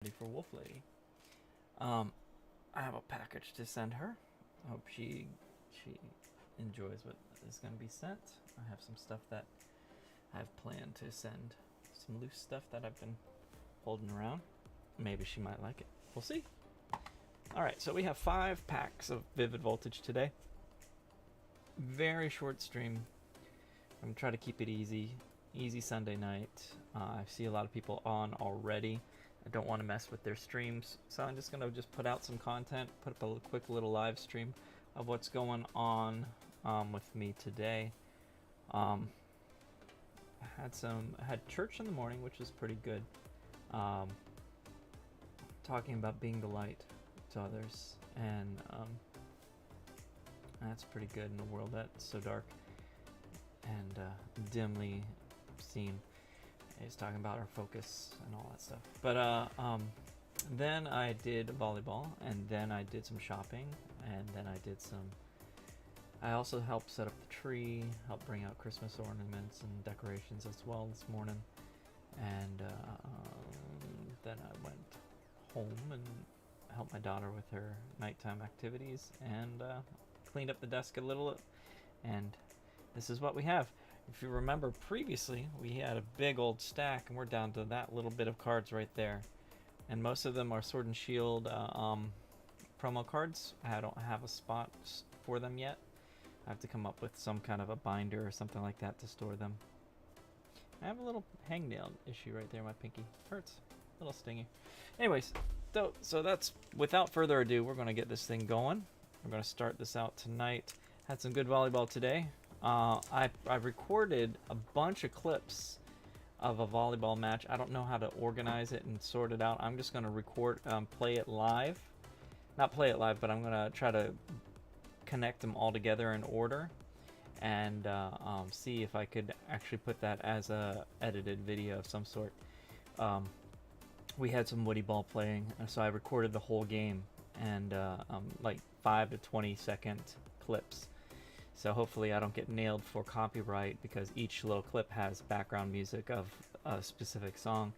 ready for Wolf Lady. I have a package to send her. I hope she enjoys what is going to be sent. I have some stuff that I've planned to send. Some loose stuff that I've been holding around. Maybe she might like it. We'll see. Alright, so we have 5 packs of Vivid Voltage today. Very short stream. I'm going to try to keep it easy. Easy Sunday night. I see a lot of people on already. I don't want to mess with their streams, so I'm just going to put out some content, put up a quick little live stream of what's going on with me today. I had church in the morning, which was pretty good. Talking about being the light to others, and that's pretty good in a world that's so dark and dimly seen. He's talking about our focus and all that stuff. But then I did volleyball, and then I did some shopping, and then I also helped set up the tree, helped bring out Christmas ornaments and decorations as well this morning. And then I went home and helped my daughter with her nighttime activities, and cleaned up the desk a little. And this is what we have. If you remember previously, we had a big old stack, and we're down to that little bit of cards right there. And most of them are Sword and Shield promo cards. I don't have a spot for them yet. I have to come up with some kind of a binder or something like that to store them. I have a little hangnail issue right there. My pinky hurts. A little stingy. Anyways, so that's, without further ado, we're going to get this thing going. We're going to start this out tonight. Had some good volleyball today. I recorded a bunch of clips of a volleyball match. I don't know how to organize it and sort it out. I'm just going to record, play it live. Not play it live, but I'm going to try to connect them all together in order, and see if I could actually put that as a edited video of some sort. We had some Woody Ball playing, so I recorded the whole game, and like 5 to 20 second clips. So hopefully I don't get nailed for copyright, because each little clip has background music of a specific song,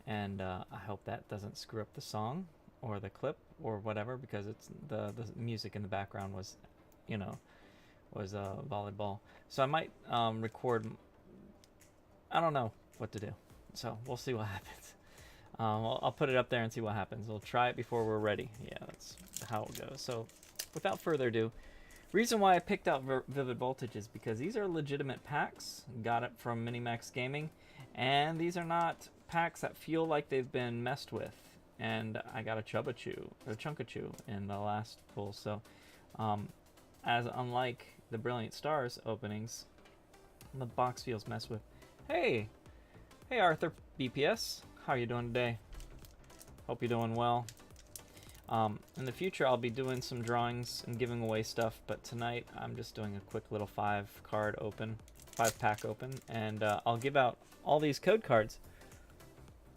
and I hope that doesn't screw up the song or the clip or whatever, because it's the music in the background was, was volleyball. So I might record. I don't know what to do, so we'll see what happens. I'll put it up there and see what happens. We'll try it before we're ready. Yeah, that's how it goes. So without further ado. Reason why I picked out Vivid Voltage is because these are legitimate packs. Got it from Minimax Gaming, and these are not packs that feel like they've been messed with. And I got a Chunk-A-Chuu in the last pull. So, as unlike the Brilliant Stars openings, the box feels messed with. Hey Arthur BPS, how are you doing today? Hope you're doing well. In the future, I'll be doing some drawings and giving away stuff, but tonight I'm just doing a quick little 5-pack open, and I'll give out all these code cards.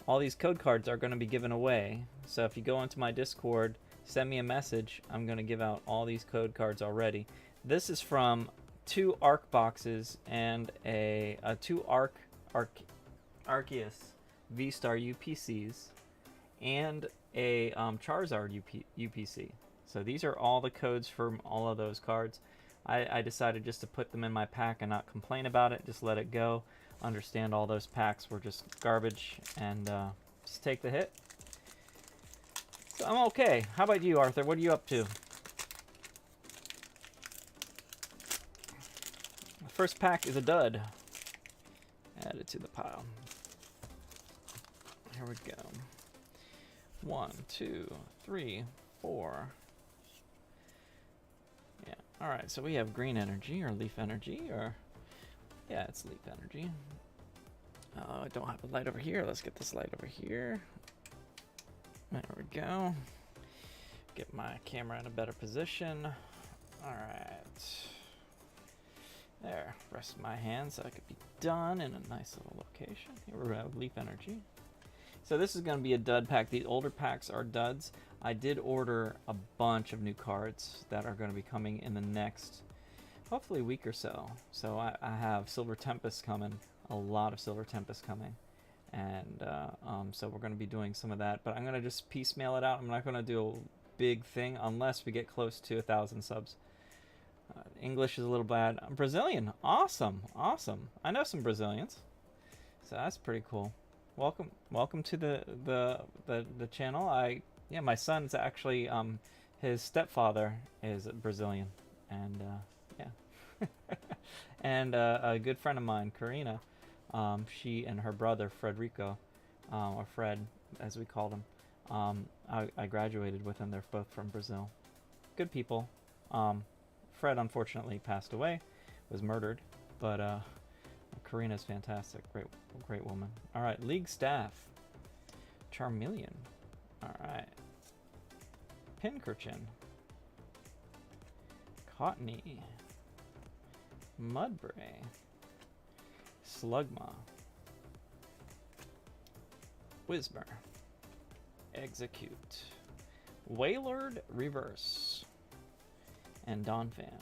All these code cards are going to be given away, so if you go into my Discord, send me a message. I'm going to give out all these code cards already. This is from 2 Arc boxes and a 2 Arceus V-Star UPCs and a Charizard UPC. So these are all the codes from all of those cards. I decided just to put them in my pack and not complain about it, just let it go. Understand all those packs were just garbage, and just take the hit. So I'm okay. How about you, Arthur? What are you up to? The first pack is a dud. Add it to the pile. Here we go. 1, 2, 3, 4. Yeah. All right. So we have green energy or leaf energy, or yeah, it's leaf energy. I don't have a light over here. Let's get this light over here. There we go. Get my camera in a better position. All right. There. Rest my hand so I could be done in a nice little location. Here we have leaf energy. So this is going to be a dud pack. The older packs are duds. I did order a bunch of new cards that are going to be coming in the next, hopefully, week or so. So I have Silver Tempest coming, a lot of Silver Tempest coming, And so we're going to be doing some of that, but I'm going to just piecemeal it out. I'm not going to do a big thing unless we get close to 1,000 subs. English is a little bad. Brazilian, awesome, awesome. I know some Brazilians, so that's pretty cool. Welcome to the channel. Yeah, my son's actually his stepfather is Brazilian, and yeah, and a good friend of mine, Karina. She and her brother, Frederico, or Fred, as we called him, I graduated with them. They're both from Brazil. Good people. Fred, unfortunately, passed away, was murdered, but Karina's fantastic. Great woman. All right, league staff. Charmeleon. All right. Pincurchin. Cottony. Mudbray. Slugma. Whismer. Execute. Wailord Reverse. And Donphan.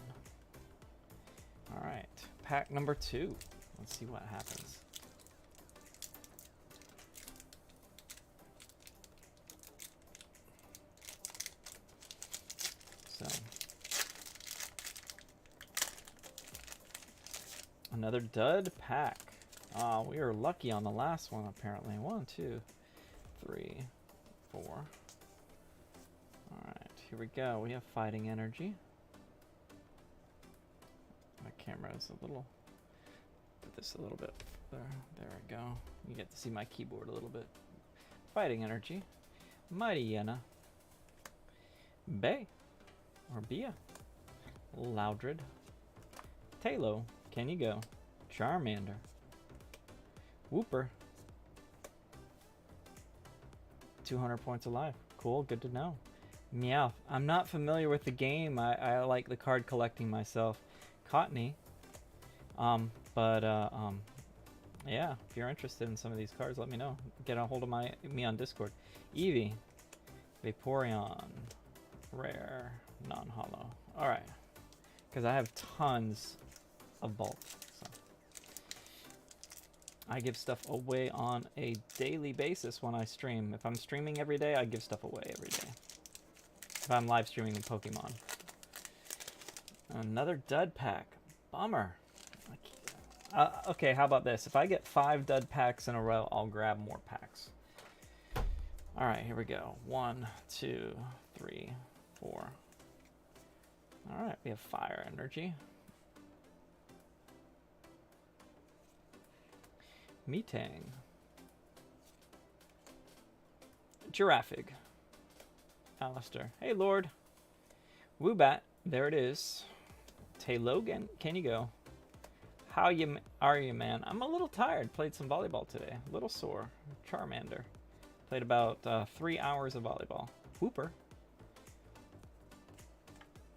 Alright. Pack number 2. Let's see what happens. So. Another dud pack. Oh, we were lucky on the last one, apparently. 1, 2, 3, 4. Alright, here we go. We have Fighting Energy. My camera is a little... Put this a little bit there. There we go. You get to see my keyboard a little bit. Fighting Energy. Mighty Yena. Bay. Or Bia. Loudred. Talo. Can you go? Charmander. Wooper. 200 points alive. Cool, good to know. Meowth. I'm not familiar with the game. I like the card collecting myself. Cottony. Yeah, if you're interested in some of these cards, let me know. Get a hold of me on Discord. Eevee. Vaporeon. Rare. Non-holo. Alright. Because I have tons of bulk. So I give stuff away on a daily basis when I stream. If I'm streaming every day, I give stuff away every day. If I'm live streaming in Pokemon. Another dud pack. Bummer. Okay, how about this? If I get 5 dud packs in a row, I'll grab more packs. Alright, here we go. 1, 2, 3, 4. Alright, we have Fire Energy. Metang. Giraffig. Alistair. Hey, Lord. Woobat. There it is. Taylogan. Can you go? How are you, man? I'm a little tired. Played some volleyball today. A little sore. Charmander. Played about 3 hours of volleyball. Whooper.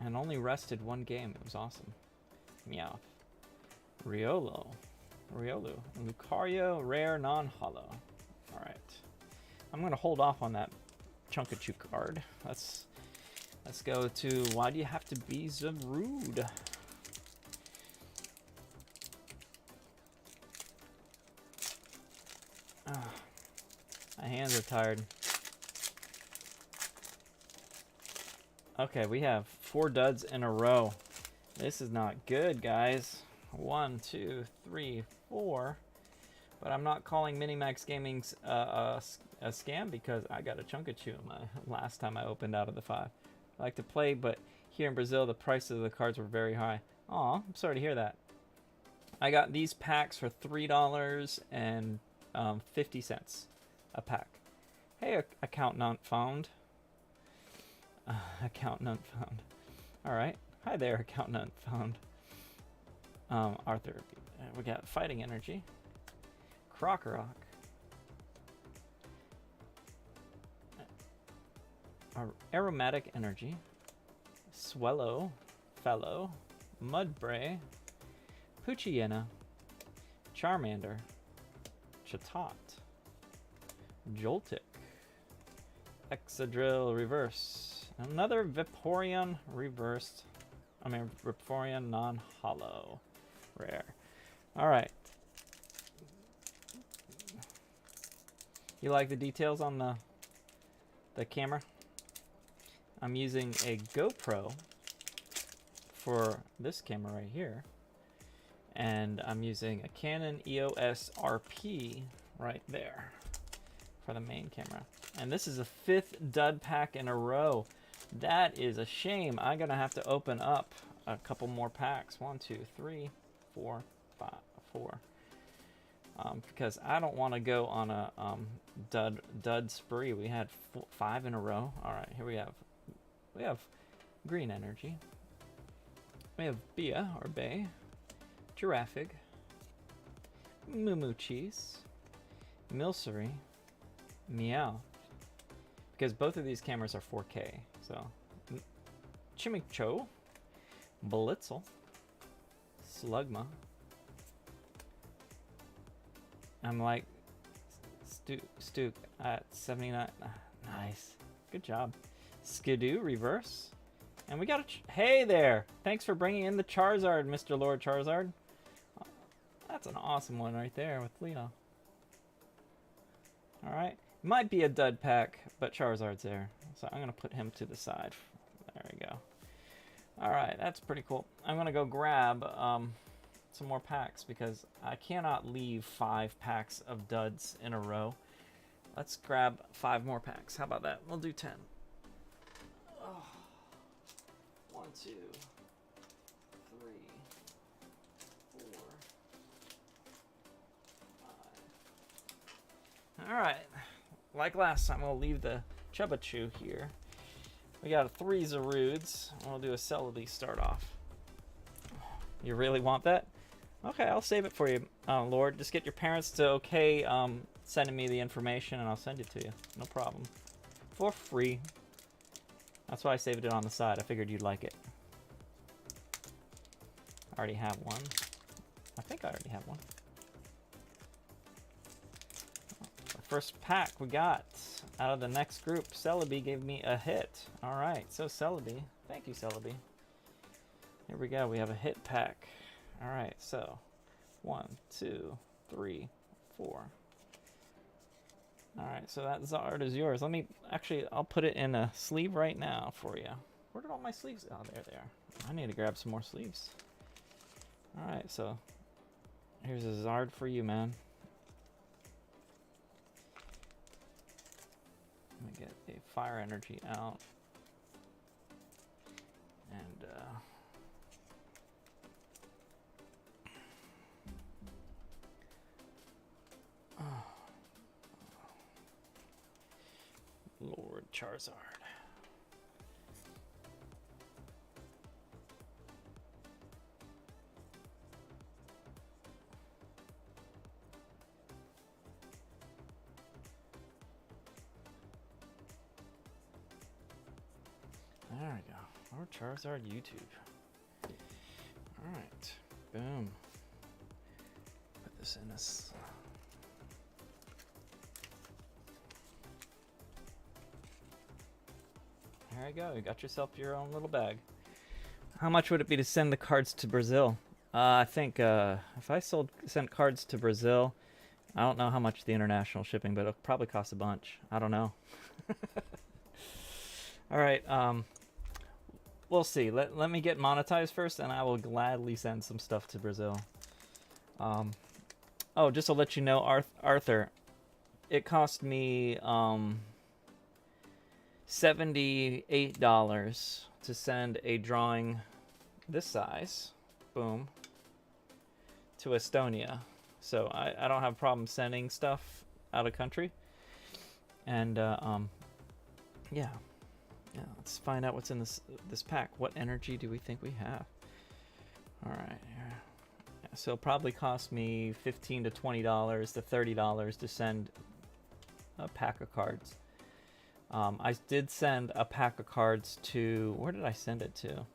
And only rested 1 game. It was awesome. Meowth. Riolu. Lucario, rare, non-holo. Alright. I'm going to hold off on that Chunk-A-Chuu card. Let's go to Why Do You Have to Be So Rude? My hands are tired. Okay, we have 4 duds in a row. This is not good, guys. 1, 2, 3, 4. But I'm not calling Minimax Gaming's a scam because I got a Chunk-A-Chuu my last time I opened out of the 5. I like to play, but here in Brazil, the prices of the cards were very high. Aw, I'm sorry to hear that. I got these packs for $3.50 a pack. Hey, account not found. Account not found. Alright. Hi there, account not found. Arthur. We got Fighting Energy. Crocorock. Aromatic Energy. Swellow. Fellow. Mudbray. Poochyena. Charmander. Chatot. Joltik. Excadrill Reverse. Another Vaporeon Reversed. Vaporeon non-holo. Rare. Alright. You like the details on the camera? I'm using a GoPro for this camera right here. And I'm using a Canon EOS RP right there for the main camera. And this is the 5th dud pack in a row. That is a shame. I'm gonna have to open up a couple more packs. 1, 2, 3, 4, 5, 4. Because I don't want to go on a dud spree. We had 5 in a row. All right, here we have green energy. We have Bia or Bay, Giraffig, Moo Cheese, Milcery, Meow. Because both of these cameras are 4K. So, Chunk-A-Chuu, Blitzel, Slugma. I'm like Stook at 79. Nice. Good job. Skidoo reverse. And we got a hey there. Thanks for bringing in the Charizard, Mr. Lord Charizard. That's an awesome one right there with Lena. All right. Might be a dud pack, but Charizard's there. So I'm going to put him to the side. There we go. All right. That's pretty cool. I'm going to go grab some more packs because I cannot leave 5 packs of duds in a row. Let's grab 5 more packs. How about that? We'll do 10. Oh. 1, 2, 3, 4, 5. All right. Like last time, we'll leave the Chunk-A-Chuu here. We got 3 Zarudes. We'll do a Celebi start off. You really want that? Okay, I'll save it for you, Lord. Just get your parents to okay sending me the information, and I'll send it to you. No problem. For free. That's why I saved it on the side. I figured you'd like it. I already have one. I think I already have one. The first pack we got out of the next group. Celebi gave me a hit. All right, so Celebi. Thank you, Celebi. Here we go. We have a hit pack. All right, so 1, 2, 3, 4. All right, so that Zard is yours. Let me I'll put it in a sleeve right now for you. Where did all my sleeves go? Oh, there they are. I need to grab some more sleeves. All right, so here's a Zard for you, man. Let me get a fire energy out. And Lord Charizard. There we go. Lord Charizard YouTube. Alright. Boom. Put this in this. There you go. You got yourself your own little bag. How much would it be to send the cards to Brazil? I think if I sent cards to Brazil, I don't know how much the international shipping, but it'll probably cost a bunch. I don't know. All right. We'll see. Let me get monetized first, and I will gladly send some stuff to Brazil. Oh, just to let you know, Arthur, it cost me $78 to send a drawing this size, boom, to Estonia. So I don't have a problem sending stuff out of country. And yeah, let's find out what's in this pack. What energy do we think we have? All right, yeah, so it'll probably cost me $15 to $20 to $30 to send a pack of cards. I did send a pack of cards to, where did I send it to?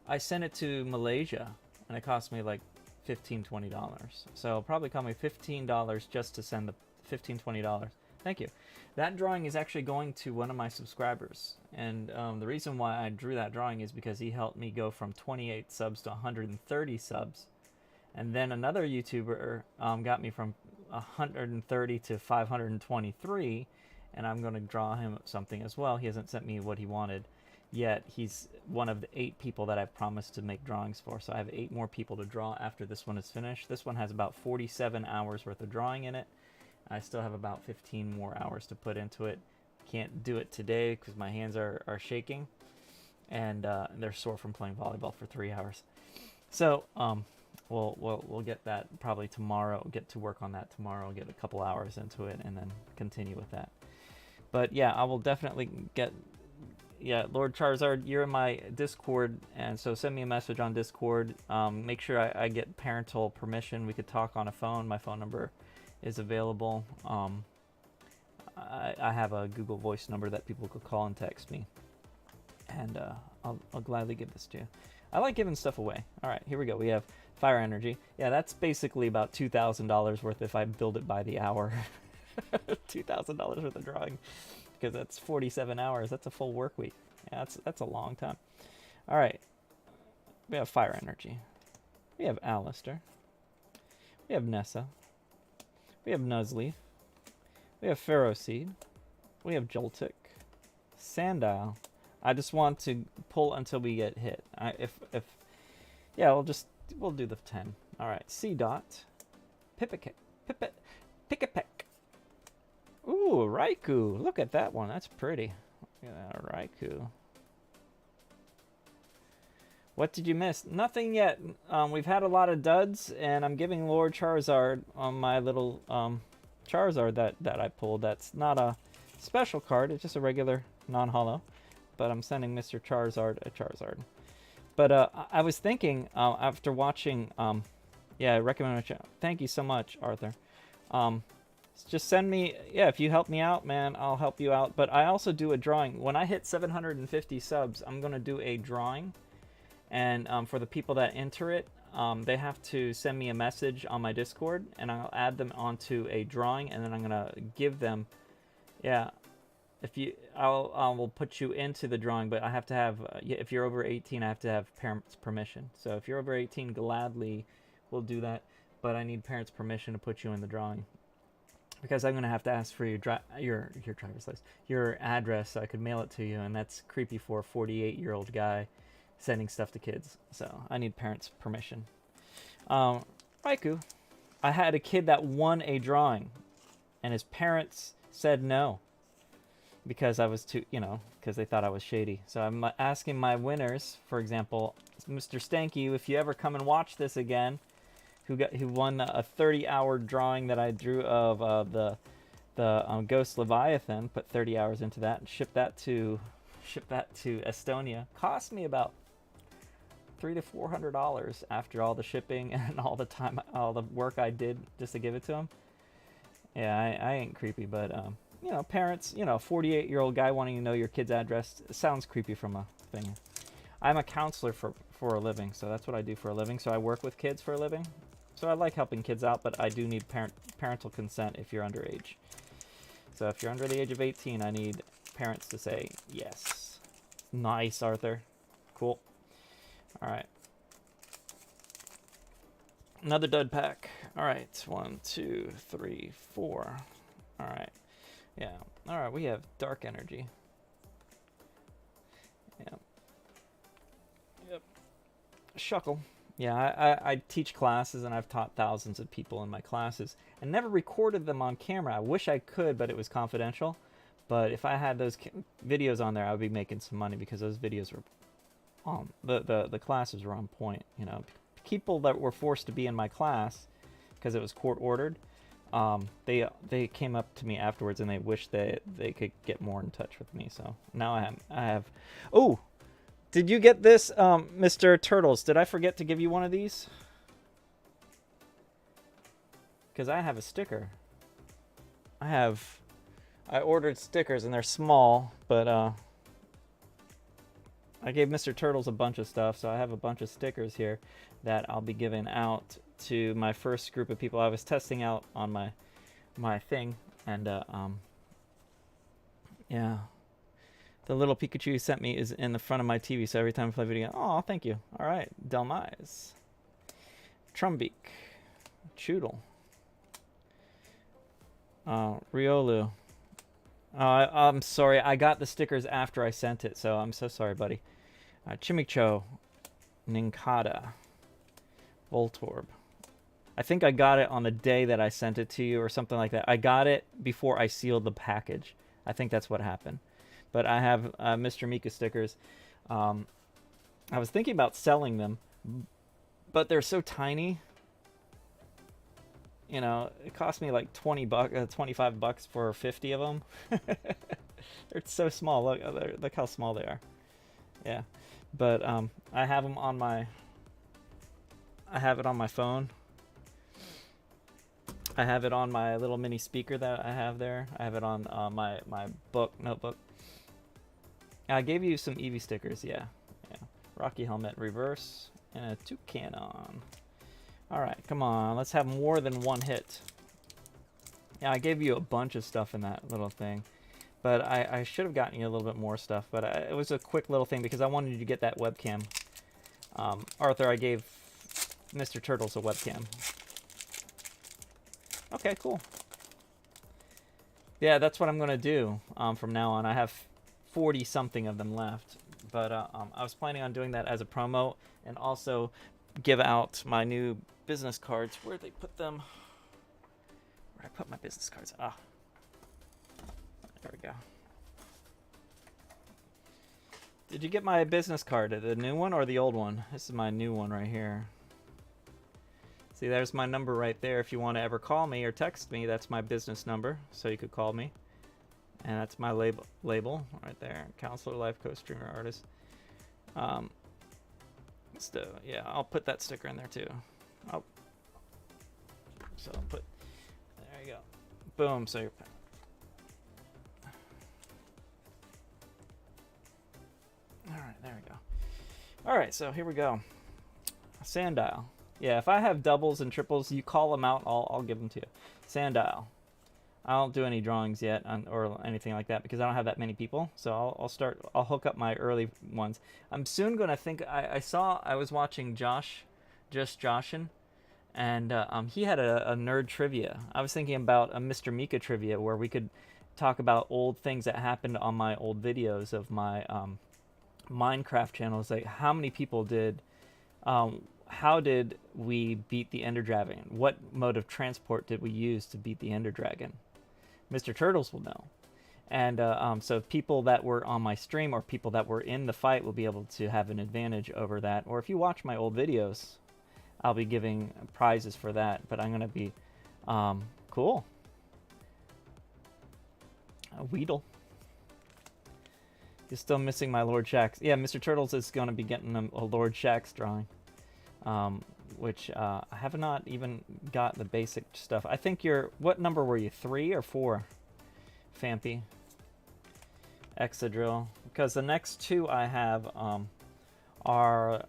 I sent it to Malaysia, and it cost me like $15, $20. So it'll probably cost me $15 just to send the $15, $20. Thank you. That drawing is actually going to one of my subscribers. And the reason why I drew that drawing is because he helped me go from 28 subs to 130 subs. And then another YouTuber got me from 130 to 523, and I'm going to draw him something as well. He hasn't sent me what he wanted yet. He's one of the 8 people that I've promised to make drawings for, so I have 8 more people to draw after this one is finished. This one has about 47 hours worth of drawing in it. I still have about 15 more hours to put into it. Can't do it today because my hands are shaking, and they're sore from playing volleyball for 3 hours. So we'll get that probably tomorrow. Get to work on that tomorrow. Get a couple hours into it, and then continue with that. But yeah, I will definitely get. Yeah, Lord Charizard, you're in my Discord, and so send me a message on Discord. Make sure I get parental permission. We could talk on a phone. My phone number is available. I have a Google Voice number that people could call and text me, and I'll gladly give this to you. I like giving stuff away. All right, here we go. We have Fire Energy. Yeah, that's basically about $2,000 worth if I build it by the hour. $2,000 worth of drawing, because that's 47 hours. That's a full work week. Yeah, that's a long time. All right, we have Fire Energy. We have Alistair. We have Nessa. We have Nuzleaf. We have Ferroseed. We have Joltik. Sandile. I just want to pull until we get hit. Yeah, we'll do the 10. All right, C-Dot. Pick-a-peck. Ooh, Raikou. Look at that one. That's pretty. Look at that Raikou. What did you miss? Nothing yet. We've had a lot of duds, and I'm giving Lord Charizard on my little Charizard that I pulled. That's not a special card. It's just a regular non-holo. But I'm sending Mr. Charizard a Charizard. But I was thinking after watching, yeah, I recommend it. Thank you so much, Arthur. Just send me, yeah, if you help me out, man, I'll help you out. But I also do a drawing. When I hit 750 subs, I'm going to do a drawing. And for the people that enter it, they have to send me a message on my Discord, and I'll add them onto a drawing, and then I'm going to give them, yeah, I will put you into the drawing, but I have to have, if you're over 18, I have to have parents' permission. So if you're over 18, gladly we'll do that, but I need parents' permission to put you in the drawing, because I'm going to have to ask for your driver's license, your address, so I could mail it to you, and that's creepy for a 48-year-old guy sending stuff to kids. So I need parents' permission. Raikou, I had a kid that won a drawing, and his parents said no. Because I was too, because they thought I was shady. So I'm asking my winners, for example, Mr. Stanky, if you ever come and watch this again, who won a 30-hour drawing that I drew of the Ghost Leviathan, put 30 hours into that, and shipped that to Estonia. Cost me about $300 to $400 after all the shipping and all the time, all the work I did just to give it to him. Yeah, I ain't creepy, but parents, 48-year-old guy wanting to know your kid's address, it sounds creepy from a thing. I'm a counselor for a living, so that's what I do for a living. So I work with kids for a living. So I like helping kids out, but I do need parental consent if you're underage. So if you're under the age of 18, I need parents to say yes. Nice, Arthur. Cool. All right. Another dud pack. All right. 1, 2, 3, 4. All right. Yeah. All right. We have Dark Energy. Yeah. Yep. Shuckle. Yeah, I teach classes, and I've taught thousands of people in my classes and never recorded them on camera. I wish I could, but it was confidential. But if I had those videos on there, I would be making some money, because those videos were on, the classes were on point. People that were forced to be in my class because it was court ordered, they came up to me afterwards and they wished that they could get more in touch with me. So now I have. Oh, did you get this, Mr. Turtles? Did I forget to give you one of these? Because I have a sticker. I ordered stickers, and they're small, but I gave Mr. Turtles a bunch of stuff, so I have a bunch of stickers here that I'll be giving out to my first group of people I was testing out on my thing. And yeah, the little Pikachu you sent me is in the front of my TV, so every time I play video, oh, thank you. All right, Delmise. Trumbeak, Choodle, Riolu. I'm sorry, I got the stickers after I sent it, so I'm so sorry, buddy. Chimicho, Ninkata, Voltorb. I think I got it on the day that I sent it to you or something like that. I got it before I sealed the package. I think that's what happened. But I have Mr. Mika stickers. I was thinking about selling them, but they're so tiny. You know, it cost me like 25 bucks for 50 of them. They're so small. Look how small they are. Yeah, but I have them on my. I have it on my phone. I have it on my little mini speaker that I have there. I have it on my notebook. I gave you some Eevee stickers, yeah. Rocky Helmet Reverse and a Toucanon. All right, come on, let's have more than one hit. Yeah, I gave you a bunch of stuff in that little thing, but I should have gotten you a little bit more stuff, but it was a quick little thing because I wanted you to get that webcam. Arthur, I gave Mr. Turtles a webcam. Okay, cool. Yeah, that's what I'm going to do from now on. I have 40-something of them left. But I was planning on doing that as a promo and also give out my new business cards. Where'd they put them? Where'd I put my business cards? Ah. There we go. Did you get my business card? The new one or the old one? This is my new one right here. See, there's my number right there. If you want to ever call me or text me, that's my business number, so you could call me. And that's my label right there. Counselor, life coach, streamer, artist. So yeah, I'll put that sticker in there too. So I'll put. There you go. Boom. So you're. All right, there we go. All right, so here we go. Sandile. Yeah, if I have doubles and triples, you call them out, I'll give them to you. Sandile. I don't do any drawings yet or anything like that because I don't have that many people. So I'll hook up my early ones. I'm soon going to think, I was watching Joshin, and he had a nerd trivia. I was thinking about a Mr. Mika trivia where we could talk about old things that happened on my old videos of my Minecraft channels. Like how many people did, how did we beat the Ender Dragon? What mode of transport did we use to beat the Ender Dragon? Mr. Turtles will know. And so people that were on my stream or people that were in the fight will be able to have an advantage over that. Or if you watch my old videos, I'll be giving prizes for that. But I'm going to be cool. A Weedle. You're still missing my Lord Shaxx. Yeah, Mr. Turtles is going to be getting a Lord Shaxx drawing. Which I have not even got the basic stuff. I think what number were you, 3 or 4? Fampy. Exadrill. Because the next two I have are,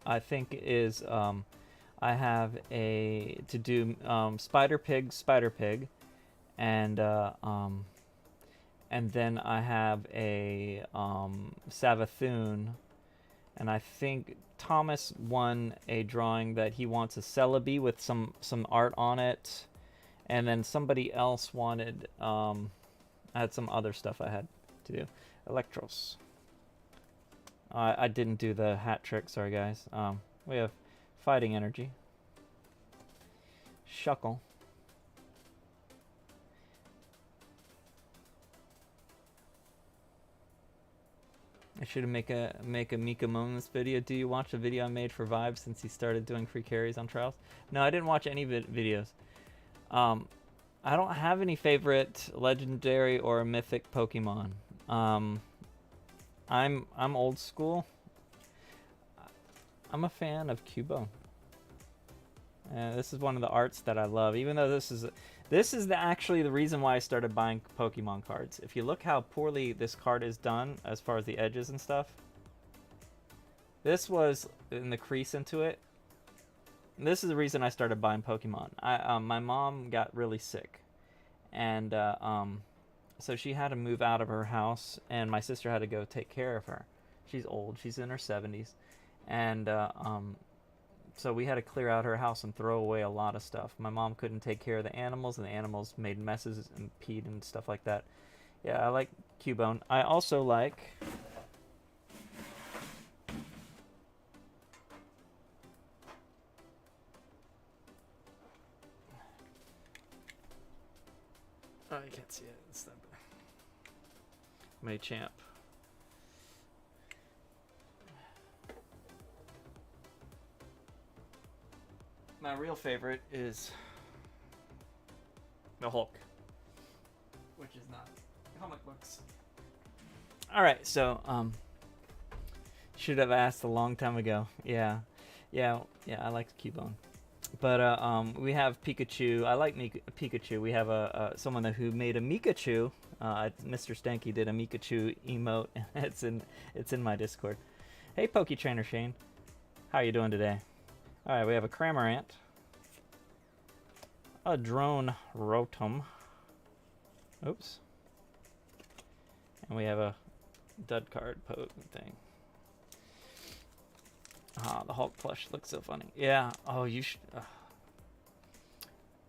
I think is, I have to do Spider Pig, and then I have a Savathun. And I think Thomas won a drawing that he wants a Celebi with some art on it. And then somebody else wanted, I had some other stuff I had to do. Electros. I didn't do the hat trick, sorry guys. We have Fighting Energy. Shuckle. I should make a Mika Moments video. Do you watch the video I made for Vibe since he started doing free carries on Trials? No, I didn't watch any videos. I don't have any favorite legendary or mythic Pokemon. I'm old school. I'm a fan of Cubone. This is one of the arts that I love, even though this is actually the reason why I started buying Pokemon cards. If you look how poorly this card is done as far as the edges and stuff, this was in the crease into it. This is the reason I started buying Pokemon. My mom got really sick, and so she had to move out of her house, and my sister had to go take care of her. She's old. She's in her 70s, and so we had to clear out her house and throw away a lot of stuff. My mom couldn't take care of the animals, and the animals made messes and peed and stuff like that. Yeah, I like Cubone. I also like... Oh, you can't see it. It's that Machamp. My real favorite is the Hulk, which is not comic books. All right, so should have asked a long time ago. Yeah, I like Cubone. But we have Pikachu. I like Pikachu. We have someone who made a Mikachu. Mr. Stanky did a Mikachu emote. It's in my Discord. Hey, Poke Trainer Shane, how you doing today? All right, we have a Cramorant, a Drone Rotom. Oops. And we have a dud card thing. Ah, the Hulk plush looks so funny. Yeah. Oh, you should.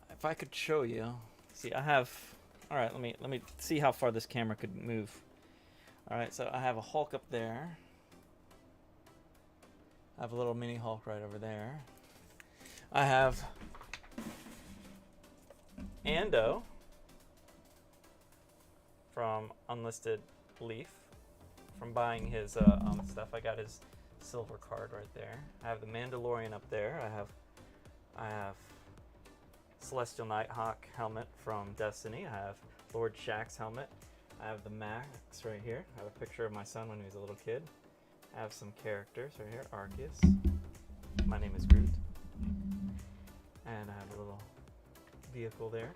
If I could show you. See, I have. All right. Let me see how far this camera could move. All right. So I have a Hulk up there. I have a little mini Hulk right over there. I have Ando from Unlisted Leaf from buying his stuff. I got his silver card right there. I have the Mandalorian up there. I have Celestial Nighthawk helmet from Destiny. I have Lord Shax's helmet. I have the Max right here. I have a picture of my son when he was a little kid. I have some characters right here. Arceus. My name is Groot. And I have a little vehicle there.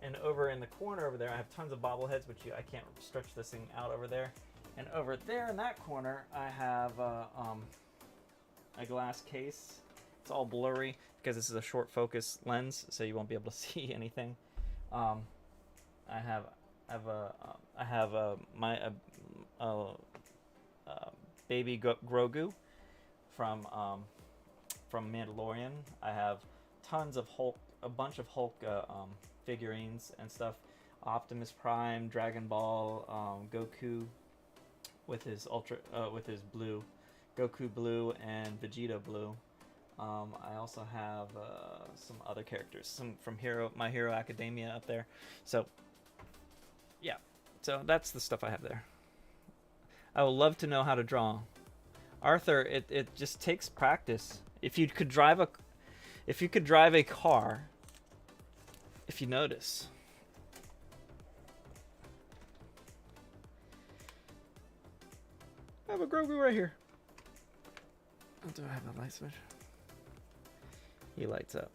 And over in the corner over there, I have tons of bobbleheads, but I can't stretch this thing out over there. And over there in that corner, I have a glass case. It's all blurry because this is a short focus lens, so you won't be able to see anything. I have my baby Grogu from Mandalorian. I have tons of Hulk, a bunch of Hulk figurines and stuff. Optimus Prime, Dragon Ball, Goku with his with his blue, Goku blue and Vegeta blue. I also have some other characters, some from My Hero Academia up there. So yeah, so that's the stuff I have there. I would love to know how to draw. Arthur, it just takes practice. If you could drive a car, if you notice. I have a Grogu right here. Oh, do I have a light switch? He lights up.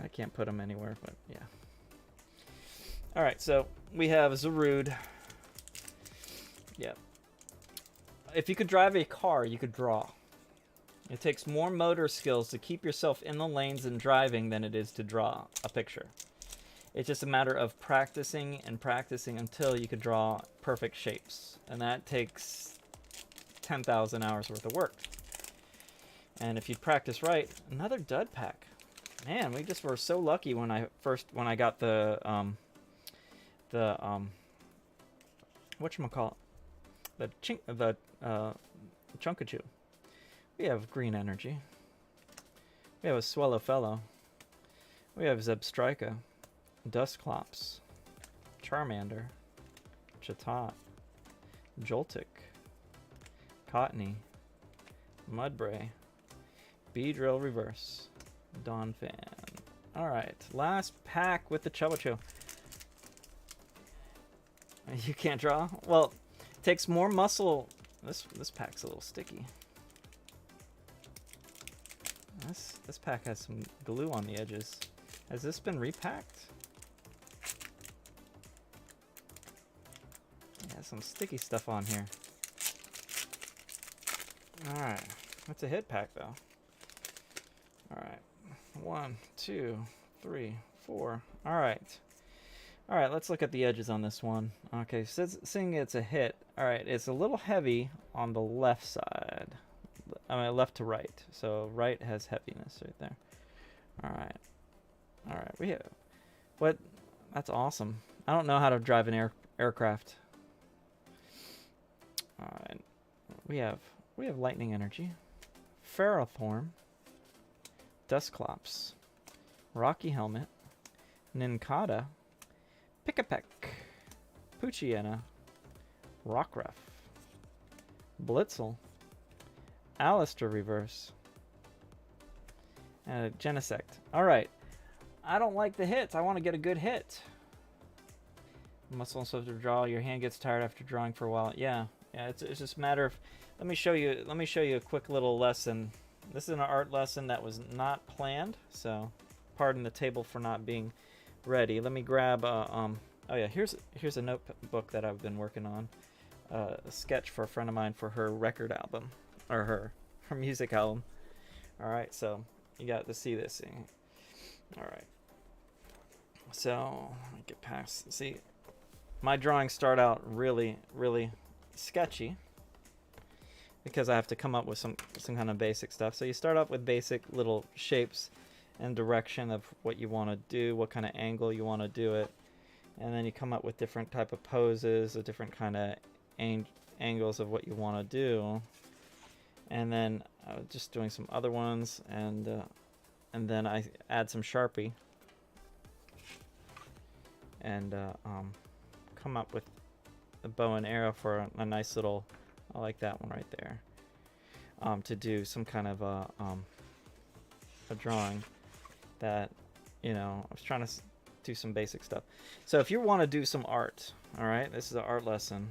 I can't put him anywhere, but yeah. Alright, so we have Zarude. Yeah. If you could drive a car, you could draw. It takes more motor skills to keep yourself in the lanes and driving than it is to draw a picture. It's just a matter of practicing and practicing until you could draw perfect shapes. And that takes 10,000 hours worth of work. And if you practice right, another dud pack. Man, we just were so lucky when I got the whatchamacallit? The Chunk-A-Chuu. We have Green Energy. We have a Swallow Fellow. We have Zebstrika, Dusclops, Charmander, Chatot, Joltik, Cottony, Mudbray, Beedrill Reverse, Donphan. Alright, last pack with the Chubba-Choo. You can't draw? Well, it takes more muscle. This pack's a little sticky. This pack has some glue on the edges. Has this been repacked? Yeah, some sticky stuff on here. Alright. That's a hit pack, though. Alright. 1, 2, 3, 4. Alright. Alright, let's look at the edges on this one. Okay, seeing it's a hit. Alright, it's a little heavy on the left side. I mean, left to right. So right has heaviness right there. All right. All right. We have what? That's awesome. I don't know how to drive an aircraft. All right. We have lightning energy, ferrothorn, dusclops, rocky helmet, Nincada, Pickapek, Poochyena, Rockruff, Blitzel, Alistair reverse, and a Genesect. Alright. I don't like the hits. I want to get a good hit. You must also have to draw. Your hand gets tired after drawing for a while. Yeah. Yeah, it's just a matter of let me show you a quick little lesson. This is an art lesson that was not planned, so pardon the table for not being ready. Let me grab oh yeah, here's a notebook that I've been working on. A sketch for a friend of mine for her record album, or her music album. All right, so you got to see this thing. All right, so let me get past. See, my drawings start out really sketchy because I have to come up with some kind of basic stuff. So you start off with basic little shapes and direction of what you want to do, what kind of angle you want to do it, and then you come up with different type of poses, a different kind of angles of what you want to do, and then just doing some other ones, and then I add some Sharpie and come up with a bow and arrow for a nice little, I like that one right there, to do some kind of a drawing that, you know, I was trying to do some basic stuff. So if you want to do some art, all right, this is an art lesson.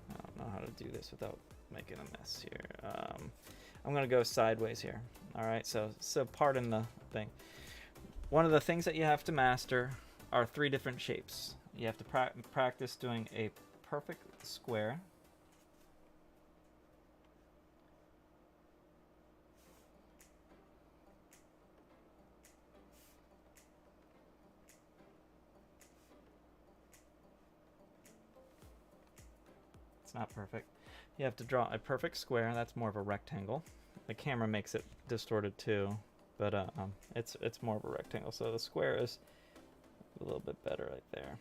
I don't know how to do this without making a mess here. I'm gonna go sideways here. All right, so pardon the thing. One of the things that you have to master are 3 different shapes. You have to practice doing a perfect square. It's not perfect. You have to draw a perfect square. That's more of a rectangle. The camera makes it distorted too, but it's more of a rectangle. So the square is a little bit better right there.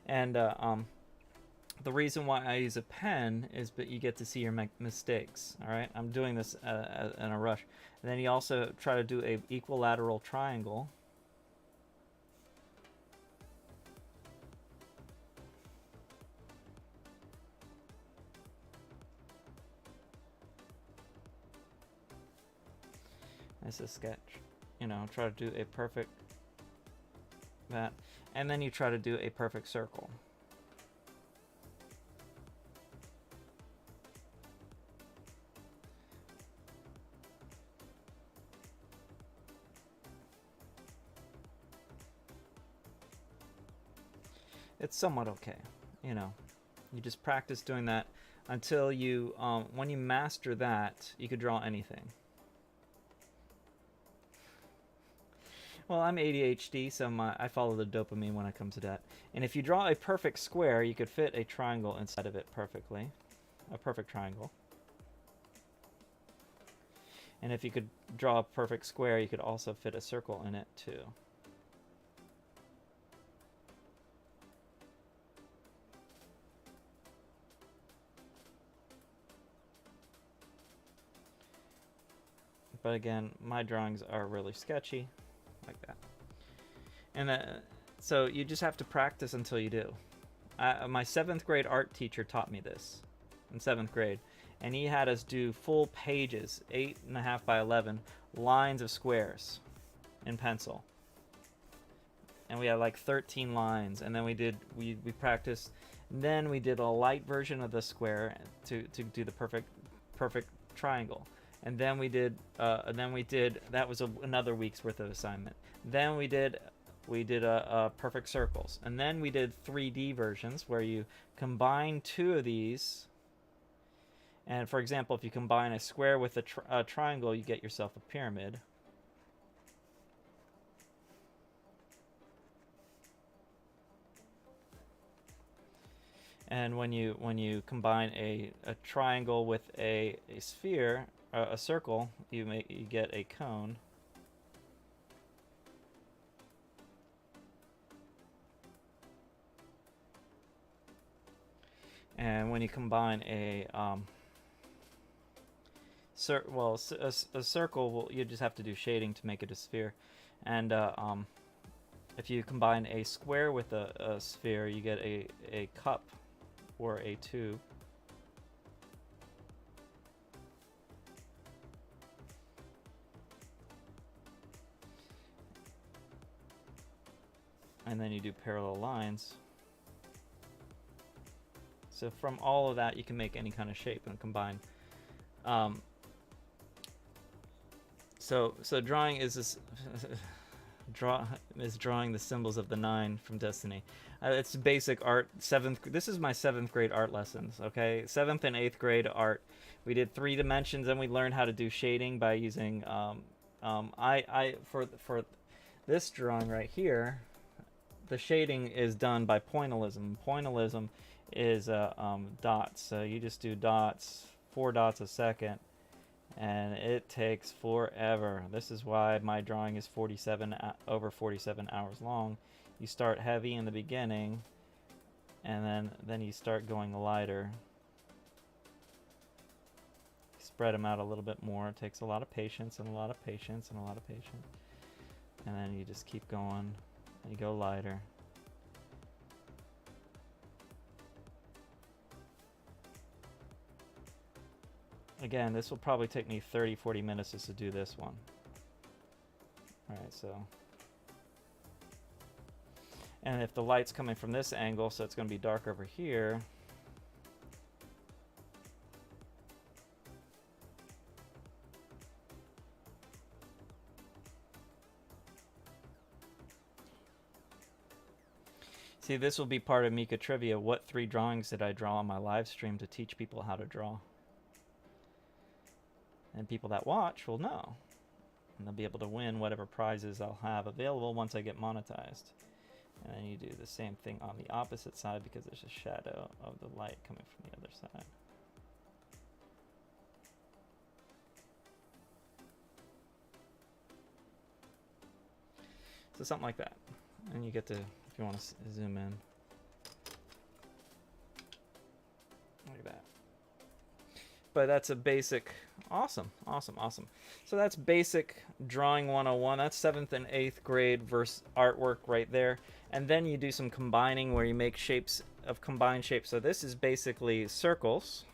And the reason why I use a pen is that you get to see your mistakes. All right, I'm doing this in a rush. And then you also try to do a equilateral triangle. This is sketch. You know, try to do a perfect that, and then you try to do a perfect circle. It's somewhat okay, you know. You just practice doing that until you, when you master that, you could draw anything. Well, I'm ADHD, so I follow the dopamine when it comes to that. And if you draw a perfect square, you could fit a triangle inside of it perfectly. A perfect triangle. And if you could draw a perfect square, you could also fit a circle in it too. But again, my drawings are really sketchy, like that. And so you just have to practice until you do. My 7th grade art teacher taught me this in 7th grade. And he had us do full pages, 8.5 by 11, lines of squares in pencil. And we had like 13 lines. And then we practiced. And then we did a light version of the square to do the perfect triangle. And then we did that was another week's worth of assignment. Then we did perfect circles, and then we did 3D versions where you combine 2 of these. And for example, if you combine a square with a triangle, you get yourself a pyramid. And when you combine a triangle with a sphere, a circle, you get a cone. And when you combine a circle, you just have to do shading to make it a sphere. And if you combine a square with a sphere, you get a cup or a tube. And then you do parallel lines. So from all of that, you can make any kind of shape and combine. So drawing is this drawing the symbols of the 9 from Destiny. It's basic art. This is my 7th grade art lessons. Okay, 7th and 8th grade art. We did 3 dimensions, and we learned how to do shading by using. For this drawing right here, the shading is done by pointillism. Pointillism is dots. So you just do dots, 4 dots a second, and it takes forever. This is why my drawing is over 47 hours long. You start heavy in the beginning, and then you start going lighter. Spread them out a little bit more. It takes a lot of patience and a lot of patience and a lot of patience. And then you just keep going, and you go lighter. Again, this will probably take me 30-40 minutes just to do this one. Alright, so. And if the light's coming from this angle, so it's going to be dark over here. See, this will be part of Mika Trivia. What 3 drawings did I draw on my live stream to teach people how to draw? And people that watch will know. And they'll be able to win whatever prizes I'll have available once I get monetized. And then you do the same thing on the opposite side because there's a shadow of the light coming from the other side. So something like that. And you get to, if you want to zoom in. Like that. But that's a basic, awesome. So that's basic drawing 101. That's 7th and 8th grade versus artwork right there. And then you do some combining where you make shapes of combined shapes. So this is basically circles,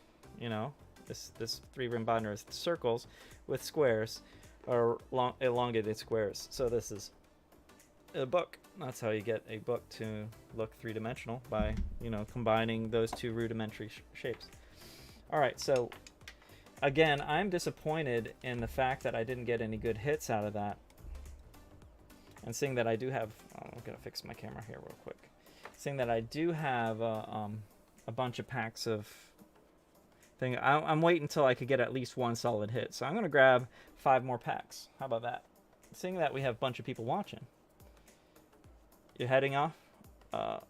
you know, this 3-rim binder is circles with squares or elongated squares. So this is a book. That's how you get a book to look 3-dimensional by, you know, combining those 2 rudimentary shapes. All right, so again, I'm disappointed in the fact that I didn't get any good hits out of that. And seeing that I do have, I'm gonna fix my camera here real quick. Seeing that I do have a bunch of packs of thing, I'm waiting until I could get at least 1 solid hit. So I'm gonna grab 5 more packs. How about that? Seeing that we have a bunch of people watching. You're heading off? I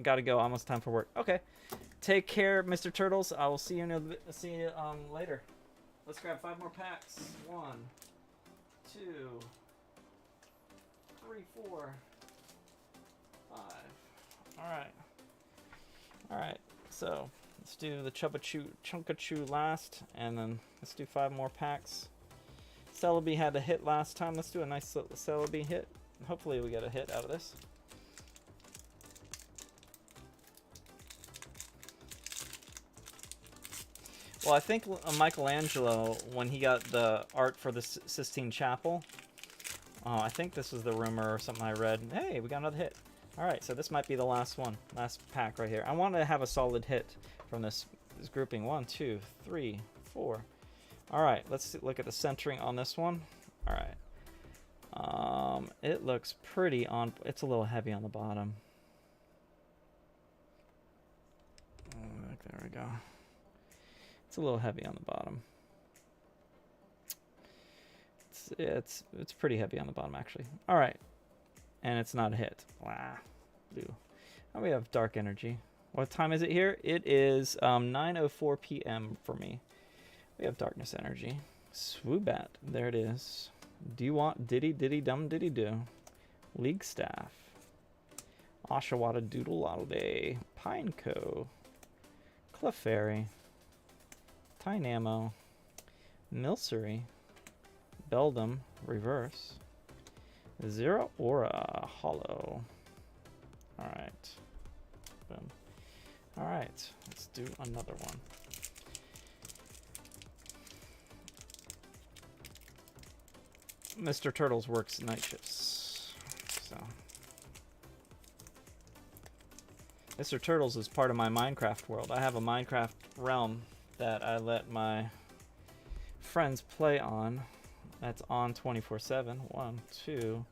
gotta go. Almost time for work. Okay. Take care, Mr. Turtles. I will see you later. Let's grab 5 more packs. 1, 2, 3, 4, 5. All right. So let's do the Chunk-A-Chuu last, and then let's do 5 more packs. Celebi had a hit last time. Let's do a nice Celebi hit. Hopefully we get a hit out of this. Well, I think Michelangelo, when he got the art for the Sistine Chapel, I think this was the rumor or something I read. Hey, we got another hit. All right, so this might be the last one, last pack right here. I want to have a solid hit from this grouping. 1, 2, 3, 4. All right, let's look at the centering on this one. All right. It looks pretty on. It's a little heavy on the bottom. There we go. It's a little heavy on the bottom. It's pretty heavy on the bottom actually. All right, and it's not a hit. Wow, blue. Oh, we have dark energy. What time is it here? It is 9:04 p.m. for me. We have darkness energy. Swoobat, there it is. Do you want diddy diddy dum diddy do? League staff. Oshawott doodle all day. Pineco. Clefairy. Tynamo. Milcery. Beldum, reverse. Zero Aura, hollow. Alright. Boom. Alright, let's do another one. Mr. Turtles works night shifts. So Mr. Turtles is part of my Minecraft world. I have a Minecraft realm that I let my friends play on. That's on 24/7. 1, 2.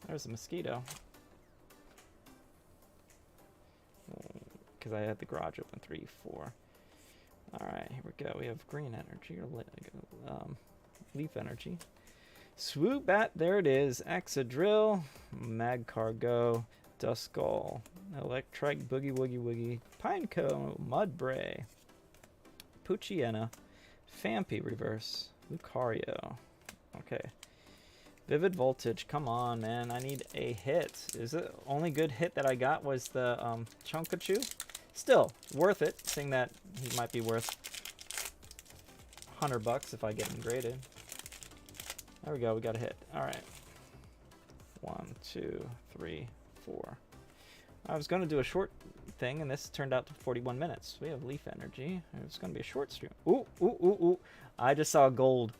There's a mosquito. Because I had the garage open. 3, 4. Alright, here we go. We have green energy, or leaf energy. Swoobat, there it is. Exadrill, Magcargo, Duskull, Electrike, Boogie Woogie Woogie, Pineco, Mudbray, Poochyena, Fampi reverse, Lucario. Okay. Vivid Voltage, come on, man. I need a hit. Is the only good hit that I got was the Chunk-A-Chuu? Still, worth it, seeing that he might be worth $100 if I get him graded. There we go, we got a hit. Alright. 1, 2, 3, 4. I was going to do a short thing, and this turned out to 41 minutes. We have leaf energy. It's going to be a short stream. Ooh, ooh, ooh, ooh. I just saw gold.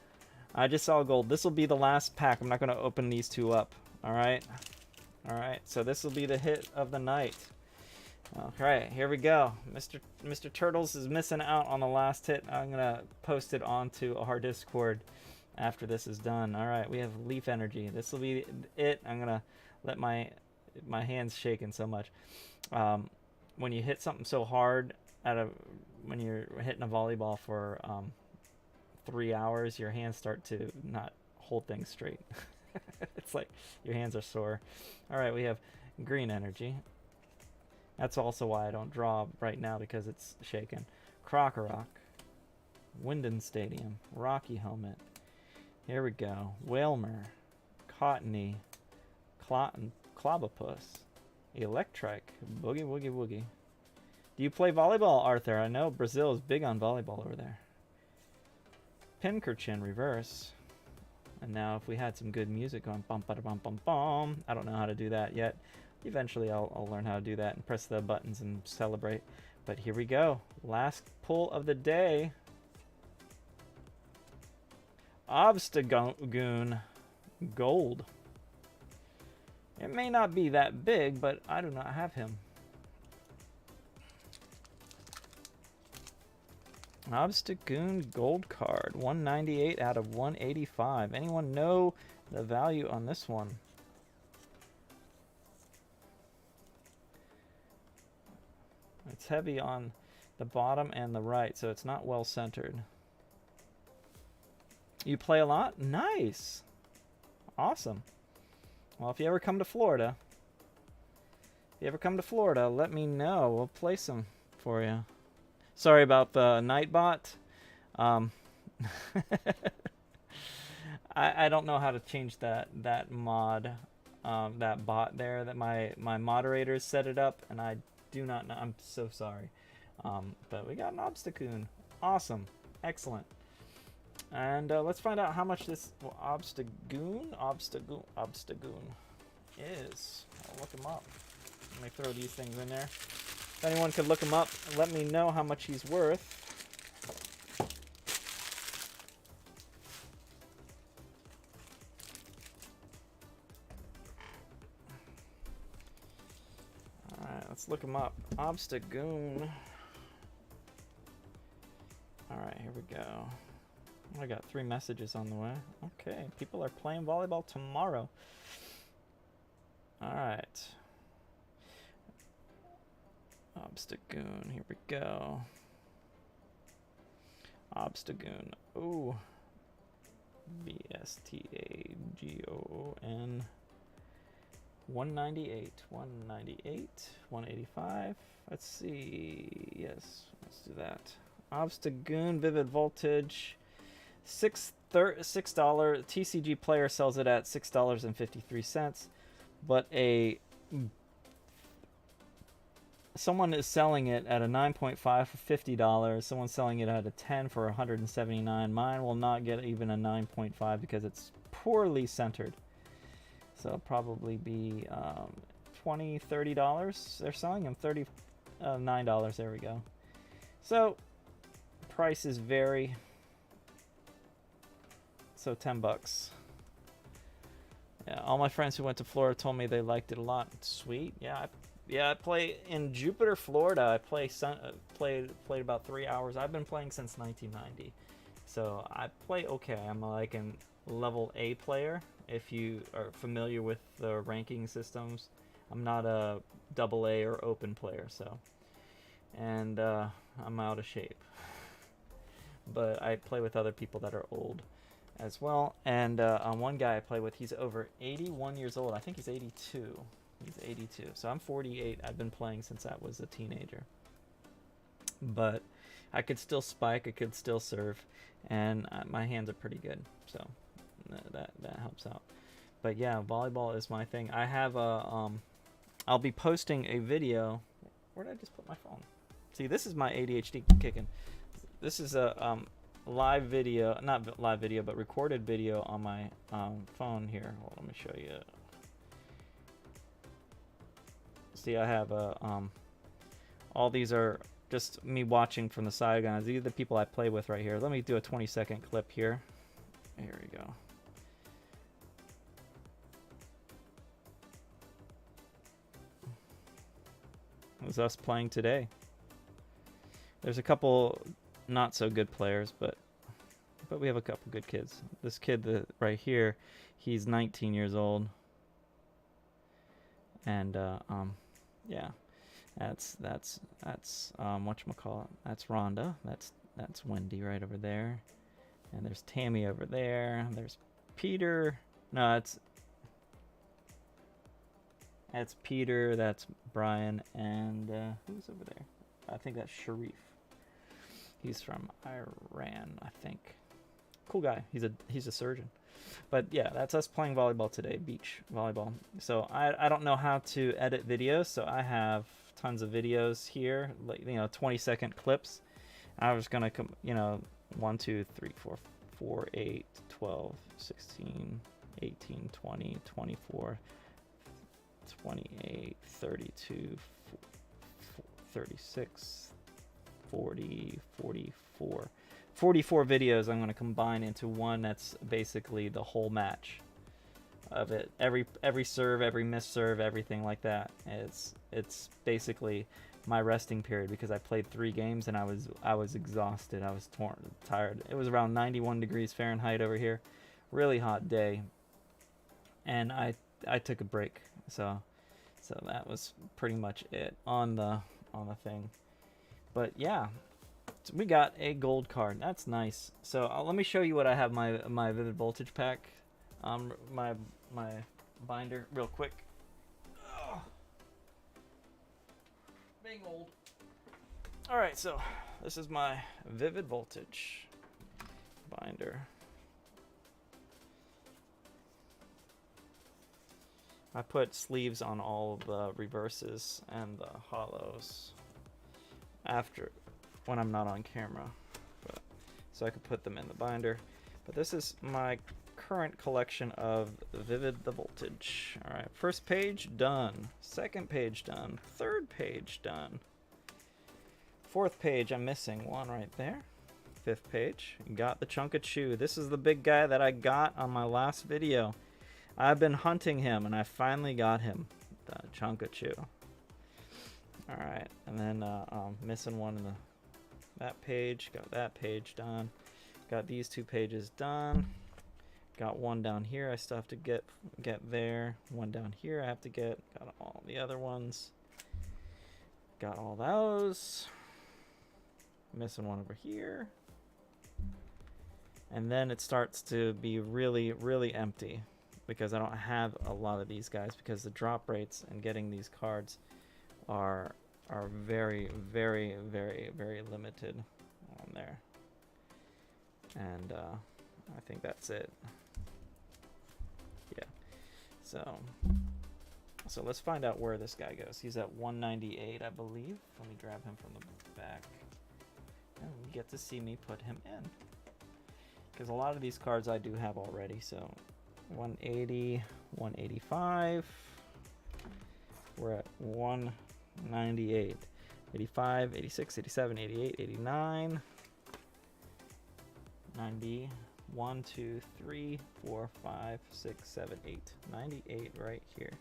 I just saw gold. This will be the last pack. I'm not going to open these two up. Alright? Alright, so this will be the hit of the night. Alright, here we go. Mr. Turtles is missing out on the last hit. I'm going to post it onto our Discord after this is done. Alright, we have leaf energy. This will be it. I'm going to let my hands shaking so much. When you hit something so hard when you're hitting a volleyball for 3 hours, your hands start to not hold things straight. It's like your hands are sore. Alright, we have green energy. That's also why I don't draw right now, because it's shaken. Crocorock, Winden Stadium, Rocky Helmet. Here we go. Whalmer, Cottony, Clobopus, Electrike, Boogie Woogie Woogie. Do you play volleyball, Arthur? I know Brazil is big on volleyball over there. Pincurchin reverse. And now if we had some good music on bum ba da bum bum bum. I don't know how to do that yet. Eventually I'll learn how to do that and press the buttons and celebrate. But here we go. Last pull of the day. Obstagoon Gold. It may not be that big, but I do not have him. Obstagoon Gold card. 198 out of 185. Anyone know the value on this one? It's heavy on the bottom and the right, so it's not well centered. You play a lot? Nice. Awesome. Well, if you ever come to Florida, let me know. We'll play some for you. Sorry about the Nightbot. I don't know how to change that mod, that bot there that my moderators set it up, and I do not know. I'm so sorry. But we got an Obstagoon. Awesome. Excellent. And let's find out how much this Obstagoon is. I'll look him up. Let me throw these things in there. If anyone could look him up, let me know how much he's worth. Alright, let's look him up. Obstagoon. Alright, here we go. I got 3 messages on the way. Okay, people are playing volleyball tomorrow. Alright. Obstagoon, here we go. Obstagoon. Ooh. BSTAGOON. 198. 198. 185. Let's see. Yes, let's do that. Obstagoon Vivid Voltage, $6. TCG Player sells it at $6.53, but someone is selling it at a 9.5 for $50. Someone's selling it at a 10 for $179. Mine will not get even a 9.5 because it's poorly centered. So it'll probably be $20, $30. They're selling them $9. There we go. So prices vary. So $10. Yeah, all my friends who went to Florida told me they liked it a lot. Sweet. Yeah, I play in Jupiter, Florida. I played about 3 hours. I've been playing since 1990, so I play okay. I'm like a level A player. If you are familiar with the ranking systems, I'm not a double A or open player. So, and I'm out of shape. But I play with other people that are old as well. And one guy I play with, he's over 81 years old. I think he's 82. He's 82. So I'm 48. I've been playing since I was a teenager. But I could still spike. I could still serve. And my hands are pretty good. So that helps out. But yeah, volleyball is my thing. I have I'll be posting a video. Where did I just put my phone? See, this is my ADHD kicking. This is a live video, not live video, but recorded video on my phone here. Hold on, let me show you. See, I have all these are just me watching from the side, guys. These are the people I play with right here. Let me do a 20-second clip here. Here we go. It was us playing today. There's a couple not so good players, but we have a couple good kids. This kid right here, he's 19 years old, and yeah, that's whatchamacallit. That's Rhonda. That's Wendy right over there, and there's Tammy over there. There's Peter. No, that's Peter. That's Brian, and who's over there? I think that's Sharif. He's from Iran, I think. Cool guy. He's a surgeon. But yeah, that's us playing volleyball today, beach volleyball. So I don't know how to edit videos, so I have tons of videos here, like 20-second clips. I was gonna 1, 2, 3, 4, 4, 8, 12, 16, 18, 20, 24, 28, 32, 36, 40, 44. 44 videos I'm going to combine into one that's basically the whole match of it. Every serve, every miss serve, everything like that. It's basically my resting period because I played 3 games and I was exhausted. I was tired. It was around 91 degrees Fahrenheit over here. Really hot day. And I took a break. So that was pretty much it on the thing. But yeah, we got a gold card. That's nice. So let me show you what I have my Vivid Voltage pack, my binder real quick. Oh, being old. All right, so this is my Vivid Voltage binder. I put sleeves on all of the reverses and the hollows when I'm not on camera, so I could put them in the binder. But this is my current collection of Vivid the Voltage. All right, first page done, second page done, third page done, fourth page I'm missing one right there, fifth page got the Chunk-A-Chuu. This is the big guy that I got on my last video. I've been hunting him and I finally got him, the Chunk-A-Chuu. All right, and then missing one in that page. Got that page done. Got these 2 pages done. Got one down here I still have to get there. One down here I have to get. Got all the other ones. Got all those. Missing one over here. And then it starts to be really, really empty because I don't have a lot of these guys because the drop rates and getting these cards are very, very, very, very limited. on there. And I think that's it. Yeah. So let's find out where this guy goes. He's at 198, I believe. Let me grab him from the back. And you get to see me put him in. Because a lot of these cards I do have already. So 180, 185. We're at 198. 85, 86, 87, 88, 89. 90. 1, 2, 3, 4, 5, 6, 7, 8. 98 right here.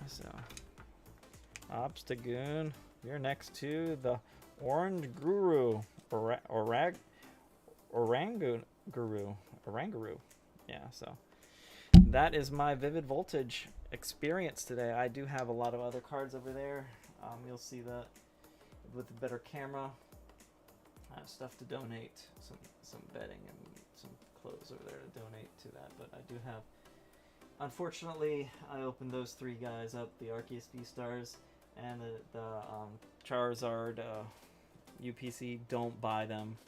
So, Obstagoon, you're next to the Orange Guru, Orangoon Guru, Oranguru. Yeah, so that is my Vivid Voltage experience today. I do have a lot of other cards over there. You'll see that with a better camera. I have stuff to donate, some bedding and some clothes over there to donate to that. But I do have, unfortunately, I opened those three guys up, the Arceus V-Stars and the Charizard UPC. Don't buy them.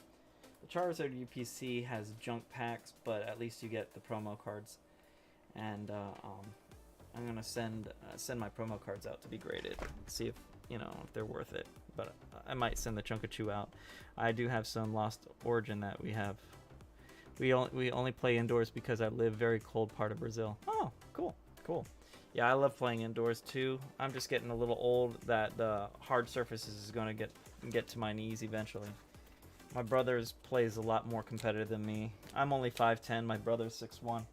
The Charizard UPC has junk packs, but at least you get the promo cards. And I'm gonna send my promo cards out to be graded, see if if they're worth it. But I might send the Chunk-A-Chuu out. I do have some Lost Origin that we have. We only play indoors because I live very cold part of Brazil. Oh, cool. Yeah, I love playing indoors too. I'm just getting a little old that the hard surfaces is gonna get to my knees eventually. My brother's plays a lot more competitive than me. I'm only 5'10". My brother's 6'1".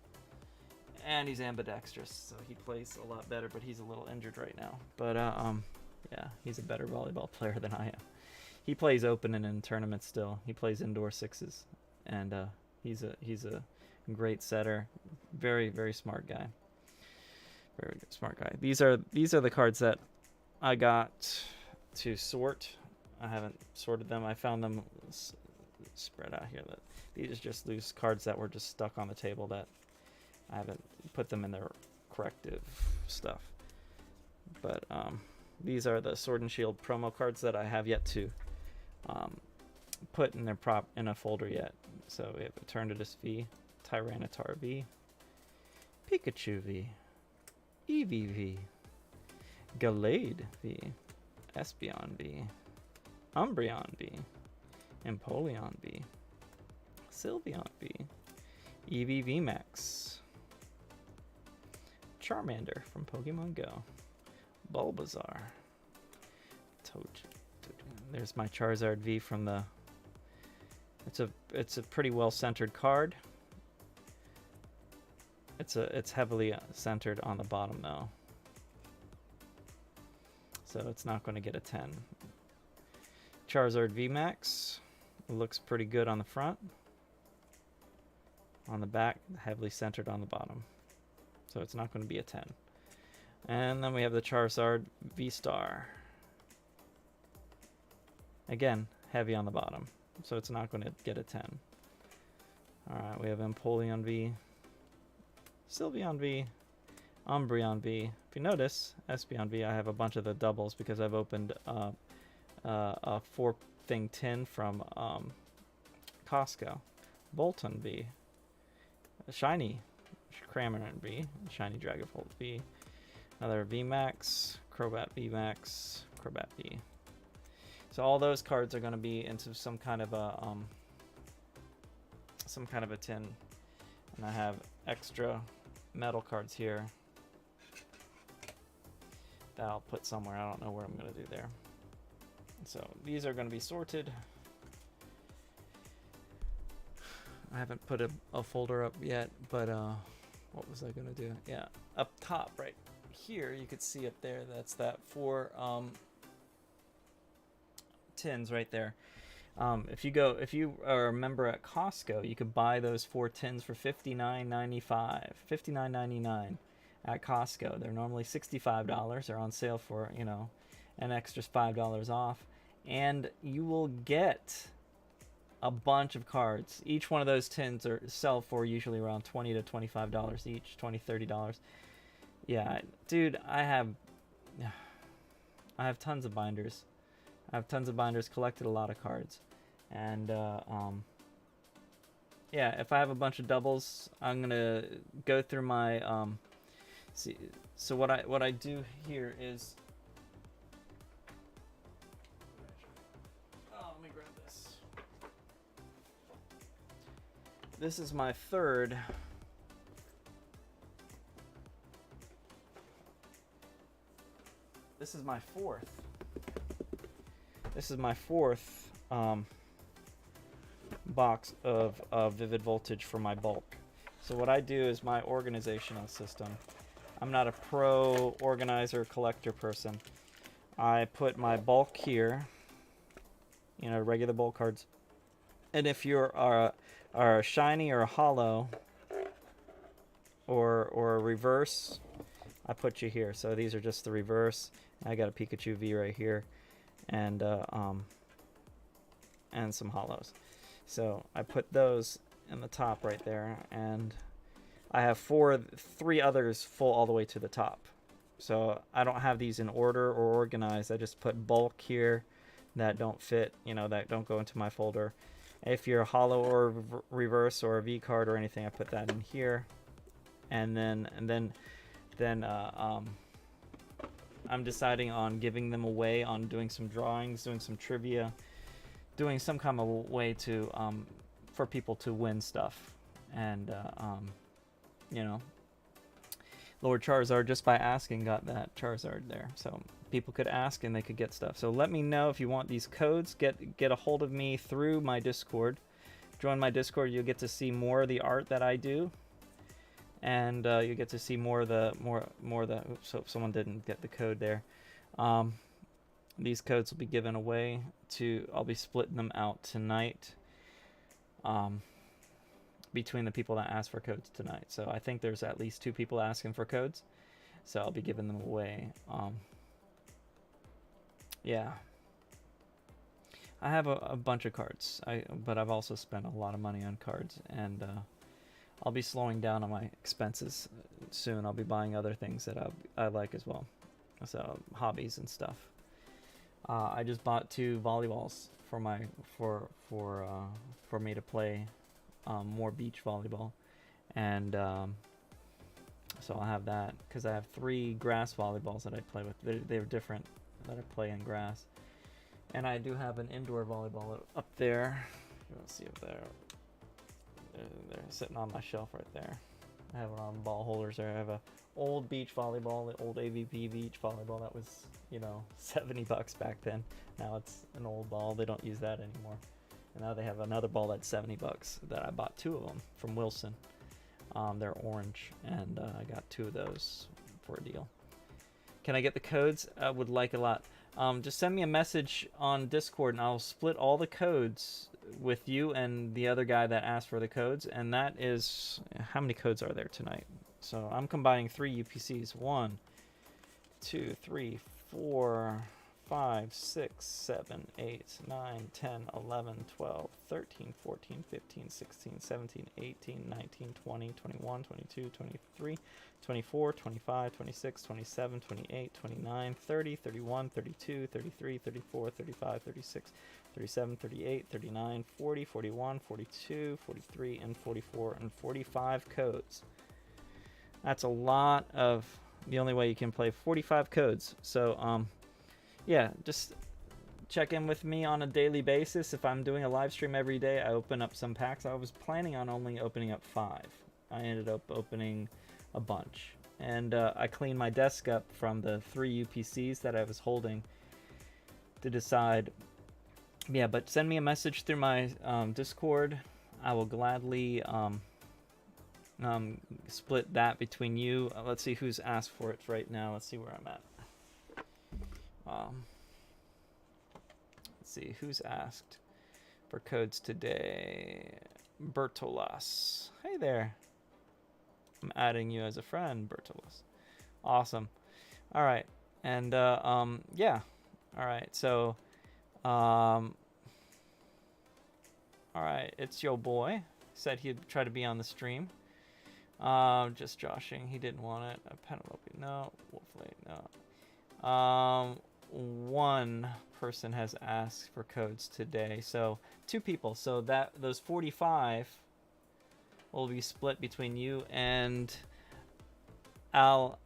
And he's ambidextrous, so he plays a lot better, but he's a little injured right now. But yeah, he's a better volleyball player than I am. He plays open and in tournaments still. He plays indoor sixes, and he's a great setter. Very, very smart guy. Very good, smart guy. These are the cards that I got to sort. I haven't sorted them. I found them spread out here. These are just loose cards that were just stuck on the table that I haven't put them in their corrective stuff. But these are the Sword and Shield promo cards that I have yet to put in in a folder yet. So we have Eternatus V, Tyranitar V, Pikachu V, Eevee V, Gallade V, Espeon V, Umbreon V, Empoleon V, Sylveon V, Eevee VMAX, Charmander from Pokemon Go, Bulbasaur, there's my Charizard V from the. It's a pretty well centered card. It's heavily centered on the bottom though, so it's not going to get a 10. Charizard VMAX looks pretty good on the front. On the back, heavily centered on the bottom, so it's not going to be a 10. And then we have the Charizard V-Star. Again, heavy on the bottom, so it's not going to get a 10. Alright, we have Empoleon V, Sylveon V, Umbreon V. If you notice, Espeon V, I have a bunch of the doubles because I've opened a 4-thing tin from Costco. Bolton V, Shiny Cramorant V, Shiny Dragapult V, another VMAX, Crobat VMAX, Crobat V. So all those cards are going to be into some kind of a tin, and I have extra metal cards here that I'll put somewhere. I don't know where I'm going to do there. So these are going to be sorted. I haven't put a folder up yet, but what was I going to do? Yeah, up top right here, you could see up there, that's that 4 tins right there. If you are a member at Costco, you could buy those 4 tins for $59.95, $59.99 at Costco. They're normally $65. They're on sale for an extra $5 off, and you will get a bunch of cards. Each one of those tins sell for usually around $20 to $25 each, $20, $30. Yeah, dude, I have tons of binders. I have tons of binders, collected a lot of cards, and yeah, if I have a bunch of doubles, I'm gonna go through my see. So what I do here is, oh, let me grab this. This is my third. This is my fourth. This is my fourth box of Vivid Voltage for my bulk. So what I do is my organizational system. I'm not a pro organizer collector person. I put my bulk here, you know, regular bulk cards. And if you're a shiny or a hollow or a reverse, I put you here. So these are just the reverse. I got a Pikachu V right here, and some hollows. So I put those in the top right there, and I have three others full all the way to the top. So I don't have these in order or organized. I just put bulk here that don't fit, you know, that don't go into my folder. If you're a hollow or reverse or a V card or anything, I put that in here, and then I'm deciding on giving them away, on doing some drawings, doing some trivia, doing some kind of way to for people to win stuff. And you know, Lord Charizard, just by asking, got that Charizard there. So people could ask and they could get stuff. So let me know if you want these codes. Get a hold of me through my Discord. Join my Discord. You'll get to see more of the art that I do, and you get to see more of the oops, so someone didn't get the code there. These codes will be given away I'll be splitting them out tonight, between the people that ask for codes tonight. So I think there's at least 2 people asking for codes, so I'll be giving them away. Yeah, I have a bunch of cards, but I've also spent a lot of money on cards, and I'll be slowing down on my expenses soon. I'll be buying other things that I like as well, so hobbies and stuff. I just bought 2 volleyballs for me to play more beach volleyball, and so I'll have that because I have 3 grass volleyballs that I play with. They're different that I play in grass, and I do have an indoor volleyball up there. You want to see up there? They're sitting on my shelf right there. I have it on ball holders there. I have a old beach volleyball, the old AVP beach volleyball that was, you know, $70 back then. Now it's an old ball. They don't use that anymore. And now they have another ball that's $70 that I bought 2 of them from Wilson. They're orange, and I got 2 of those for a deal. Can I get the codes? I would like a lot. Just send me a message on Discord, and I'll split all the codes with you and the other guy that asked for the codes. And that is, how many codes are there tonight? So I'm combining 3 UPCs. 1, 2, 3, 4, 5, 6, 7, 8, 9, 10, 11, 12, 13, 14, 15, 16, 17, 18, 19, 20, 21, 22, 23, 24, 25, 26, 27, 28, 29, 30, 31, 32, 33, 34, 35, 36, 37, 38, 39, 40, 41, 42, 43, and 44, and 45 codes. That's a lot of, the only way you can play 45 codes. So, yeah, just check in with me on a daily basis. If I'm doing a live stream every day, I open up some packs. I was planning on only opening up 5. I ended up opening a bunch. And I cleaned my desk up from the 3 UPCs that I was holding to decide. Yeah, but send me a message through my Discord. I will gladly split that between you. Let's see who's asked for it right now. Let's see where I'm at. Let's see who's asked for codes today. Bertolas. Hey there. I'm adding you as a friend, Bertolas. Awesome. All right. And yeah. All right. So all right, it's your boy. Said he'd try to be on the stream. Just joshing. He didn't want it. Penelope, no. Wolfley, no. one person has asked for codes today, so 2 people. So that those 45 will be split between you and Aliaumi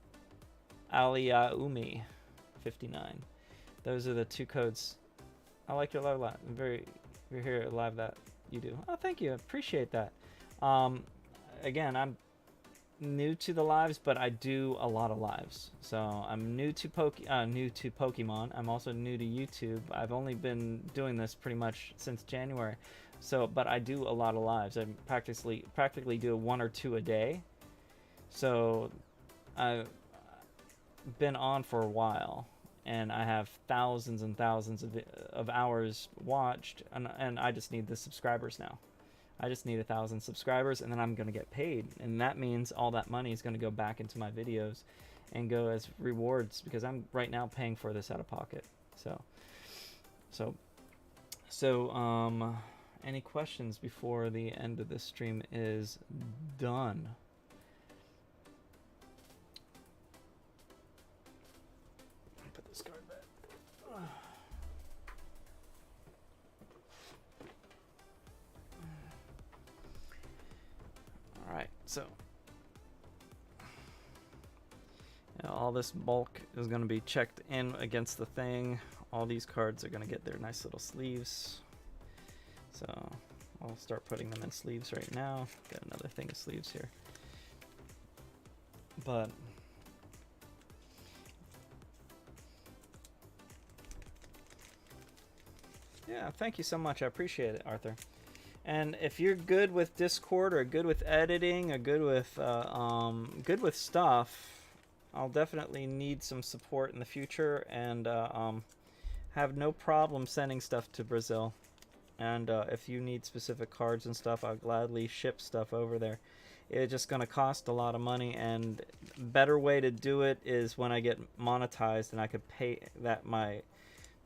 59. Those are the 2 codes. I like your live. You're here live that you do. Oh, thank you. Appreciate that. Again, I'm new to the lives, but I do a lot of lives. So I'm new to Pokemon. I'm also new to YouTube. I've only been doing this pretty much since January. So, but I do a lot of lives. I practically do 1 or 2 a day. So I've been on for a while, and I have thousands and thousands of hours watched, and I just need the subscribers now. I just need 1,000 subscribers, and then I'm going to get paid. And that means all that money is going to go back into my videos and go as rewards, because I'm right now paying for this out of pocket. So any questions before the end of this stream is done? Put this card back. Alright, so all this bulk is going to be checked in against the thing. All these cards are going to get their nice little sleeves. So I'll start putting them in sleeves right now. Got another thing of sleeves here. But yeah, thank you so much. I appreciate it, Arthur. And if you're good with Discord or good with editing or good with stuff, I'll definitely need some support in the future, and have no problem sending stuff to Brazil. And if you need specific cards and stuff, I'll gladly ship stuff over there. It's just going to cost a lot of money, and better way to do it is when I get monetized and I could pay that my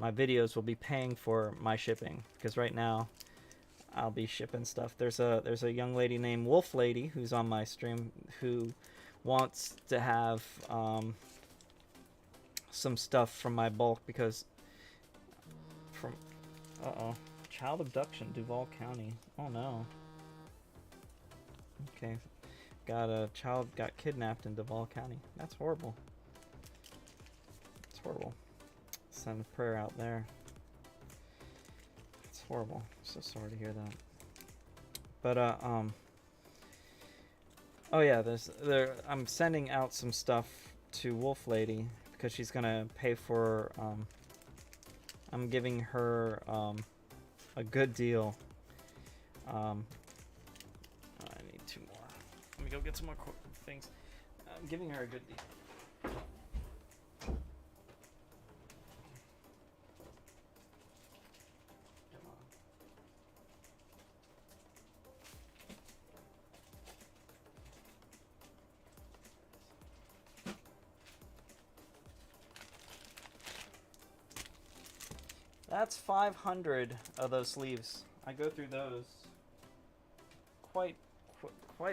videos will be paying for my shipping, because right now I'll be shipping stuff. There's a young lady named Wolf Lady who's on my stream who wants to have some stuff from my bulk, because from child abduction, Duval County. Oh no. Okay, a child got kidnapped in Duval County. That's horrible. It's horrible. Send a prayer out there. It's horrible. So sorry to hear that. But oh yeah, I'm sending out some stuff to Wolf Lady because she's gonna pay for. I'm giving her a good deal. I need 2 more. Let me go get some more things. I'm giving her a good deal. That's 500 of those sleeves. I go through those quite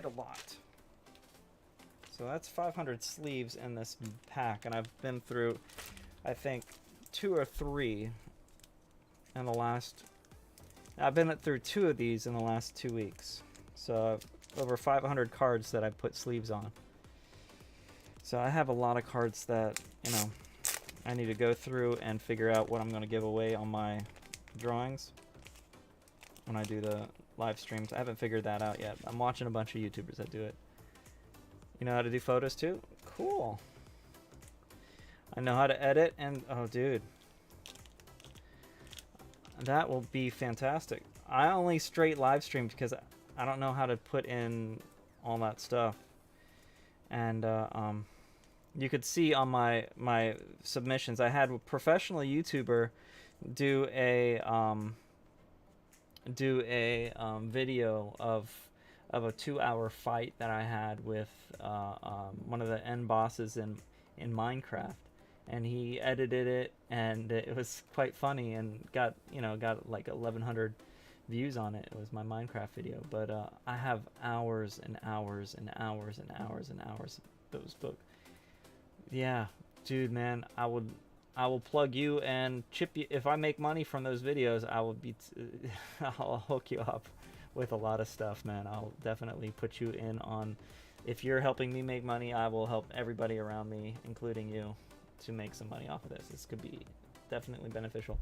a lot. So that's 500 sleeves in this pack, and I've been through, I think, 2 or 3 in the last. I've been through 2 of these in the last 2 weeks. So over 500 cards that I put sleeves on. So I have a lot of cards that, I need to go through and figure out what I'm going to give away on my drawings when I do the live streams. I haven't figured that out yet. I'm watching a bunch of YouTubers that do it. You know how to do photos too? Cool. I know how to edit, and oh dude, that will be fantastic. I only straight live streamed because I don't know how to put in all that stuff. And you could see on my submissions, I had a professional YouTuber do a video of a 2-hour fight that I had with one of the end bosses in Minecraft, and he edited it, and it was quite funny, and got like 1,100 views on it. It was my Minecraft video, but I have hours and hours and hours and hours and hours of those books. Yeah, dude, man, I I will plug you and chip you. If I make money from those videos, I will be. I'll hook you up with a lot of stuff, man. I'll definitely put you in on. If you're helping me make money, I will help everybody around me, including you, to make some money off of this. This could be definitely beneficial.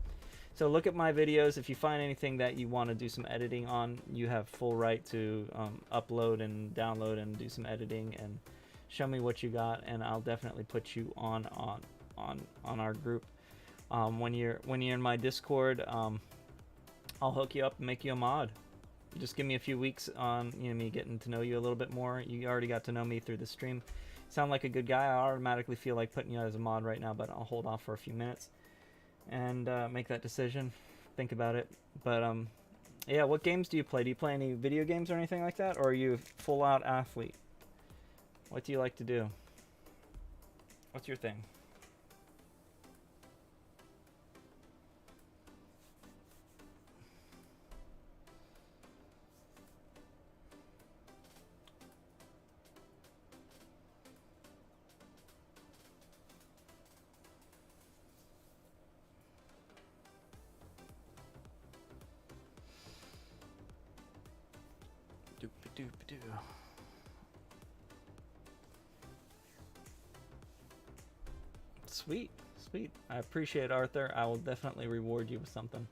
So look at my videos. If you find anything that you want to do some editing on, you have full right to upload and download and do some editing and show me what you got, and I'll definitely put you on our group. When you're in my Discord, I'll hook you up and make you a mod. Just give me a few weeks on me getting to know you a little bit more. You already got to know me through the stream. Sound like a good guy. I automatically feel like putting you as a mod right now, but I'll hold off for a few minutes and make that decision. Think about it. But yeah, what games do you play? Do you play any video games or anything like that, or are you a full-out athlete? What do you like to do? What's your thing? Doop-a-doop-a-doo. Sweet, sweet. I appreciate it, Arthur. I will definitely reward you with something,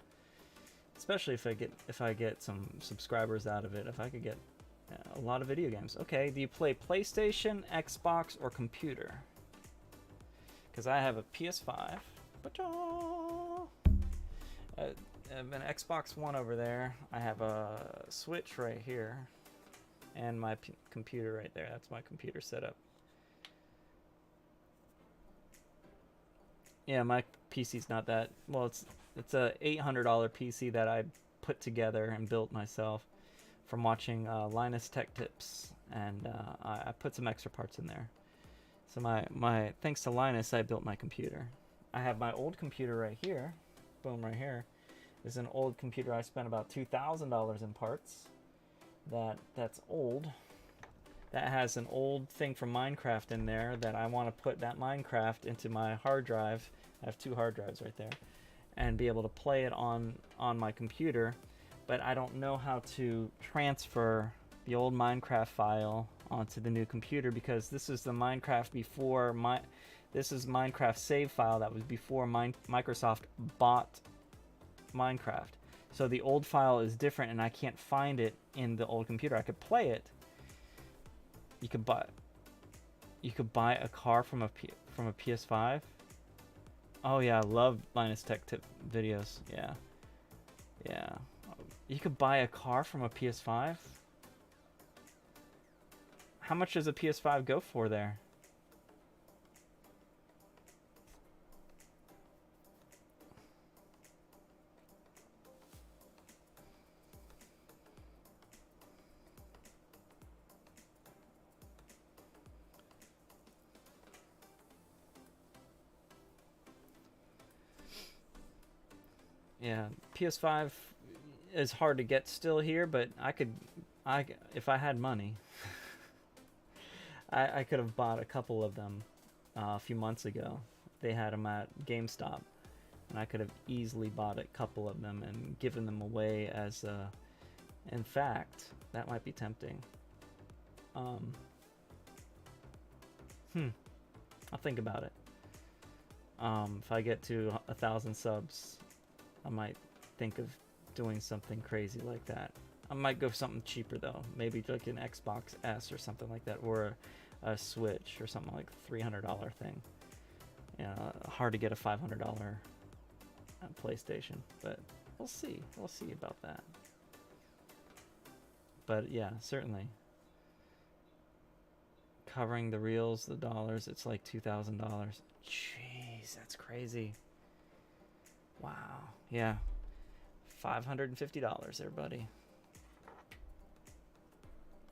especially if I get some subscribers out of it. If I could get a lot of video games. Okay, do you play PlayStation, Xbox, or computer? Because I have a PS5. I have an Xbox One over there. I have a Switch right here, and my computer right there. That's my computer setup. Yeah, my PC's not that well. It's a $800 PC that I put together and built myself from watching Linus Tech Tips, and I put some extra parts in there. So my thanks to Linus, I built my computer. I have my old computer right here. Boom, right here. This is an old computer. I spent about $2,000 in parts. That's old. That has an old thing from Minecraft in there that I want to put that Minecraft into my hard drive. I have 2 hard drives right there, and be able to play it on my computer. But I don't know how to transfer the old Minecraft file onto the new computer, because this is the Minecraft before this is Minecraft save file that was before Microsoft bought Minecraft. So the old file is different, and I can't find it in the old computer. I could play it. You could buy a car from a PS5. Oh yeah, I love Linus Tech Tip videos. Yeah. You could buy a car from a PS5. How much does a PS5 go for there? Yeah, PS5 is hard to get still here, but if I had money, I could have bought a couple of them a few months ago. They had them at GameStop, and I could have easily bought a couple of them and given them away as in fact, that might be tempting. I'll think about it. If I get to 1,000 subs, I might think of doing something crazy like that. I might go for something cheaper though, maybe like an Xbox S or something like that, or a Switch or something like $300 thing. Hard to get a $500 PlayStation, but we'll see about that. But yeah, certainly covering the reals, the dollars, it's like $2,000. Jeez, that's crazy. Wow. Yeah. $550 there, buddy.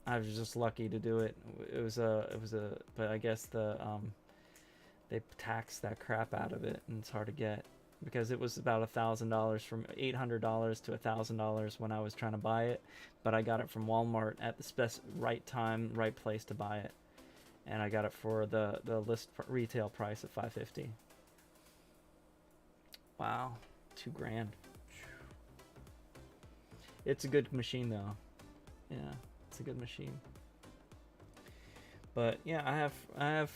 I was just lucky to do it. But I guess they tax that crap out of it, and it's hard to get, because it was about $1,000, from $800 to $1,000 when I was trying to buy it, but I got it from Walmart at the right time, right place to buy it, and I got it for the list retail price of $550. Wow, $2,000. It's a good machine though. Yeah, it's a good machine. But yeah, I have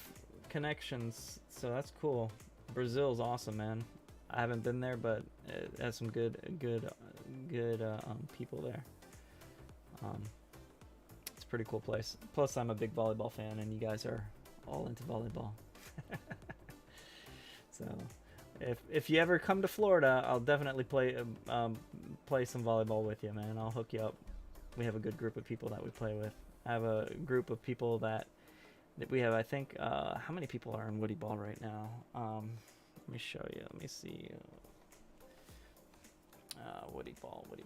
connections, so that's cool. Brazil's awesome, man. I haven't been there, but it has some good people there. It's a pretty cool place. Plus, I'm a big volleyball fan, and you guys are all into volleyball. So, if you ever come to Florida, I'll definitely play some volleyball with you, man. I'll hook you up. We have a good group of people that we play with. I have a group of people that we have. I think how many people are in Woody Ball right now? Let me show you. Let me see. Woody Ball. Let me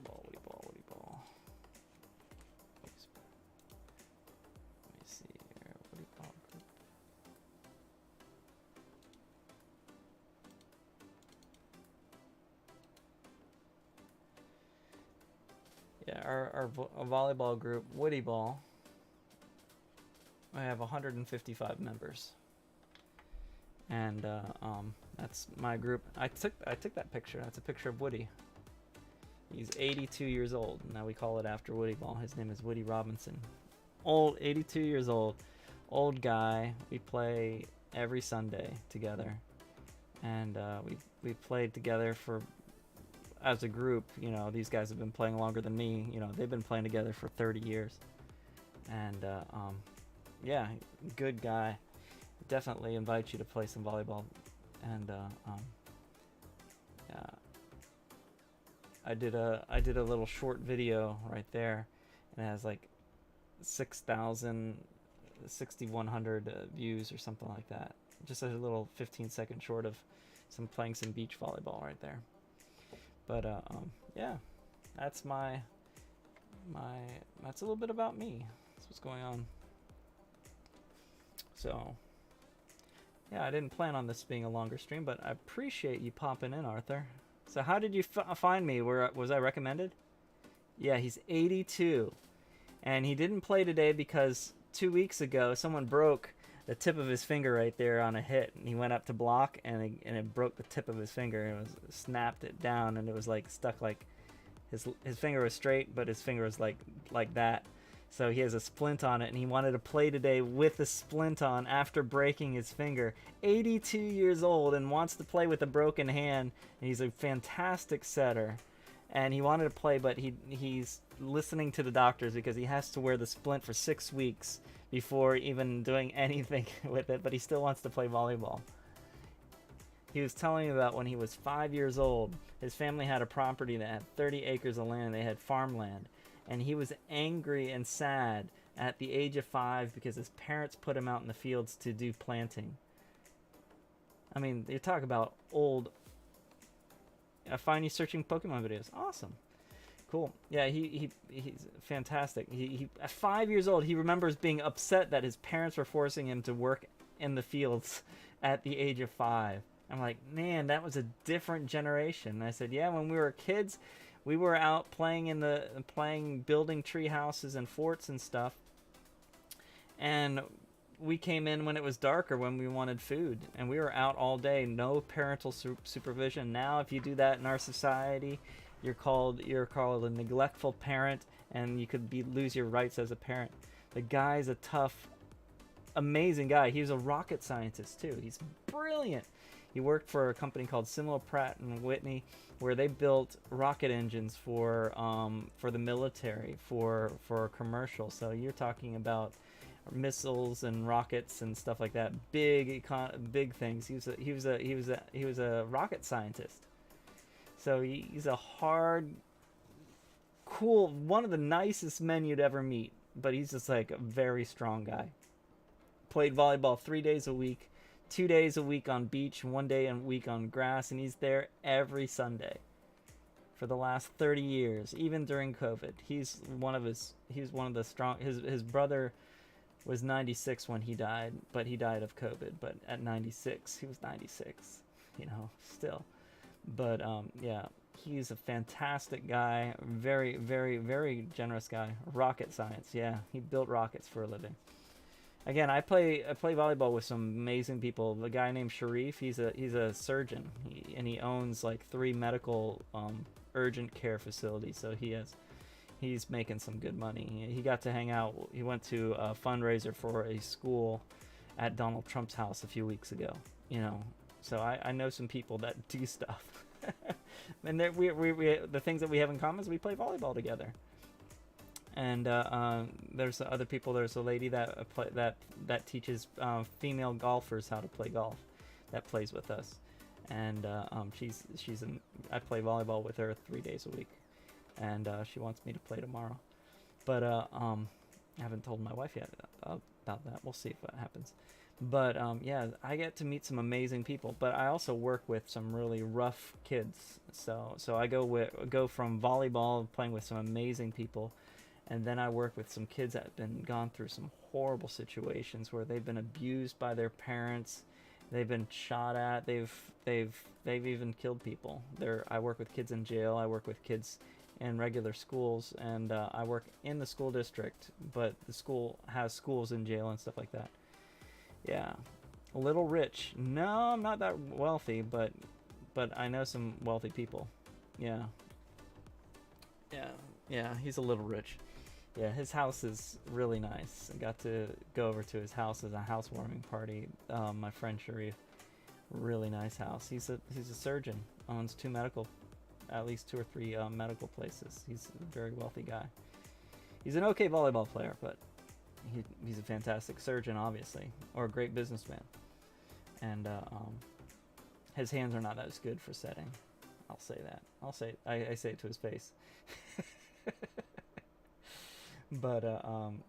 see here. Woody Ball group. Yeah, our volleyball group, Woody Ball. I have 155 members, and that's my group. I took that picture. That's a picture of Woody. He's 82 years old. Now we call it after Woody Ball. His name is Woody Robinson. Old, 82 years old, old guy. We play every Sunday together, and we played together for as a group. You know, these guys have been playing longer than me. You know, they've been playing together for 30 years, and yeah, good guy. Definitely invite you to play some volleyball, and yeah. I did a little short video right there, and it has like 6,100 views or something like that. Just a little 15-second short of playing some beach volleyball right there. But yeah, that's that's a little bit about me. That's what's going on. So yeah, I didn't plan on this being a longer stream, but I appreciate you popping in, Arthur. So how did you find me? Was I recommended? Yeah, he's 82. And he didn't play today because 2 weeks ago someone broke the tip of his finger right there on a hit. And he went up to block and it broke the tip of his finger. It snapped it down, and it was like stuck, like his finger was straight, but his finger was like that. So he has a splint on it, and he wanted to play today with a splint on after breaking his finger. 82 years old and wants to play with a broken hand, and he's a fantastic setter. And he wanted to play, but he's listening to the doctors because he has to wear the splint for 6 weeks before even doing anything with it, but he still wants to play volleyball. He was telling me about when he was 5 years old. His family had a property that had 30 acres of land. They had farmland. And he was angry and sad at the age of 5 because his parents put him out in the fields to do planting. I mean, you talk about old. I find you searching Pokemon videos. Awesome. Cool. Yeah, he's fantastic. He at 5 years old, he remembers being upset that his parents were forcing him to work in the fields at the age of 5. I'm like, man, that was a different generation. And I said, yeah, when we were kids, we were out playing building tree houses and forts and stuff. And we came in when it was darker, when we wanted food, and we were out all day. No parental supervision. Now, if you do that in our society, you're called a neglectful parent, and you could lose your rights as a parent. The guy's a tough, amazing guy. He was a rocket scientist too. He's brilliant. He worked for a company called Simla Pratt and Whitney, where they built rocket engines for the military, for commercial. So you're talking about missiles and rockets and stuff like that. Big things. He was a rocket scientist. So he's a hard, cool, one of the nicest men you'd ever meet. But he's just like a very strong guy. Played volleyball 3 days a week. 2 days a week on beach, 1 day a week on grass, and he's there every Sunday for the last 30 years, even during COVID. He's one of the strong. His brother was 96 when he died, but he died of COVID. But at 96, he was 96, still. But yeah, he's a fantastic guy, very, very, very generous guy. Rocket science, yeah, he built rockets for a living. Again, I play volleyball with some amazing people. The guy named Sharif, he's a surgeon, and he owns like 3 medical urgent care facilities. So he's making some good money. He got to hang out. He went to a fundraiser for a school at Donald Trump's house a few weeks ago. You know, so I know some people that do stuff. And we the things that we have in common is we play volleyball together. And there's other people. There's a lady that teaches female golfers how to play golf, that plays with us, and I play volleyball with her 3 days a week, and she wants me to play tomorrow, but I haven't told my wife yet about that. We'll see if that happens. But yeah, I get to meet some amazing people, but I also work with some really rough kids. So I go from volleyball, playing with some amazing people, and then I work with some kids that have been gone through some horrible situations where they've been abused by their parents, they've been shot at, they've even killed people. I work with kids in jail. I work with kids in regular schools, and I work in the school district, but the school has schools in jail and stuff like that. Yeah, a little rich. No, I'm not that wealthy, but I know some wealthy people. Yeah, yeah. He's a little rich. Yeah, his house is really nice. I got to go over to his house as a housewarming party. My friend Sharif, really nice house. He's a surgeon, owns at least 2 or 3 medical places. He's a very wealthy guy. He's an okay volleyball player, but he's a fantastic surgeon, obviously, or a great businessman. And his hands are not as good for setting. I'll say that. I say it to his face. But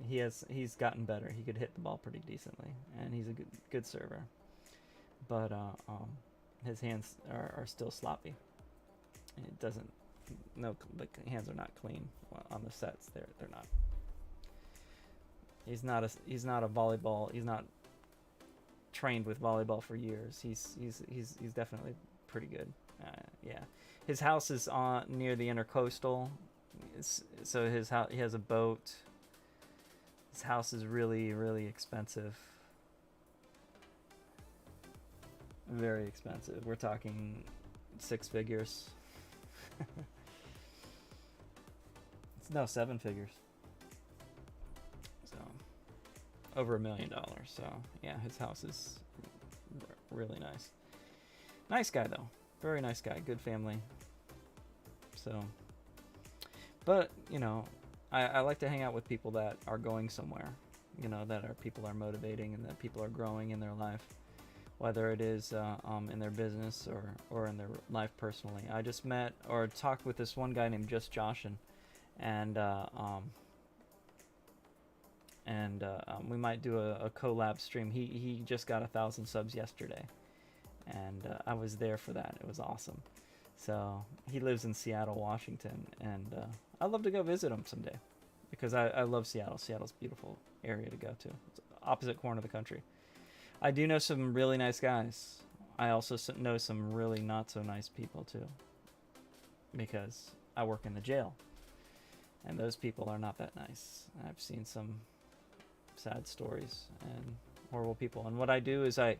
he's gotten better. He could hit the ball pretty decently, and he's a good server. But his hands are still sloppy. It doesn't. No, the hands are not clean on the sets. They're not. He's not a volleyball. He's not trained with volleyball for years. He's definitely pretty good. Yeah, his house is near the Intercoastal. So he has a boat. His house is really, really expensive. Very expensive. We're talking 6 figures. No, 7 figures. So over $1 million. So yeah, his house is really nice. Nice guy though. Very nice guy. Good family. So. But, you know, I like to hang out with people that are going somewhere, you know, people are motivating and that people are growing in their life, whether it is in their business or in their life personally. I just met or talked with this one guy named Just Joshin, and we might do a collab stream. He just got 1,000 subs yesterday, and I was there for that. It was awesome. So he lives in Seattle, Washington, and I'd love to go visit him someday because I love Seattle. Seattle's a beautiful area to go to. It's the opposite corner of the country. I do know some really nice guys. I also know some really not so nice people too, because I work in the jail, and those people are not that nice. I've seen some sad stories and horrible people. And what I do is I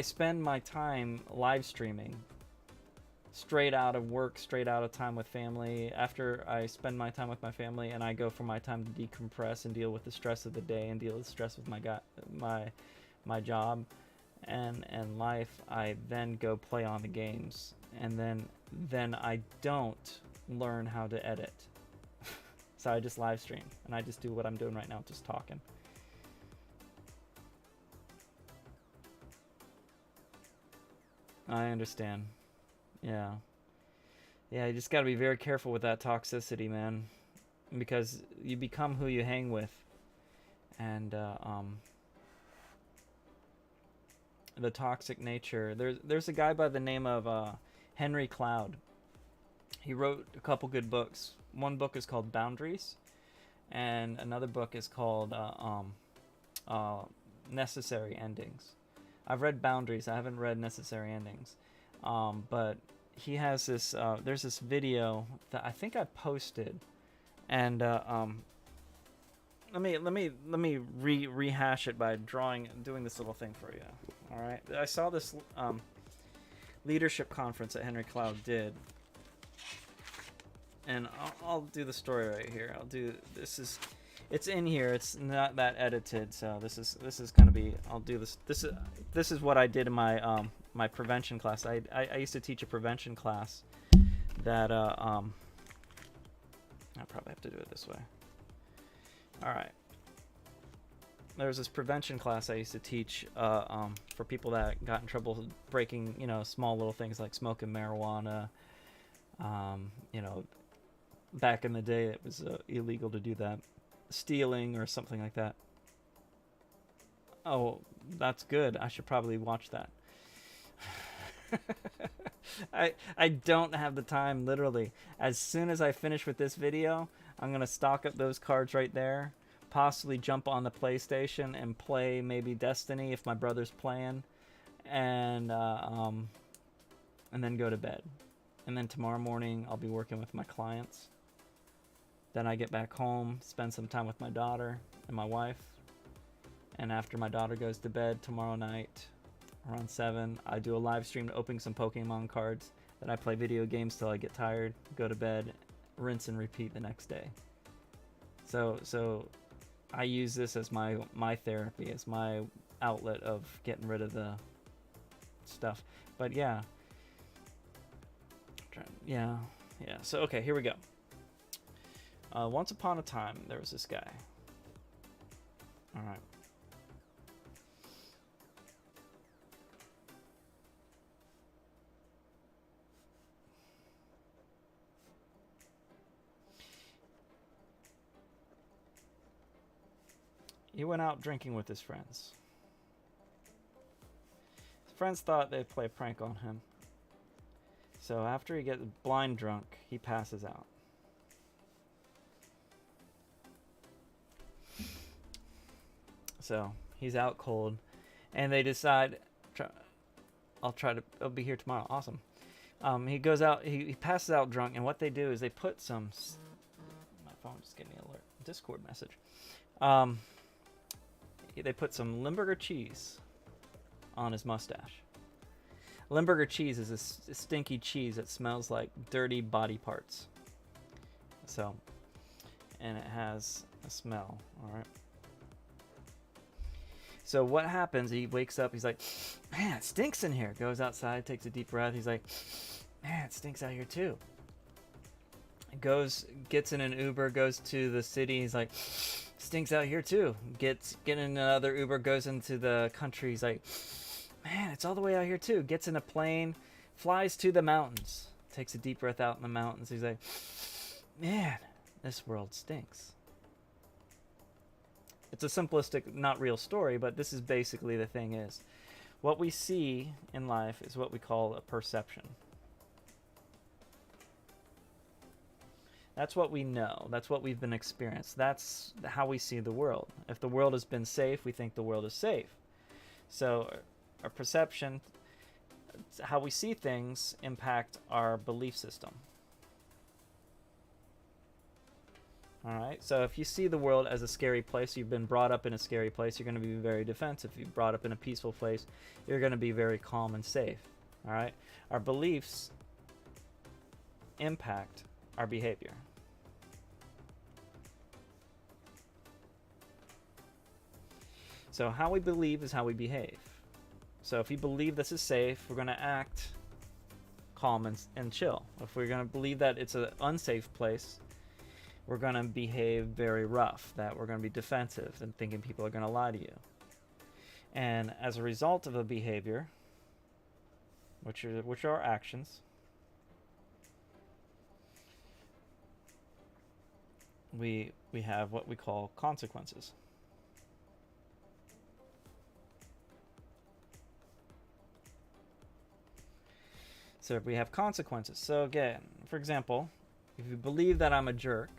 spend my time live streaming. Straight out of work, straight out of time with family. After I spend my time with my family, and I go for my time to decompress and deal with the stress of the day and deal with the stress with my job and life, I then go play on the games, and then I don't learn how to edit. So I just live stream, and I just do what I'm doing right now, just talking. I understand. Yeah. Yeah, you just got to be very careful with that toxicity, man, because you become who you hang with. And the toxic nature. There's a guy by the name of Henry Cloud. He wrote a couple good books. One book is called Boundaries, and another book is called Necessary Endings. I've read Boundaries. I haven't read Necessary Endings. But he has this, there's this video that I think I posted, and let me rehash it by doing this little thing for you. All right, I saw this leadership conference that Henry Cloud did, and I'll do the story right here. It's in here. It's not that edited, so this is gonna be. I'll do this. This is what I did in my my prevention class. I used to teach a prevention class that I probably have to do it this way. All right. There was this prevention class I used to teach for people that got in trouble breaking, small little things like smoking marijuana. Back in the day, it was illegal to do that. Stealing or something like that. Oh, that's good. I should probably watch that. I don't have the time, literally. As soon as I finish with this video, I'm going to stock up those cards right there. Possibly jump on the PlayStation and play maybe Destiny if my brother's playing. And then go to bed. And then tomorrow morning, I'll be working with my clients. Then I get back home, spend some time with my daughter and my wife. And after my daughter goes to bed tomorrow night, around 7, I do a live stream opening some Pokemon cards. Then I play video games till I get tired, go to bed, rinse and repeat the next day. So I use this as my therapy, as my outlet of getting rid of the stuff. But yeah. So okay, here we go. Once upon a time, there was this guy. All right. He went out drinking with his friends. His friends thought they'd play a prank on him. So after he gets blind drunk, he passes out. So he's out cold, and they decide, I'll be here tomorrow. Awesome. He goes out, he passes out drunk, and what they do is they put some, my phone just gave me an alert, Discord message. They put some Limburger cheese on his mustache. Limburger cheese is a stinky cheese that smells like dirty body parts. So, and it has a smell, all right? So what happens, he wakes up, he's like, man, it stinks in here. Goes outside, takes a deep breath. He's like, man, it stinks out here too. Gets in an Uber, goes to the city. He's like, stinks out here too. Gets in another Uber, goes into the country. He's like, man, it's all the way out here too. Gets in a plane, flies to the mountains. Takes a deep breath out in the mountains. He's like, man, this world stinks. It's a simplistic, not real story, but this is basically the thing is, what we see in life is what we call a perception. That's what we know. That's what we've been experienced. That's how we see the world. If the world has been safe, we think the world is safe. So our perception, how we see things, impact our belief system. All right, so if you see the world as a scary place, you've been brought up in a scary place, you're going to be very defensive. If you're brought up in a peaceful place, you're going to be very calm and safe. All right, our beliefs impact our behavior. So how we believe is how we behave. So if you believe this is safe, we're going to act calm and chill. If we're going to believe that it's an unsafe place, we're going to behave very rough, that we're going to be defensive and thinking people are going to lie to you. And as a result of a behavior, which are our actions, we have what we call consequences. So if we have consequences. So again, for example, if you believe that I'm a jerk,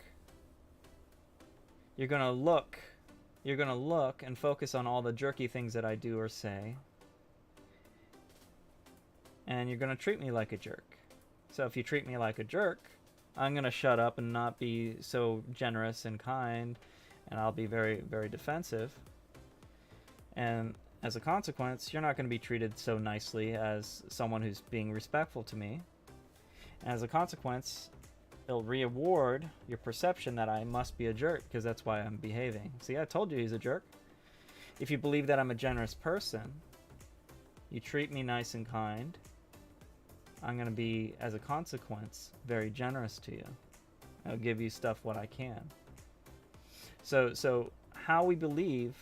you're gonna look and focus on all the jerky things that I do or say, and you're gonna treat me like a jerk. So if you treat me like a jerk, I'm gonna shut up and not be so generous and kind and I'll be very, very defensive. And as a consequence, you're not going to be treated so nicely as someone who's being respectful to me. And as a consequence, it'll reward your perception that I must be a jerk, because that's why I'm behaving. See, I told you he's a jerk. If you believe that I'm a generous person, you treat me nice and kind, I'm going to be, as a consequence, very generous to you. I'll give you stuff what I can. So how we believe,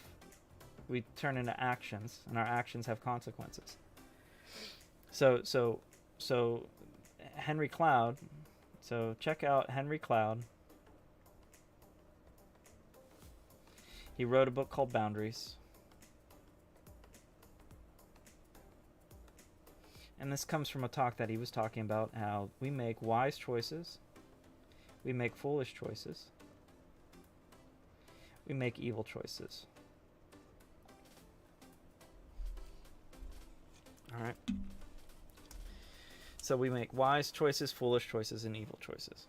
we turn into actions, and our actions have consequences. So Henry Cloud. So check out Henry Cloud. He wrote a book called Boundaries. And this comes from a talk that he was talking about how we make wise choices, we make foolish choices, we make evil choices. All right. So we make wise choices, foolish choices, and evil choices.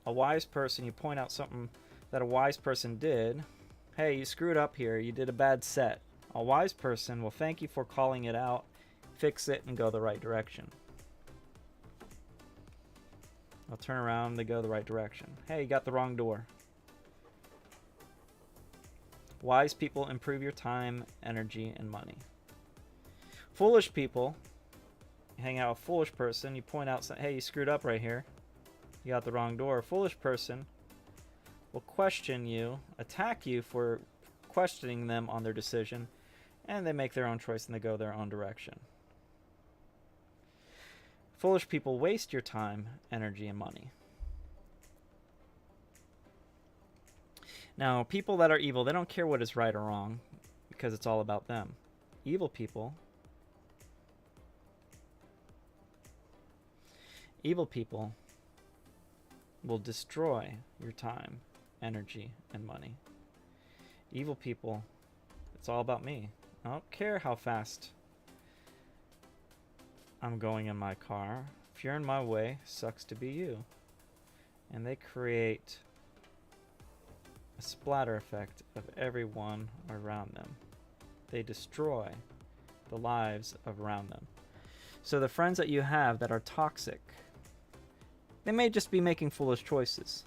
A wise person, you point out something that a wise person did. Hey, you screwed up here. You did a bad set. A wise person will thank you for calling it out, fix it, and go the right direction. They'll turn around, they go the right direction. Hey, you got the wrong door. Wise people improve your time, energy, and money. Foolish people, you hang out with a foolish person, you point out, hey, you screwed up right here. You got the wrong door. A foolish person will question you, attack you for questioning them on their decision, and they make their own choice and they go their own direction. Foolish people waste your time, energy, and money. Now, people that are evil, they don't care what is right or wrong because it's all about them. Evil people will destroy your time, energy, and money. Evil people, it's all about me. I don't care how fast I'm going in my car. If you're in my way, sucks to be you. And they create a splatter effect of everyone around them. They destroy the lives of around them. So the friends that you have that are toxic, they may just be making foolish choices.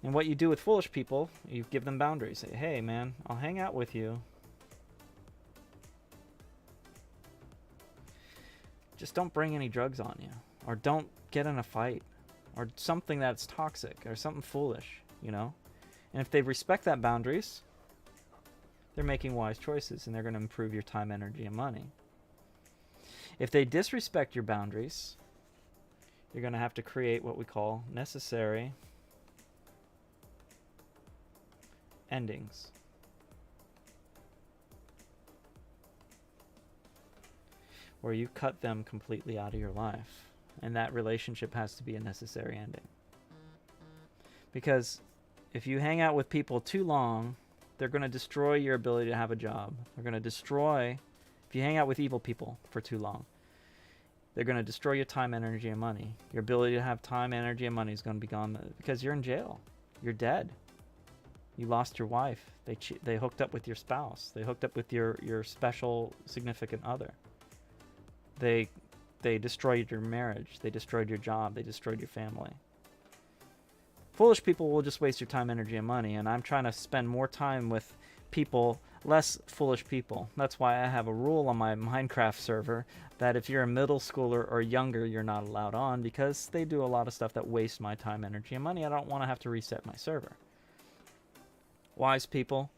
And what you do with foolish people, you give them boundaries. Say, hey man, I'll hang out with you. Just don't bring any drugs on you. Or don't get in a fight. Or something that's toxic. Or something foolish, you know? And if they respect that boundaries, they're making wise choices. And they're going to improve your time, energy, and money. If they disrespect your boundaries, you're going to have to create what we call necessary endings. Where you cut them completely out of your life. And that relationship has to be a necessary ending. Because if you hang out with people too long, they're going to destroy your ability to have a job. They're going to destroy, if you hang out with evil people for too long, they're going to destroy your time, energy, and money. Your ability to have time, energy, and money is going to be gone because you're in jail. You're dead. You lost your wife. They hooked up with your spouse. They hooked up with your special significant other. They destroyed your marriage. They destroyed your job. They destroyed your family. Foolish people will just waste your time, energy, and money. And I'm trying to spend more time with people, less foolish people. That's why I have a rule on my Minecraft server that if you're a middle schooler or younger, you're not allowed on because they do a lot of stuff that wastes my time, energy, and money. I don't want to have to reset my server. Wise people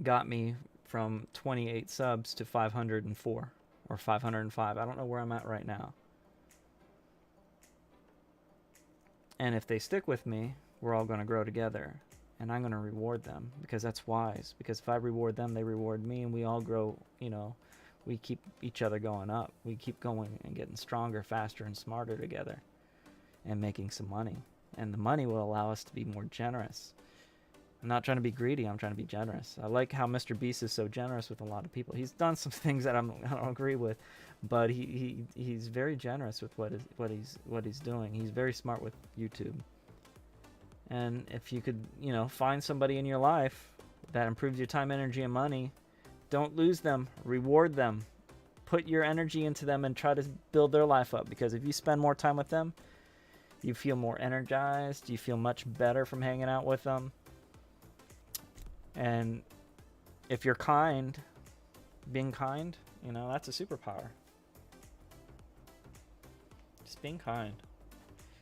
got me from 28 subs to 504 or 505. I don't know where I'm at right now. And if they stick with me, we're all going to grow together. And I'm going to reward them because that's wise. Because if I reward them, they reward me, and we all grow, you know, we keep each other going up. We keep going and getting stronger, faster, and smarter together and making some money. And the money will allow us to be more generous. I'm not trying to be greedy. I'm trying to be generous. I like how Mr. Beast is so generous with a lot of people. He's done some things that I don't agree with, but he's very generous with what he's doing. He's very smart with YouTube. And if you could, you know, find somebody in your life that improves your time, energy, and money, don't lose them. Reward them. Put your energy into them and try to build their life up. Because if you spend more time with them, you feel more energized. You feel much better from hanging out with them. And if you're kind, being kind, you know, that's a superpower. Just being kind.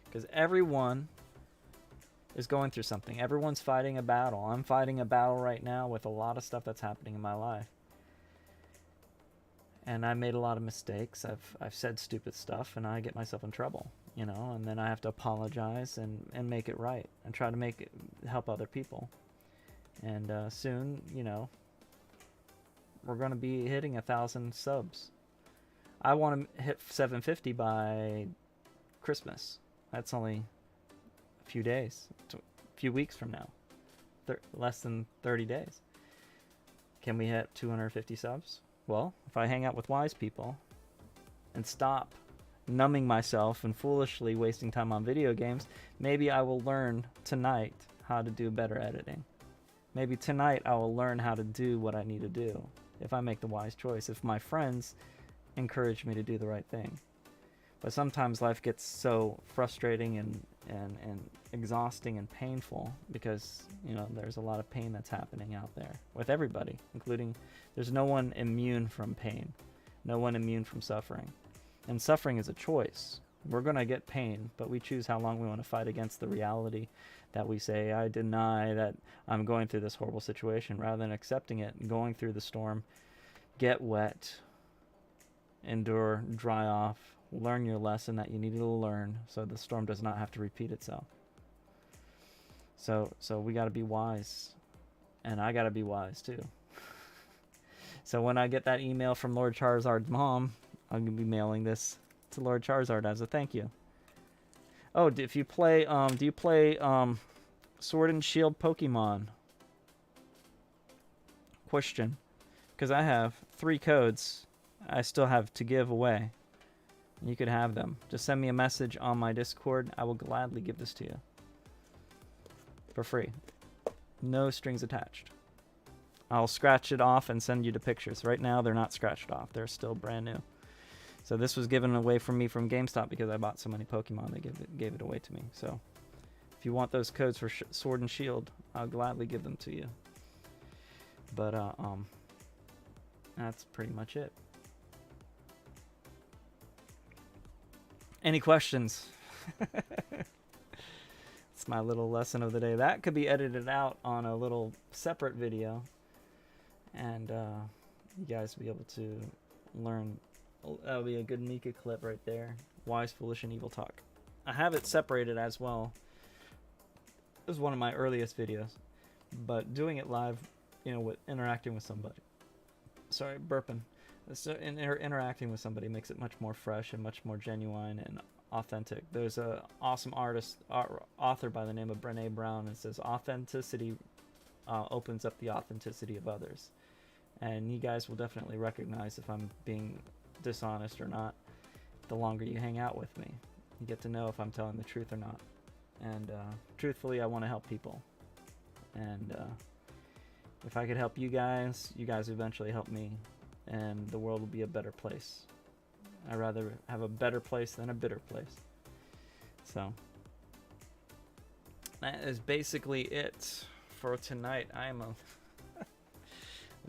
Because everyone is going through something. Everyone's fighting a battle. I'm fighting a battle right now with a lot of stuff that's happening in my life. And I made a lot of mistakes. I've said stupid stuff, and I get myself in trouble, you know, and then I have to apologize and make it right and try to help other people. And soon, you know, we're going to be hitting 1,000 subs. I want to hit 750 by Christmas. That's only a few days, a few weeks from now. Less than 30 days. Can we hit 250 subs? Well, if I hang out with wise people and stop numbing myself and foolishly wasting time on video games, maybe I will learn tonight how to do better editing. Maybe tonight I will learn how to do what I need to do if I make the wise choice, if my friends encourage me to do the right thing. But sometimes life gets so frustrating and exhausting and painful because, you know, there's a lot of pain that's happening out there with everybody, including there's no one immune from pain, no one immune from suffering. And suffering is a choice. We're going to get pain, but we choose how long we want to fight against the reality that we say, I deny that I'm going through this horrible situation, rather than accepting it, going through the storm, get wet, endure, dry off, learn your lesson that you needed to learn so the storm does not have to repeat itself. So we got to be wise, and I got to be wise too. So when I get that email from Lord Charizard's mom, I'm going to be mailing this to Lord Charizard as a thank you. Oh, if you play, do you play Sword and Shield Pokemon? Question. Because I have 3 codes I still have to give away. You could have them. Just send me a message on my Discord. I will gladly give this to you. For free. No strings attached. I'll scratch it off and send you the pictures. Right now, they're not scratched off. They're still brand new. So this was given away from me from GameStop because I bought so many Pokemon. They gave it away to me. So if you want those codes for Sword and Shield, I'll gladly give them to you. But that's pretty much it. Any questions? It's my little lesson of the day. That could be edited out on a little separate video, and you guys will be able to learn. That'll be a good Mika clip right there. Wise, foolish, and evil talk. I have it separated as well. It was one of my earliest videos, but doing it live, you know, with interacting with somebody. Sorry, burping. So interacting with somebody makes it much more fresh and much more genuine and authentic. There's a awesome author by the name of Brené Brown, and says authenticity opens up the authenticity of others. And you guys will definitely recognize if I'm being dishonest or not the longer you hang out with me. You get to know if I'm telling the truth or not. And truthfully, I want to help people. And if I could help you guys eventually help me. And the world will be a better place. I'd rather have a better place than a bitter place. So that is basically it for tonight. I am a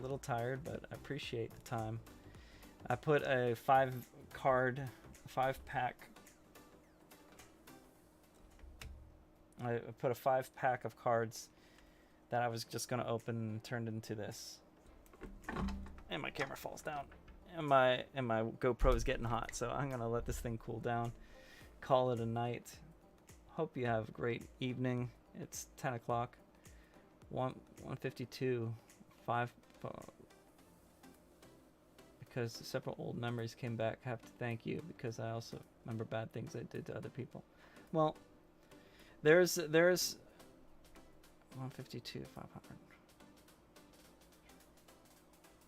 little tired, but I appreciate the time. I put a 5-pack. I put a 5-pack of cards that I was just gonna open and turned into this. And my camera falls down, and my GoPro is getting hot, so I'm gonna let this thing cool down, call it a night. Hope you have a great evening. It's 10 o'clock, 1:52, 5. Because several old memories came back. I have to thank you because I also remember bad things I did to other people. Well, there's 152, 500.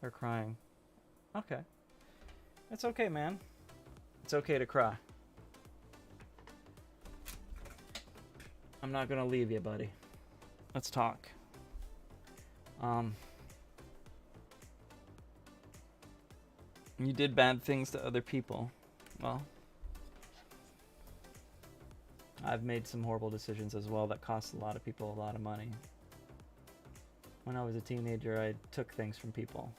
They're crying. Okay. It's okay, man. It's okay to cry. I'm not gonna leave you, buddy. Let's talk. You did bad things to other people. Well, I've made some horrible decisions as well that cost a lot of people a lot of money. When I was a teenager, I took things from people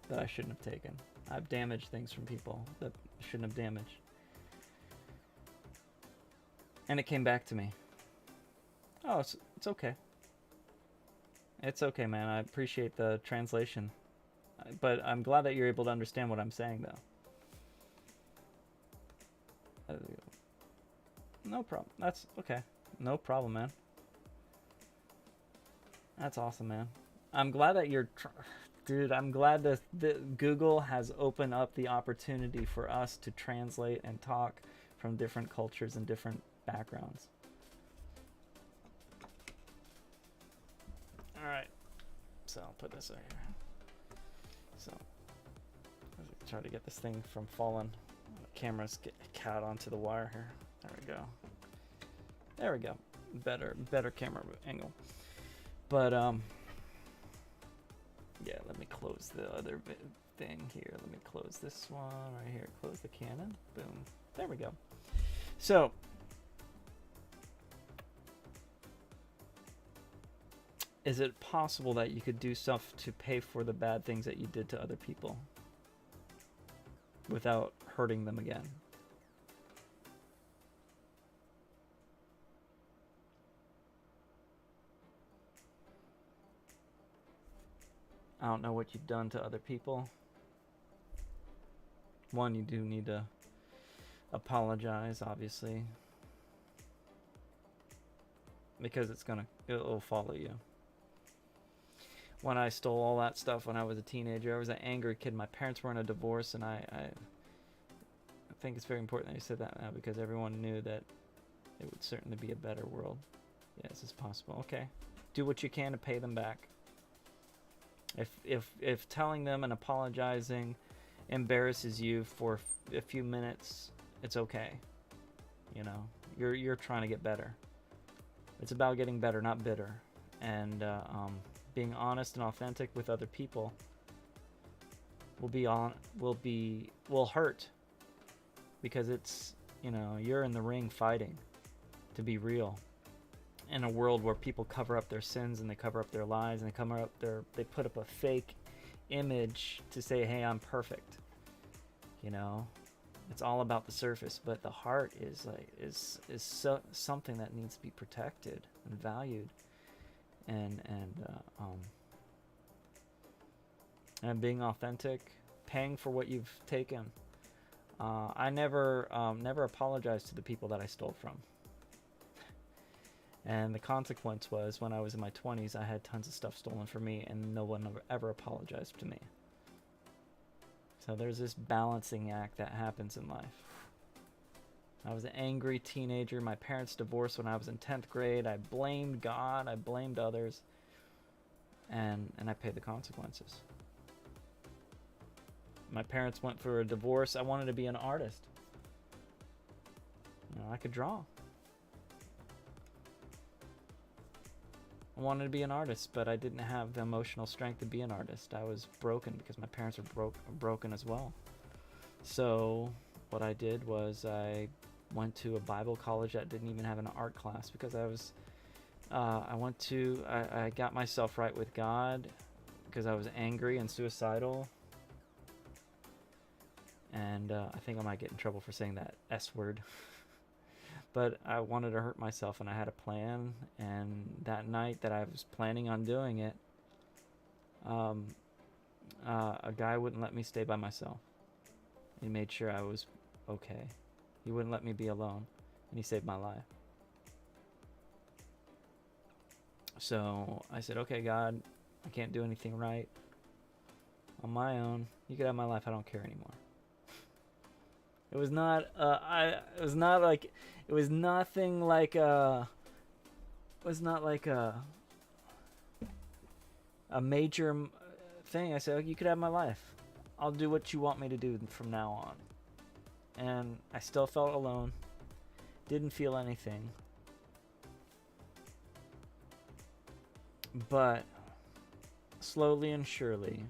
that I shouldn't have taken. I've damaged things from people that I shouldn't have damaged. And it came back to me. Oh, it's okay. It's okay, man. I appreciate the translation. But I'm glad that you're able to understand what I'm saying, though. No problem. That's okay. No problem, man. That's awesome, man. I'm glad that you're... Dude, I'm glad that Google has opened up the opportunity for us to translate and talk from different cultures and different backgrounds. Alright. So I'll put this right here. So, let's try to get this thing from falling. The camera's get cat onto the wire here. There we go. There we go. Better camera angle. But yeah, let me close the other thing here. Let me close this one right here. Close the Canon. Boom. There we go. So, is it possible that you could do stuff to pay for the bad things that you did to other people without hurting them again? I don't know what you've done to other people. One, you do need to apologize, obviously, because it'll follow you. When I stole all that stuff when I was a teenager, I was an angry kid. My parents were in a divorce, and I think it's very important that you said that now, because everyone knew that it would certainly be a better world. Yes, it's possible. Okay, do what you can to pay them back. If telling them and apologizing embarrasses you for a few minutes, it's okay. You know, you're trying to get better. It's about getting better, not bitter. And being honest and authentic with other people will hurt, because it's, you know, you're in the ring fighting to be real. In a world where people cover up their sins and they cover up their lies and they put up a fake image to say, hey, I'm perfect. You know, it's all about the surface, but the heart is something that needs to be protected and valued, and being authentic, paying for what you've taken. I never apologized to the people that I stole from. And the consequence was, when I was in my 20s, I had tons of stuff stolen from me, and no one ever apologized to me. So there's this balancing act that happens in life. I was an angry teenager. My parents divorced when I was in 10th grade. I blamed God. I blamed others. And I paid the consequences. My parents went through a divorce. I wanted to be an artist. You know, I could draw. I wanted to be an artist, but I didn't have the emotional strength to be an artist. I was broken because my parents were broken as well. So what I did was I went to a Bible college that didn't even have an art class, because I got myself right with God because I was angry and suicidal. And I think I might get in trouble for saying that S word. But I wanted to hurt myself, and I had a plan. And that night that I was planning on doing it, a guy wouldn't let me stay by myself. He made sure I was okay. He wouldn't let me be alone, and he saved my life. So I said, okay, God, I can't do anything right on my own. You could have my life. I don't care anymore. It was not. It was not like. It was nothing like a. It was not like a major thing. I said, oh, you could have my life. I'll do what you want me to do from now on. And I still felt alone. Didn't feel anything. But slowly and surely,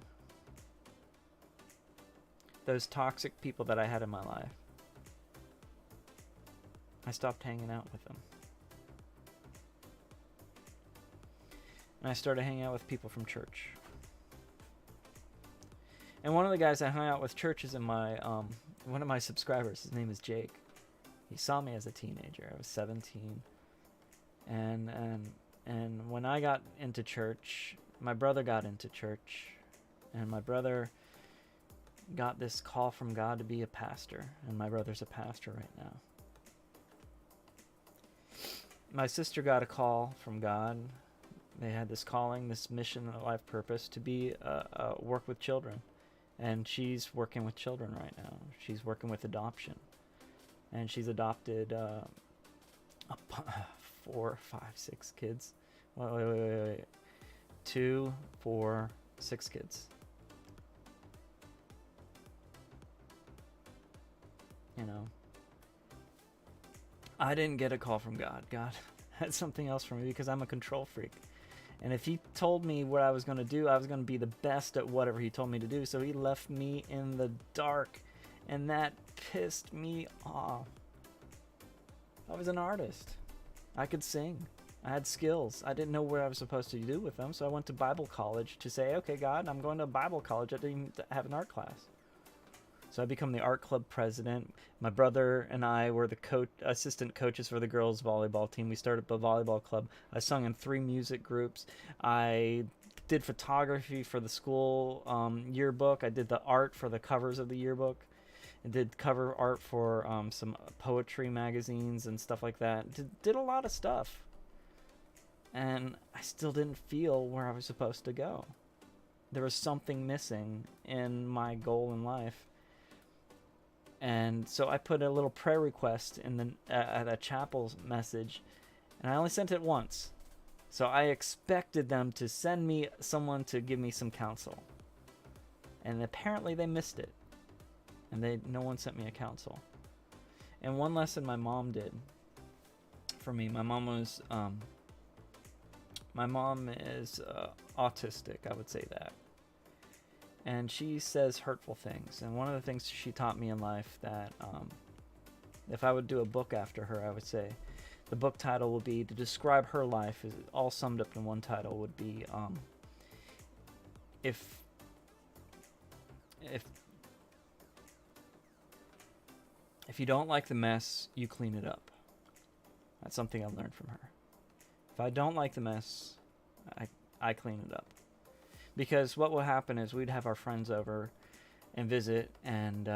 those toxic people that I had in my life, I stopped hanging out with them. And I started hanging out with people from church. And one of the guys I hung out with church is in my one of my subscribers. His name is Jake. He saw me as a teenager. I was 17. And when I got into church, my brother got into church, and my brother got this call from God to be a pastor, and my brother's a pastor right now. My sister got a call from God. They had this calling, this mission, a life purpose to be work with children. And she's working with children right now. She's working with adoption. And she's adopted 4, 5, 6 kids. Wait. 2, 4, 6 kids. You know, I didn't get a call from God. God had something else for me because I'm a control freak. And if he told me what I was going to do, I was going to be the best at whatever he told me to do. So he left me in the dark, and that pissed me off. I was an artist. I could sing. I had skills. I didn't know what I was supposed to do with them, so I went to Bible college to say, okay, God, I'm going to Bible college. I didn't even have an art class. So I become the art club president. My brother and I were the assistant coaches for the girls volleyball team. We started a volleyball club. I sung in 3 music groups. I did photography for the school yearbook. I did the art for the covers of the yearbook. I did cover art for some poetry magazines and stuff like that. Did a lot of stuff. And I still didn't feel where I was supposed to go. There was something missing in my goal in life. And so I put a little prayer request in at a chapel message, and I only sent it once. So I expected them to send me someone to give me some counsel. And apparently they missed it. And no one sent me a counsel. And one lesson my mom did for me, my mom is autistic, I would say that. And she says hurtful things. And one of the things she taught me in life that if I would do a book after her, I would say the book title would be, to describe her life, is all summed up in one title, would be if you don't like the mess, you clean it up. That's something I learned from her. If I don't like the mess, I clean it up. Because what will happen is we'd have our friends over and visit, and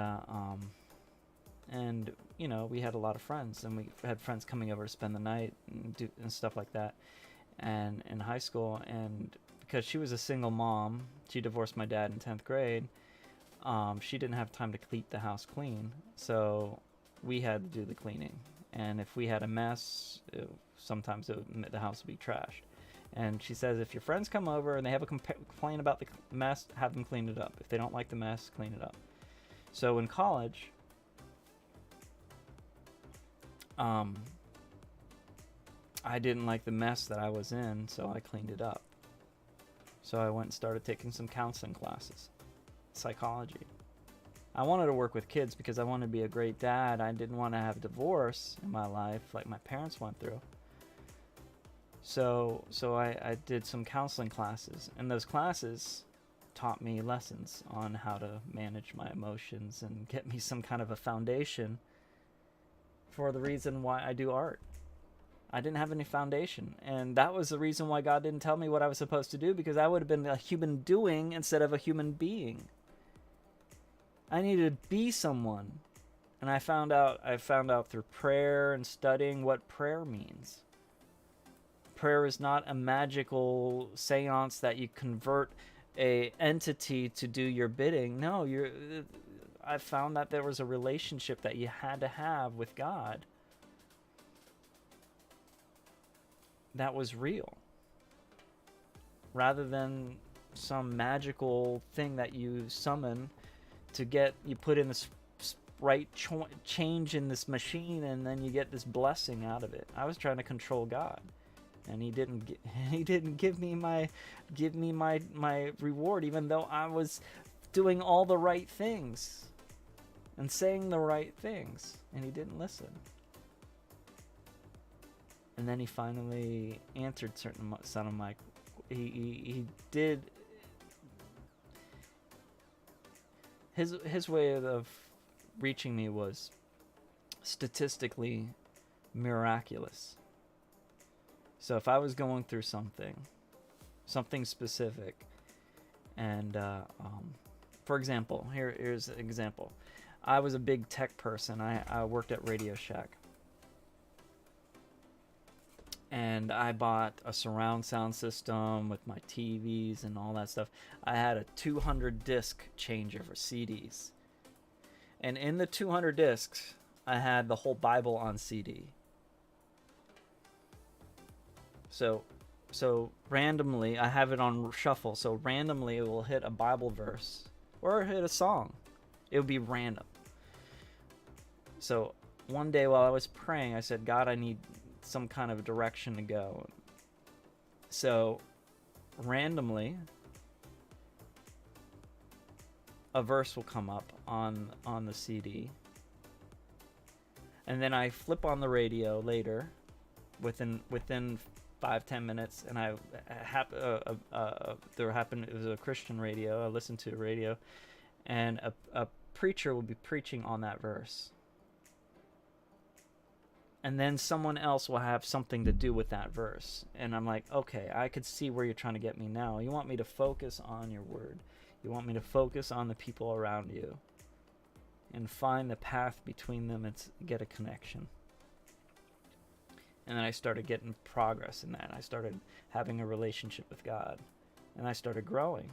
you know, we had a lot of friends, and we had friends coming over to spend the night and stuff like that. And in high school, and because she was a single mom, she divorced my dad in 10th grade. She didn't have time to keep the house clean, so we had to do the cleaning. And if we had a mess, sometimes the house would be trashed. And she says, if your friends come over and they have a complaint about the mess, have them clean it up. If they don't like the mess, clean it up. So in college, I didn't like the mess that I was in, so I cleaned it up. So I went and started taking some counseling classes, psychology. I wanted to work with kids because I wanted to be a great dad. I didn't want to have divorce in my life like my parents went through. So I did some counseling classes, and those classes taught me lessons on how to manage my emotions and get me some kind of a foundation for the reason why I do art. I didn't have any foundation, and that was the reason why God didn't tell me what I was supposed to do, because I would have been a human doing instead of a human being. I needed to be someone, and I found out through prayer and studying what prayer means. Prayer is not a magical seance that you convert a entity to do your bidding. No, I found that there was a relationship that you had to have with God that was real, rather than some magical thing that you summon to get, you put in this right change in this machine, and then you get this blessing out of it. I was trying to control God. and he didn't he didn't give me my reward, even though I was doing all the right things and saying the right things, and he didn't listen. And then he finally answered some of my he did his way of reaching me was statistically miraculous. So if I was going through something specific, and for example, here's an example. I was a big tech person. I worked at Radio Shack, and I bought a surround sound system with my TVs and all that stuff. I had a 200 disc changer for CDs, and in the 200 discs, I had the whole Bible on CD. So randomly, I have it on shuffle. So randomly, it will hit a Bible verse or hit a song. It would be random. So one day while I was praying, I said, God, I need some kind of direction to go. So randomly, a verse will come up on the CD. And then I flip on the radio later, within 5-10 minutes, and it was a Christian radio. I listened to a radio, and a preacher will be preaching on that verse, and then someone else will have something to do with that verse, and I'm like, okay, I could see where you're trying to get me now. You want me to focus on your word. You want me to focus on the people around you and find the path between them and get a connection. And then I started getting progress in that. I started having a relationship with God. And I started growing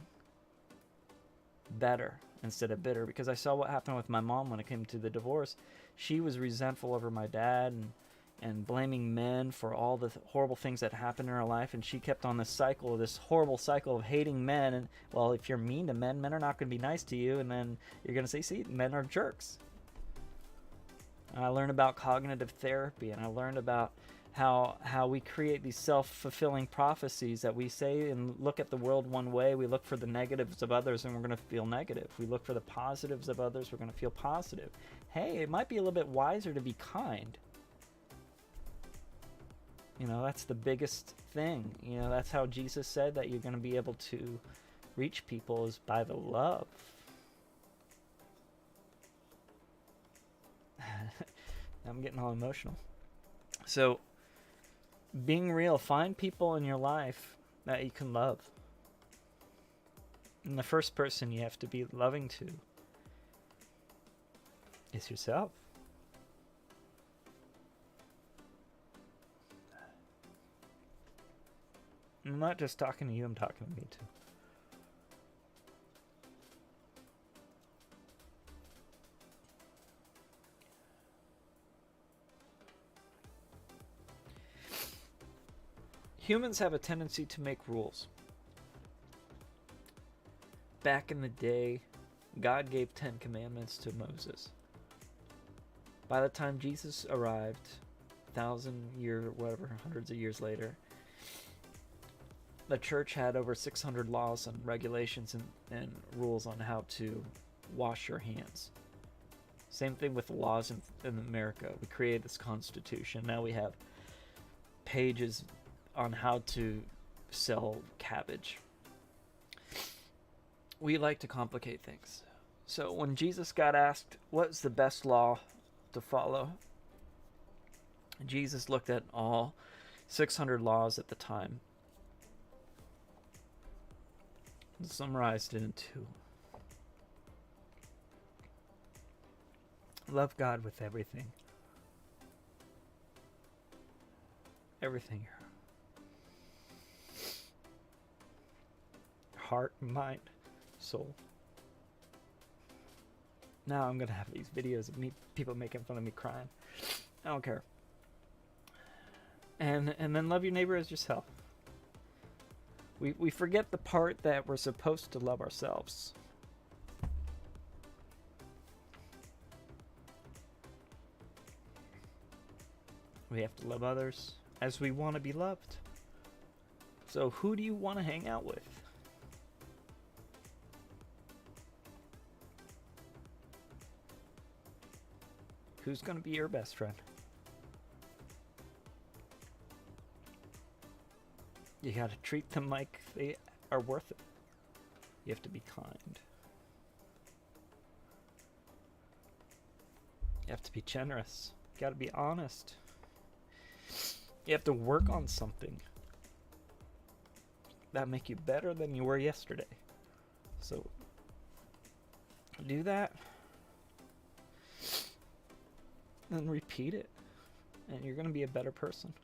better instead of bitter, because I saw what happened with my mom when it came to the divorce. She was resentful over my dad and blaming men for all the horrible things that happened in her life. And she kept on this horrible cycle of hating men. And, well, if you're mean to men, men are not going to be nice to you. And then you're going to say, see, men are jerks. And I learned about cognitive therapy, and I learned about how we create these self-fulfilling prophecies that we say and look at the world one way. We look for the negatives of others, and we're going to feel negative. We look for the positives of others, we're going to feel positive. Hey, it might be a little bit wiser to be kind. You know, that's the biggest thing. You know, that's how Jesus said that you're going to be able to reach people, is by the love. I'm getting all emotional. So, being real, find people in your life that you can love. And the first person you have to be loving to is yourself. I'm not just talking to you, I'm talking to me too. Humans have a tendency to make rules. Back in the day, God gave 10 commandments to Moses. By the time Jesus arrived, 1,000 years, whatever, hundreds of years later, the church had over 600 laws and regulations and rules on how to wash your hands. Same thing with the laws in America. We created this constitution. Now we have pages on how to sell cabbage. We like to complicate things. So when Jesus got asked, what's the best law to follow? Jesus looked at all 600 laws at the time and summarized it in 2. Love God with everything. Everything. Heart, mind, soul. Now I'm gonna have these videos of people making fun of me crying. I don't care. And then love your neighbor as yourself. We forget the part that we're supposed to love ourselves. We have to love others as we want to be loved. So who do you want to hang out with? Who's going to be your best friend? You got to treat them like they are worth it. You have to be kind. You have to be generous. You got to be honest. You have to work on something that make you better than you were yesterday. So do that, then repeat it, and you're going to be a better person.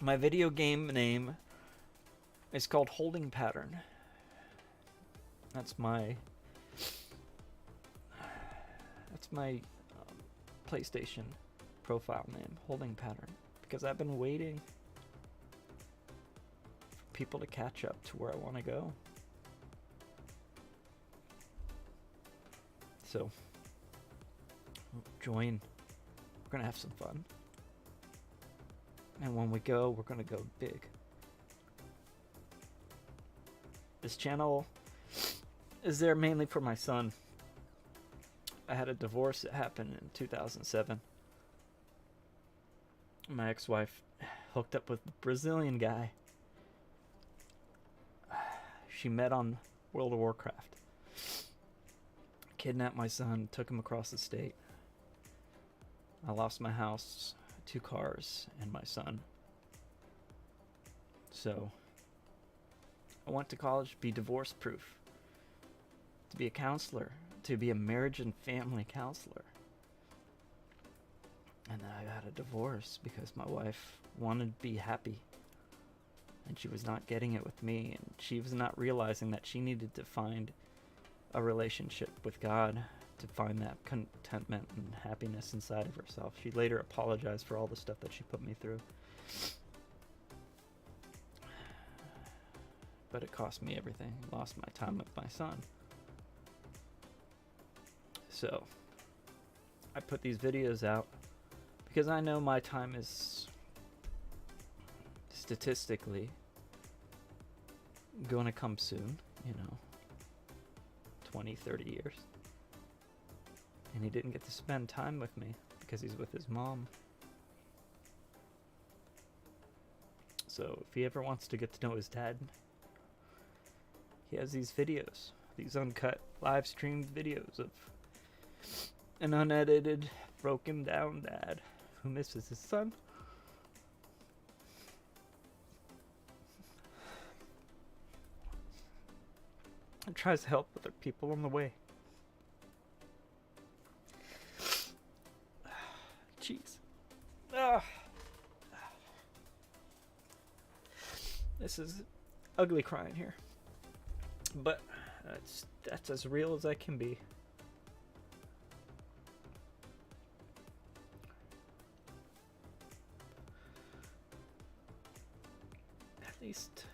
My video game name is called Holding Pattern. That's my PlayStation profile name, Holding Pattern, because I've been waiting for people to catch up to where I want to go. So join. We're gonna have some fun, and when we go, we're gonna go big. This channel is there mainly for my son. I had a divorce that happened in 2007. My ex-wife hooked up with a Brazilian guy she met on World of Warcraft. Kidnapped my son, took him across the state. I lost my house, 2 cars, and my son. So I went to college to be divorce proof, to be a counselor, to be a marriage and family counselor. And then I got a divorce because my wife wanted to be happy, and she was not getting it with me, and she was not realizing that she needed to find a relationship with God to find that contentment and happiness inside of herself. She later apologized for all the stuff that she put me through. But it cost me everything. I lost my time with my son. So I put these videos out because I know my time is statistically going to come soon, 20, 30 years. And he didn't get to spend time with me because he's with his mom. So if he ever wants to get to know his dad, he has these videos, these uncut live streamed videos of an unedited, broken down dad who misses his son. And tries to help other people on the way. Jeez. This is ugly crying here. But that's as real as I can be. At least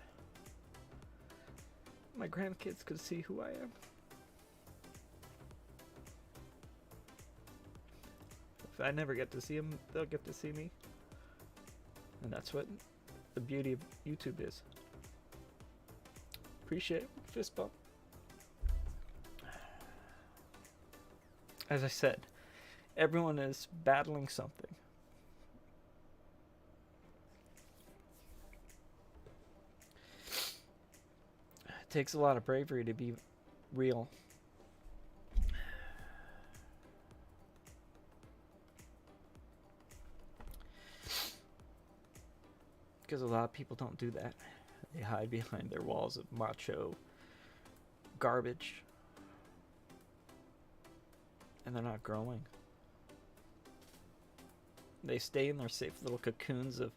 my grandkids could see who I am. If I never get to see them, they'll get to see me. And that's what the beauty of YouTube is. Appreciate it. Fist bump. As I said, everyone is battling something. It takes a lot of bravery to be real. Because a lot of people don't do that. They hide behind their walls of macho garbage. And they're not growing. They stay in their safe little cocoons of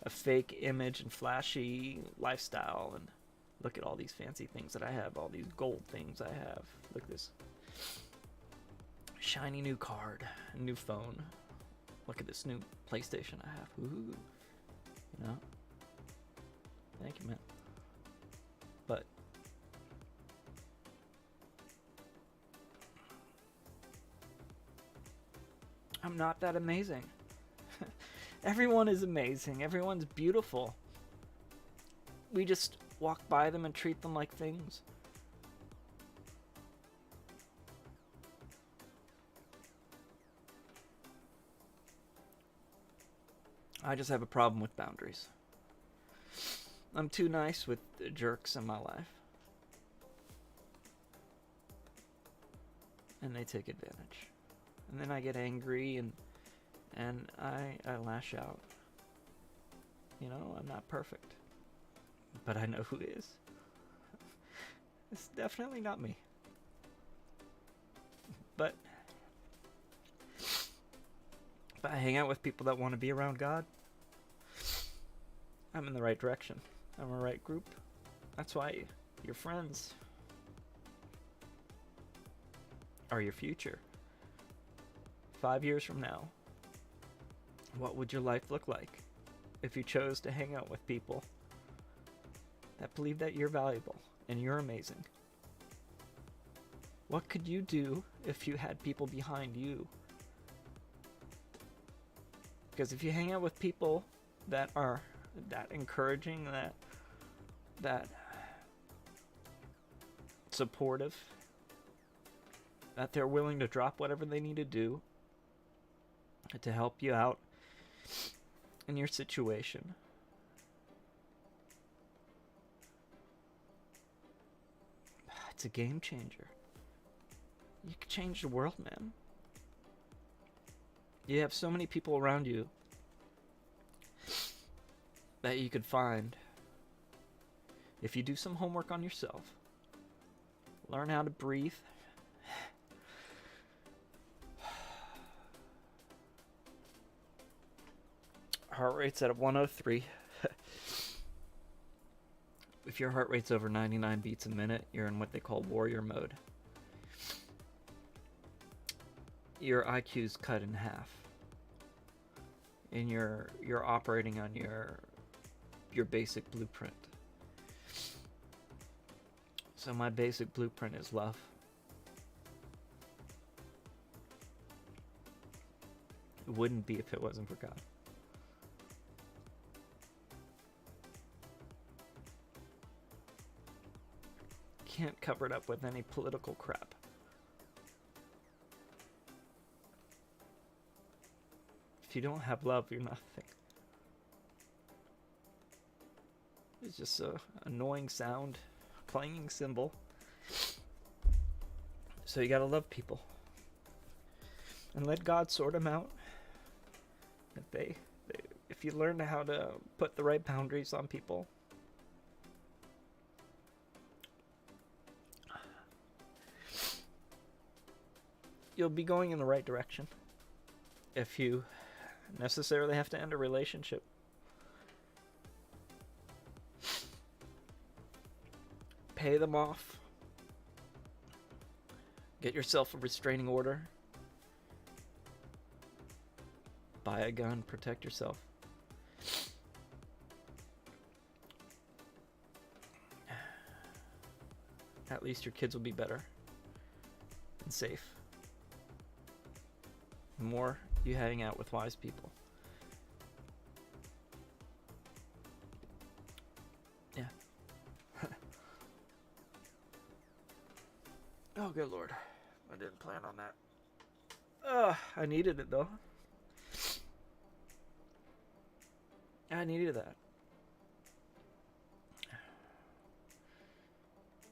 a fake image and flashy lifestyle. And look at all these fancy things that I have. All these gold things I have. Look at this shiny new card. New phone. Look at this new PlayStation I have. Ooh. Thank you, man. But I'm I'm not that amazing. Everyone is amazing. Everyone's beautiful. We just walk by them and treat them like things. I just have a problem with boundaries. I'm too nice with the jerks in my life. And they take advantage. And then I get angry and I lash out. You know, I'm not perfect. But I know who is. It's definitely not me. But if I hang out with people that want to be around God, I'm in the right direction. I'm in the right group. That's why your friends are your future. 5 years from now, what would your life look like if you chose to hang out with people that believe that you're valuable and you're amazing? What could you do if you had people behind you? Because if you hang out with people that are that encouraging, that supportive, that they're willing to drop whatever they need to do to help you out in your situation, it's a game changer. You can change the world, man. You have so many people around you that you could find if you do some homework on yourself. Learn how to breathe. Heart rate's at 103. If your heart rate's over 99 beats a minute, you're in what they call warrior mode. Your IQ's cut in half. And you're operating on your basic blueprint. So my basic blueprint is love. It wouldn't be if it wasn't for God. Can't cover it up with any political crap. If you don't have love, you're nothing. It's just a annoying sound, clanging cymbal. So you gotta love people. And let God sort them out. If you learn how to put the right boundaries on people, you'll be going in the right direction. If you necessarily have to end a relationship, pay them off. Get yourself a restraining order. Buy a gun, protect yourself. At least your kids will be better and safe. The more you hang out with wise people. Yeah. Oh, good Lord. I didn't plan on that. I needed it, though. I needed that.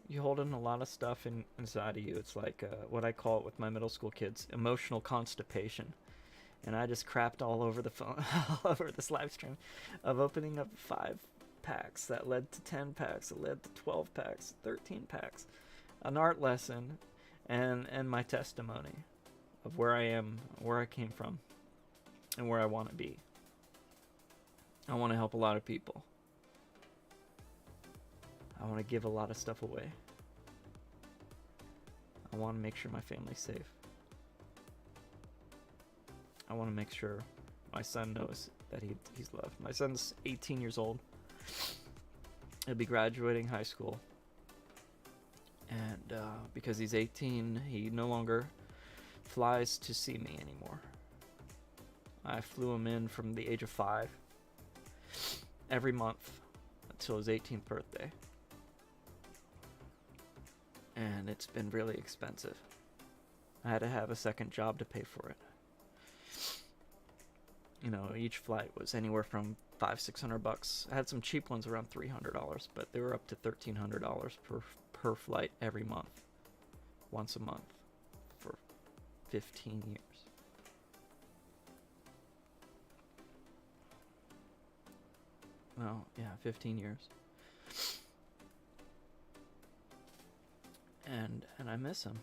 You hold in a lot of stuff inside of you. It's like what I call it with my middle school kids, emotional constipation. And I just crapped all over the phone, all over this live stream of opening up 5 packs that led to 10 packs, that led to 12 packs, 13 packs, an art lesson, and my testimony of where I am, where I came from, and where I want to be. I want to help a lot of people. I want to give a lot of stuff away. I want to make sure my family's safe. I want to make sure my son knows that he's loved. My son's 18 years old. He'll be graduating high school. And because he's 18, he no longer flies to see me anymore. I flew him in from the age of 5 every month until his 18th birthday. And it's been really expensive. I had to have a second job to pay for it. You know, each flight was anywhere from $500-600. I had some cheap ones around $300, but they were up to $1,300 per flight every month, once a month, for 15 years. Well, yeah, 15 years. And I miss him.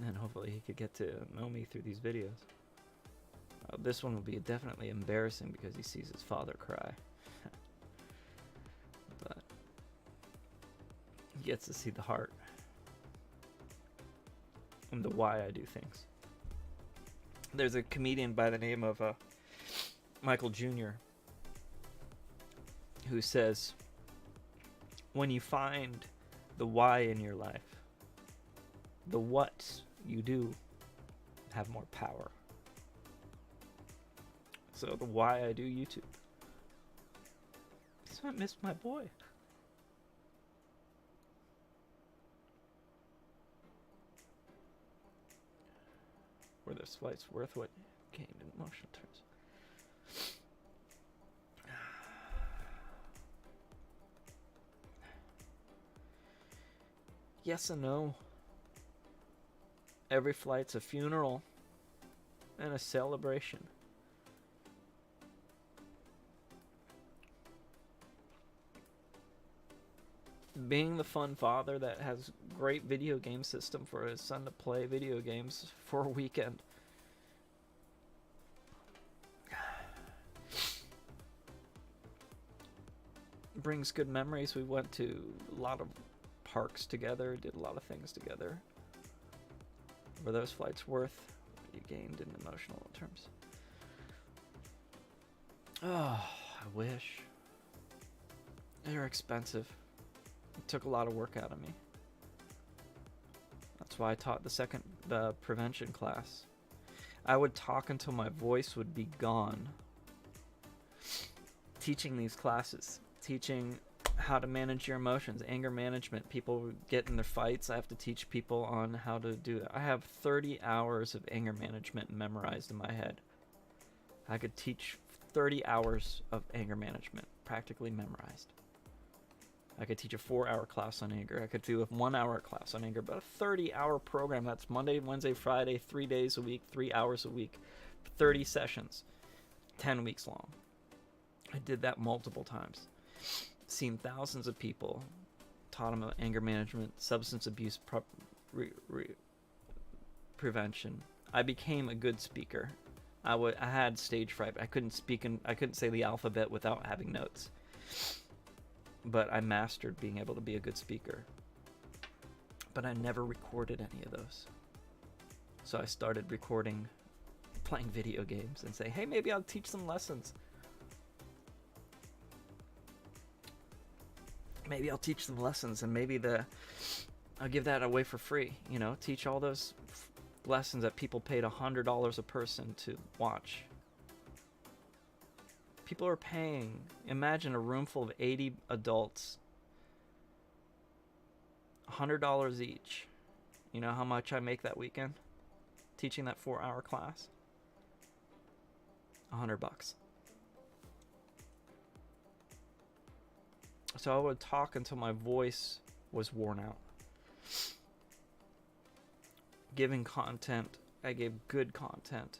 And hopefully he could get to know me through these videos. This one will be definitely embarrassing because he sees his father cry. But he gets to see the heart and the why I do things. There's a comedian by the name of Michael Jr. who says, when you find the why in your life, the what you do have more power. So the why I do YouTube. So I missed my boy. Were this flight's worth what gained in emotional terms? Yes and no. Every flight's a funeral and a celebration. Being the fun father that has great video game system for his son to play video games for a weekend. Brings good memories. We went to a lot of parks together, did a lot of things together. Were those flights worth what you gained in emotional terms? Oh, I wish. They're expensive. It took a lot of work out of me. That's why I taught the prevention class. I would talk until my voice would be gone. Teaching these classes, teaching how to manage your emotions, anger management. People get in their fights. I have to teach people on how to do that. I have 30 hours of anger management memorized in my head. I could teach 30 hours of anger management practically memorized. I could teach a 4-hour class on anger. I could do a 1-hour class on anger, but a 30-hour program, that's Monday, Wednesday, Friday, 3 days a week, 3 hours a week, 30 sessions, 10 weeks long. I did that multiple times. Seen thousands of people, taught them anger management, substance abuse prevention. I became a good speaker. I had stage fright. I couldn't speak and I couldn't say the alphabet without having notes. But I mastered being able to be a good speaker. But I never recorded any of those. So I started recording, playing video games, and say, hey, maybe I'll teach some lessons. Maybe I'll teach some lessons, and maybe I'll give that away for free. You know, teach all those lessons that people paid $100 a person to watch. People are paying. Imagine a room full of 80 adults, $100 each. You know how much I make that weekend teaching that 4-hour class? $100. So I would talk until my voice was worn out. Giving content, I gave good content,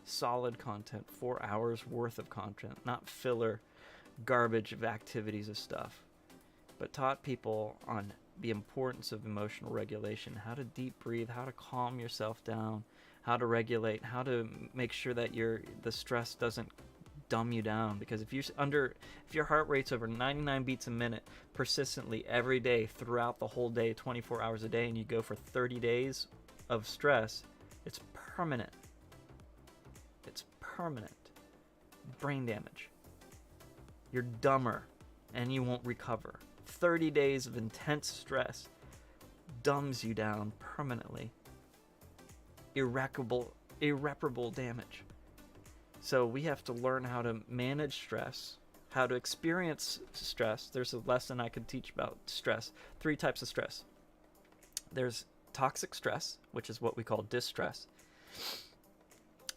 solid content, 4 hours worth of content, not filler garbage of activities of stuff, but taught people on the importance of emotional regulation, how to deep breathe, how to calm yourself down, how to regulate, how to make sure that the stress doesn't dumb you down. Because if your heart rate's over 99 beats a minute persistently every day throughout the whole day, 24 hours a day, and you go for 30 days of stress, it's permanent. It's permanent brain damage. You're dumber and you won't recover. 30 days of intense stress dumbs you down permanently. irreparable damage. So we have to learn how to manage stress, how to experience stress. There's a lesson I could teach about stress. 3 types of stress. There's toxic stress, which is what we call distress.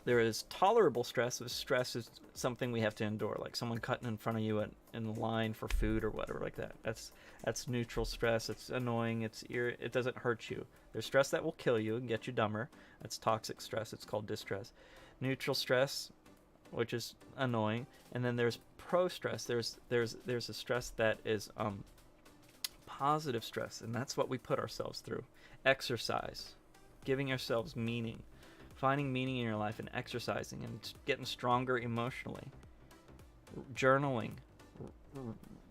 There is tolerable stress. Stress is something we have to endure, like someone cutting in front of you in the line for food or whatever like that. That's neutral stress. It's annoying. It doesn't hurt you. There's stress that will kill you and get you dumber. That's toxic stress. It's called distress. Neutral stress, which is annoying, and then there's pro-stress. There's a stress that is positive stress, and that's what we put ourselves through. Exercise, giving ourselves meaning, finding meaning in your life and exercising and getting stronger emotionally. Journaling,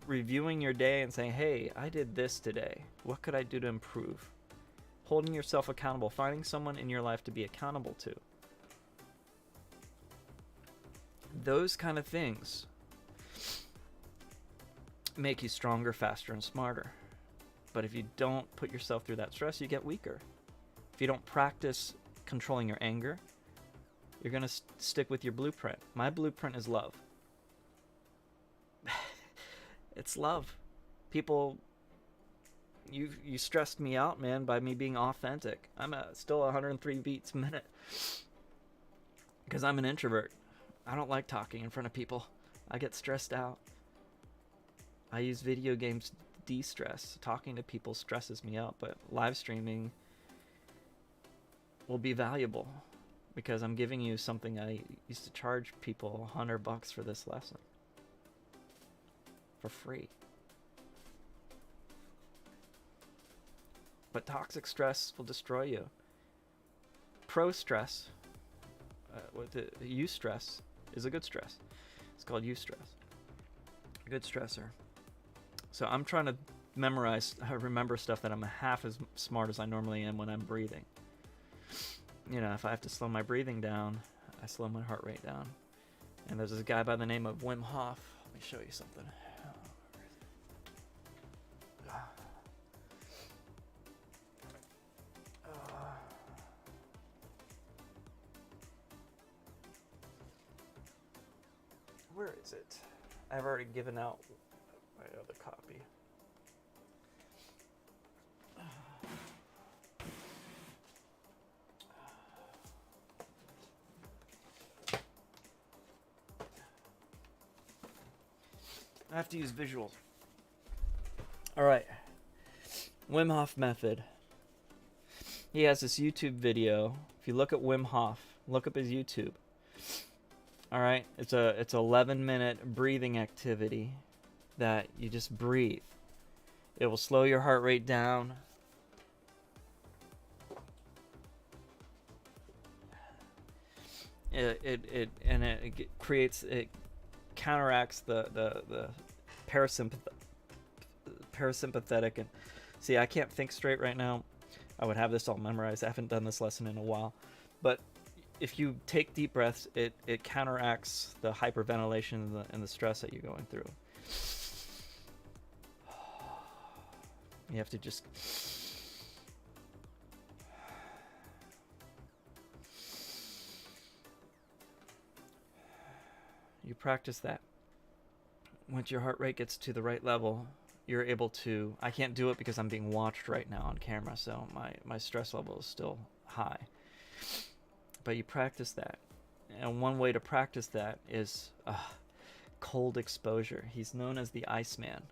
reviewing your day and saying, hey, I did this today. What could I do to improve? Holding yourself accountable, finding someone in your life to be accountable to. Those kind of things make you stronger, faster, and smarter. But if you don't put yourself through that stress, you get weaker. If you don't practice controlling your anger, you're going to stick with your blueprint. My blueprint is love. It's love. People, you stressed me out, man, by me being authentic. I'm still 103 beats a minute because I'm an introvert. I don't like talking in front of people. I get stressed out. I use video games to de-stress. Talking to people stresses me out, but live streaming will be valuable because I'm giving you something I used to charge people $100 for this lesson for free. But toxic stress will destroy you. Pro-stress, with the eustress, is a good stress. It's called eustress. A good stressor. So I'm trying to remember stuff that I'm half as smart as I normally am when I'm breathing. You know, if I have to slow my breathing down, I slow my heart rate down. And there's this guy by the name of Wim Hof. Let me show you something. Where is it? I've already given out my other copy. I have to use visuals. All right. Wim Hof method. He has this YouTube video. If you look at Wim Hof, look up his YouTube. All right, it's 11-minute breathing activity that you just breathe. It will slow your heart rate down. It counteracts the parasympathetic. And see, I can't think straight right now. I would have this all memorized. I haven't done this lesson in a while, but if you take deep breaths, it counteracts the hyperventilation and the stress that you're going through. You have to just you practice that. Once your heart rate gets to the right level, you're able to, I can't do it because I'm being watched right now on camera, so my stress level is still high. But you practice that. And one way to practice that is cold exposure. He's known as the Iceman.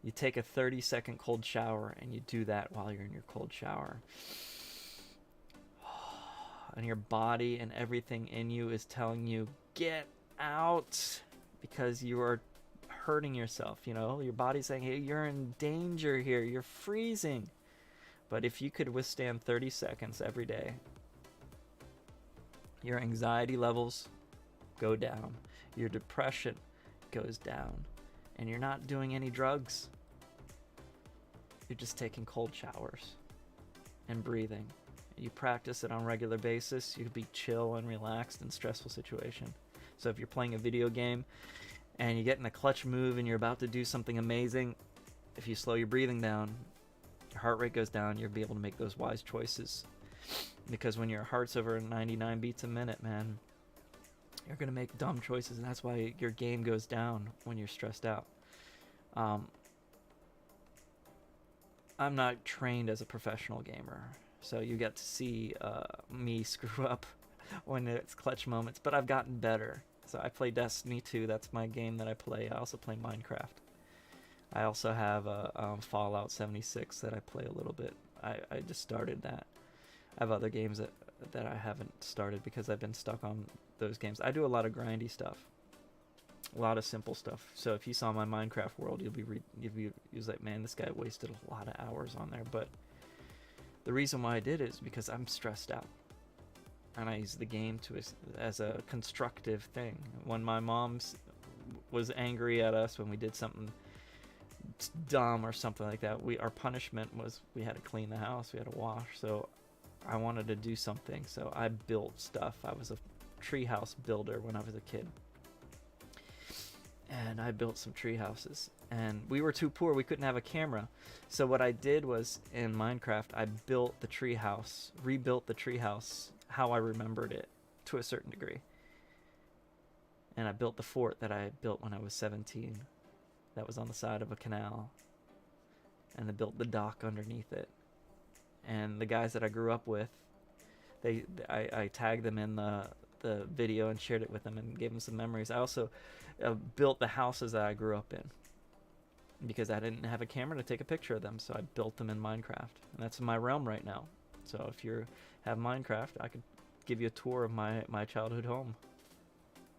You take a 30-second cold shower and you do that while you're in your cold shower. And your body and everything in you is telling you, get out, because you are hurting yourself. You know, your body's saying, hey, you're in danger here. You're freezing. But if you could withstand 30 seconds every day, your anxiety levels go down, your depression goes down, and you're not doing any drugs. You're just taking cold showers and breathing. You practice it on a regular basis, you can be chill and relaxed in a stressful situation. So if you're playing a video game and you get in a clutch move and you're about to do something amazing, if you slow your breathing down, your heart rate goes down, you'll be able to make those wise choices. Because when your heart's over 99 beats a minute, man, you're going to make dumb choices, and that's why your game goes down when you're stressed out. I'm not trained as a professional gamer, so you get to see me screw up when it's clutch moments, but I've gotten better. So I play Destiny 2, that's my game that I play. I also play Minecraft. I also have Fallout 76 that I play a little bit. I just started that. I have other games that I haven't started because I've been stuck on those games. I do a lot of grindy stuff, a lot of simple stuff. So if you saw my Minecraft world, you'll be like, man, this guy wasted a lot of hours on there. But the reason why I did it is because I'm stressed out, and I use the game as a constructive thing. When my mom was angry at us when we did something dumb or something like that, our punishment was we had to clean the house, we had to wash. So I wanted to do something, so I built stuff. I was a treehouse builder when I was a kid, and I built some tree houses. And we were too poor, we couldn't have a camera. So what I did was, in Minecraft, I built the tree house, rebuilt the tree house how I remembered it to a certain degree. And I built the fort that I built when I was 17. That was on the side of a canal. And I built the dock underneath it. And the guys that I grew up with, I tagged them in the video and shared it with them and gave them some memories. I also built the houses that I grew up in because I didn't have a camera to take a picture of them, so I built them in Minecraft. And that's in my realm right now. So if you have Minecraft, I could give you a tour of my childhood home.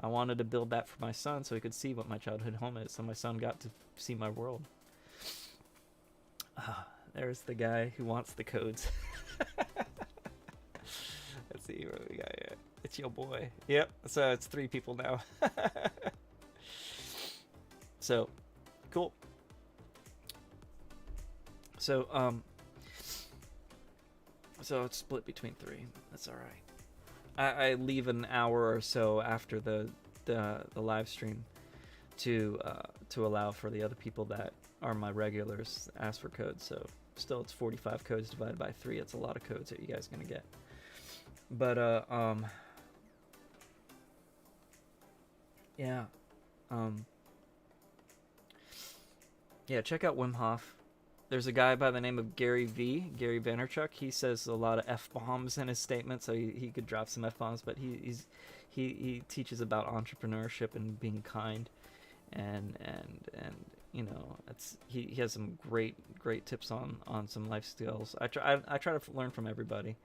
I wanted to build that for my son so he could see what my childhood home is, so my son got to see my world. There's the guy who wants the codes. Let's see what we got here. It's your boy. Yep, so it's 3 people now. So, cool. So, so it's split between 3. That's all right. I leave an hour or so after the live stream to allow for the other people that are my regulars ask for codes. So still, it's 45 codes divided by 3. It's a lot of codes that you guys are gonna get. But yeah, yeah. Check out Wim Hof. There's a guy by the name of Gary Vaynerchuk. He says a lot of F-bombs in his statement, so he could drop some F-bombs, but he teaches about entrepreneurship and being kind, and you know, he has some great tips on some life skills. I try to learn from everybody,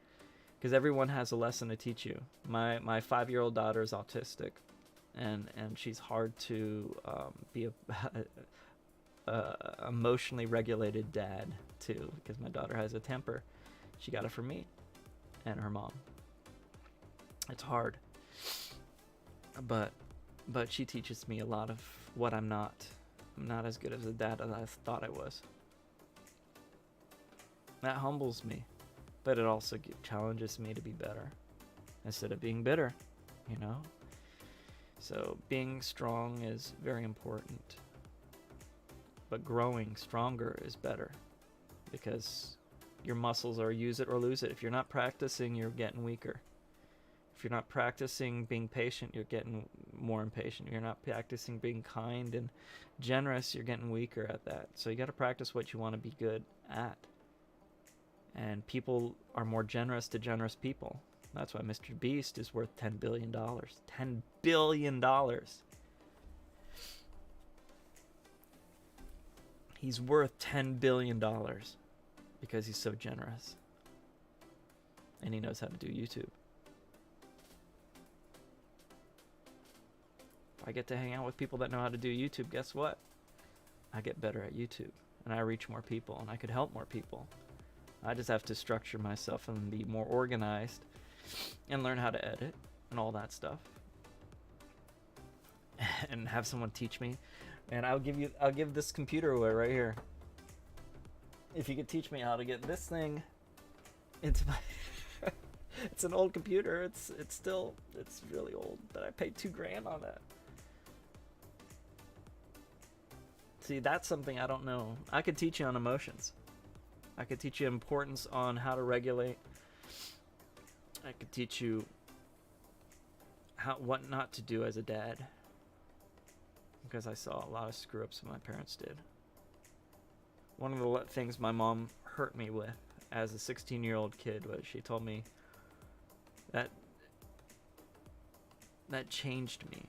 because everyone has a lesson to teach you. My 5-year-old daughter is autistic, and she's hard to be a emotionally regulated dad too, because my daughter has a temper. She got it from me and her mom. It's hard, but she teaches me a lot of what I'm not as good as a dad as I thought I was. That humbles me, but it also challenges me to be better instead of being bitter, you know. So being strong is very important, but growing stronger is better, because your muscles are use it or lose it. If you're not practicing, you're getting weaker. If you're not practicing being patient, you're getting more impatient. If you're not practicing being kind and generous, you're getting weaker at that. So you got to practice what you want to be good at. And people are more generous to generous people. That's why Mr. Beast is worth $10 billion. $10 billion. He's worth $10 billion because he's so generous. And he knows how to do YouTube. If I get to hang out with people that know how to do YouTube, guess what? I get better at YouTube, and I reach more people, and I could help more people. I just have to structure myself and be more organized and learn how to edit and all that stuff. And have someone teach me. And I'll give this computer away right here. If you could teach me how to get this thing into my it's an old computer. It's really old, but I paid $2,000 on that. See, that's something I don't know. I could teach you on emotions. I could teach you importance on how to regulate I could teach you what not to do as a dad, because I saw a lot of screw ups my parents did. One of the things my mom hurt me with as a 16-year-old kid was she told me that changed me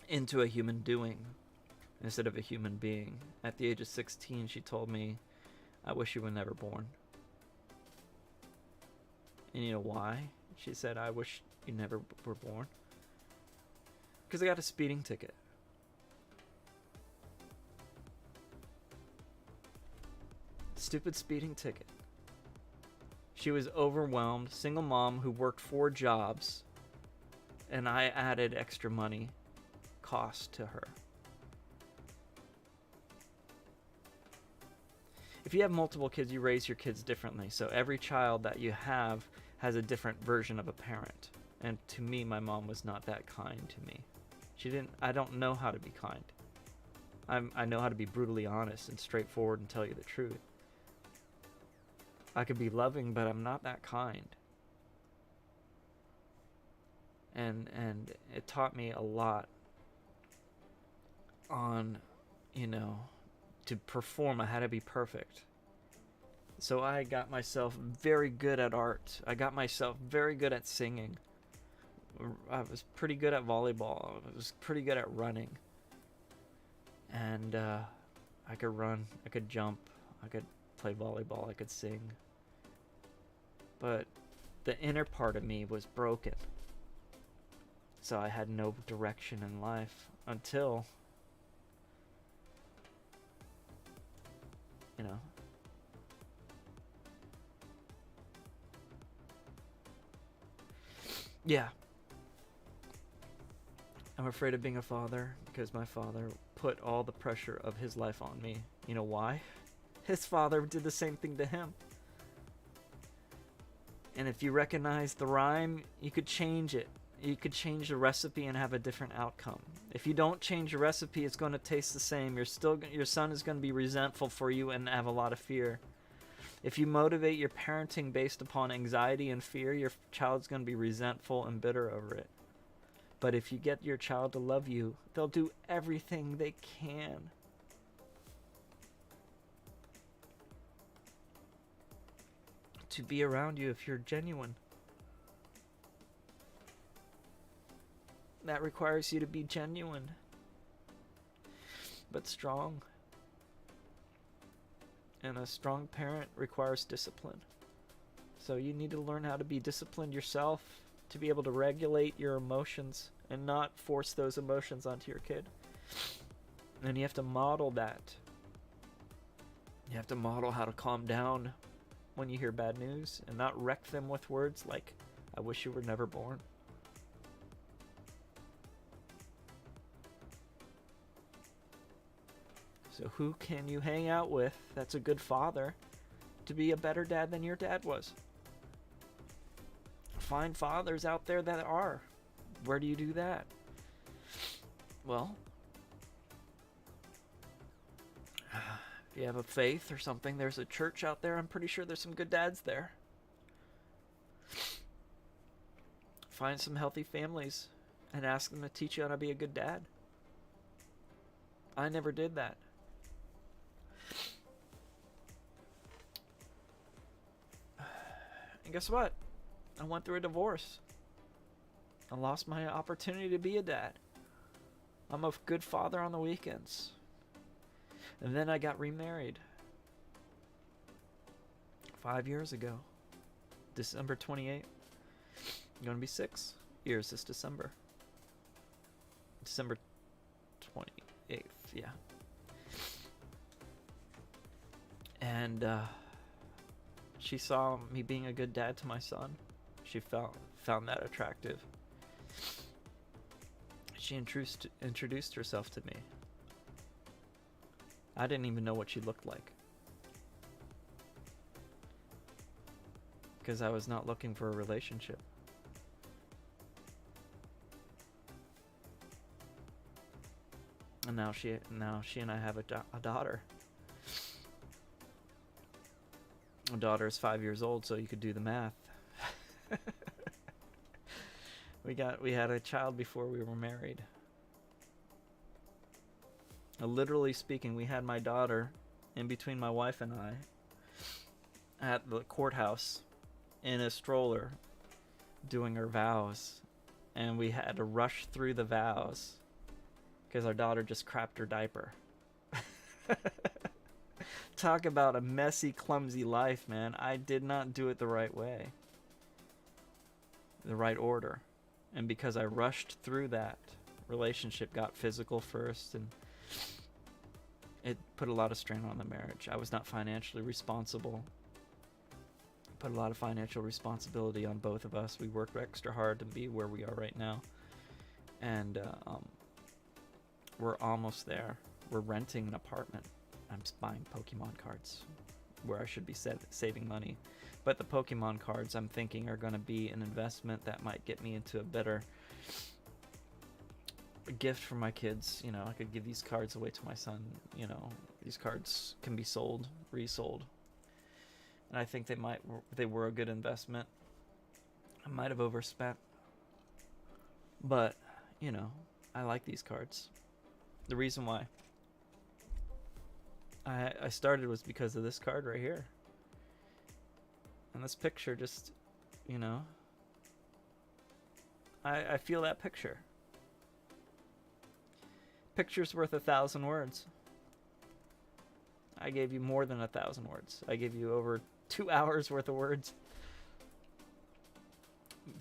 into a human doing instead of a human being. At the age of 16, she told me, I wish you were never born. And you know why? She said, I wish you never were born. Because I got a speeding ticket. Stupid speeding ticket. She was overwhelmed, single mom who worked 4 jobs, and I added extra money cost to her. If you have multiple kids, you raise your kids differently. So every child that you have has a different version of a parent. And to me, my mom was not that kind to me. I don't know how to be kind. I know how to be brutally honest and straightforward and tell you the truth. I could be loving, but I'm not that kind. And it taught me a lot on, to perform. I had to be perfect. So I got myself very good at art. I got myself very good at singing. I was pretty good at volleyball. I was pretty good at running. And I could run. I could jump. I could play volleyball. I could sing. But the inner part of me was broken. So I had no direction in life until, yeah. I'm afraid of being a father because my father put all the pressure of his life on me. You know why? His father did the same thing to him. And if you recognize the rhyme, you could change it. You could change the recipe and have a different outcome. If you don't change the recipe, it's going to taste the same. Your son is going to be resentful for you and have a lot of fear. If you motivate your parenting based upon anxiety and fear, your child's going to be resentful and bitter over it. But if you get your child to love you, they'll do everything they can to be around you if you're genuine. That requires you to be genuine, but strong. And a strong parent requires discipline. So you need to learn how to be disciplined yourself to be able to regulate your emotions and not force those emotions onto your kid. And you have to model that. You have to model how to calm down when you hear bad news and not wreck them with words like, I wish you were never born. So who can you hang out with that's a good father to be a better dad than your dad was? Find fathers out there that are. Where do you do that? Well, if you have a faith or something, there's a church out there. I'm pretty sure there's some good dads there. Find some healthy families and ask them to teach you how to be a good dad. I never did that. And guess what? I went through a divorce. I lost my opportunity to be a dad. I'm a good father on the weekends. And then I got remarried 5 years ago. December 28th. Going to be 6 years this December. December 28th, yeah. And she saw me being a good dad to my son. She found that attractive. She introduced herself to me. I didn't even know what she looked like, because I was not looking for a relationship. And now she and I have a daughter. My daughter is 5 years old, so you could do the math. We had a child before we were married. Literally speaking, we had my daughter in between my wife and I at the courthouse in a stroller doing her vows, and we had to rush through the vows because our daughter just crapped her diaper. Talk about a messy, clumsy life, man. I did not do it the right way, the right order. And because I rushed through that, relationship got physical first, and it put a lot of strain on the marriage. I was not financially responsible. Put a lot of financial responsibility on both of us. We worked extra hard to be where we are right now. And we're almost there. We're renting an apartment. I'm buying Pokemon cards where I should be saving money. But the Pokemon cards, I'm thinking, are going to be an investment that might get me into a better gift for my kids. You know, I could give these cards away to my son. You know, these cards can be sold, resold. And I think they were a good investment. I might have overspent. But, you know, I like these cards. The reason why I started was because of this card right here. And this picture just, you know, I feel that picture. Picture's worth 1,000 words. I gave you more than 1,000 words. I gave you over 2 hours worth of words.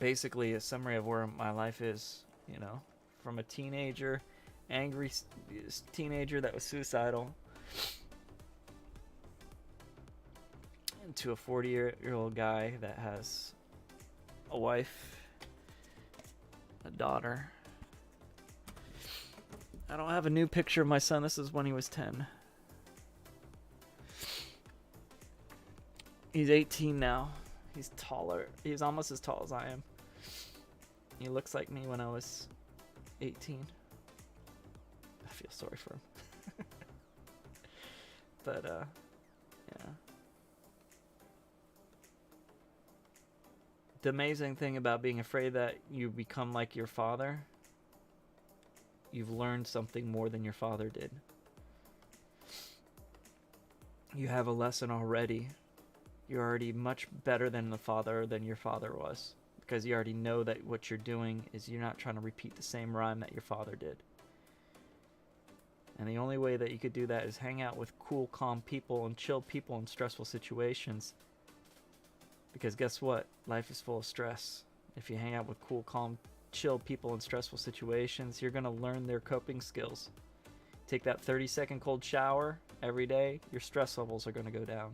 Basically a summary of where my life is, you know, from a teenager, angry teenager that was suicidal, to a 40-year-old guy that has a wife, a daughter. I don't have a new picture of my son. This is when he was 10. He's 18 now. He's taller. He's almost as tall as I am. He looks like me when I was 18. I feel sorry for him. But, yeah. The amazing thing about being afraid that you become like your father, you've learned something more than your father did. You have a lesson already. You're already much better than your father was. Because you already know that what you're doing is you're not trying to repeat the same rhyme that your father did. And the only way that you could do that is hang out with cool, calm people and chill people in stressful situations. Because guess what? Life is full of stress. If you hang out with cool, calm, chill people in stressful situations, you're going to learn their coping skills. Take that 30-second cold shower every day, your stress levels are going to go down.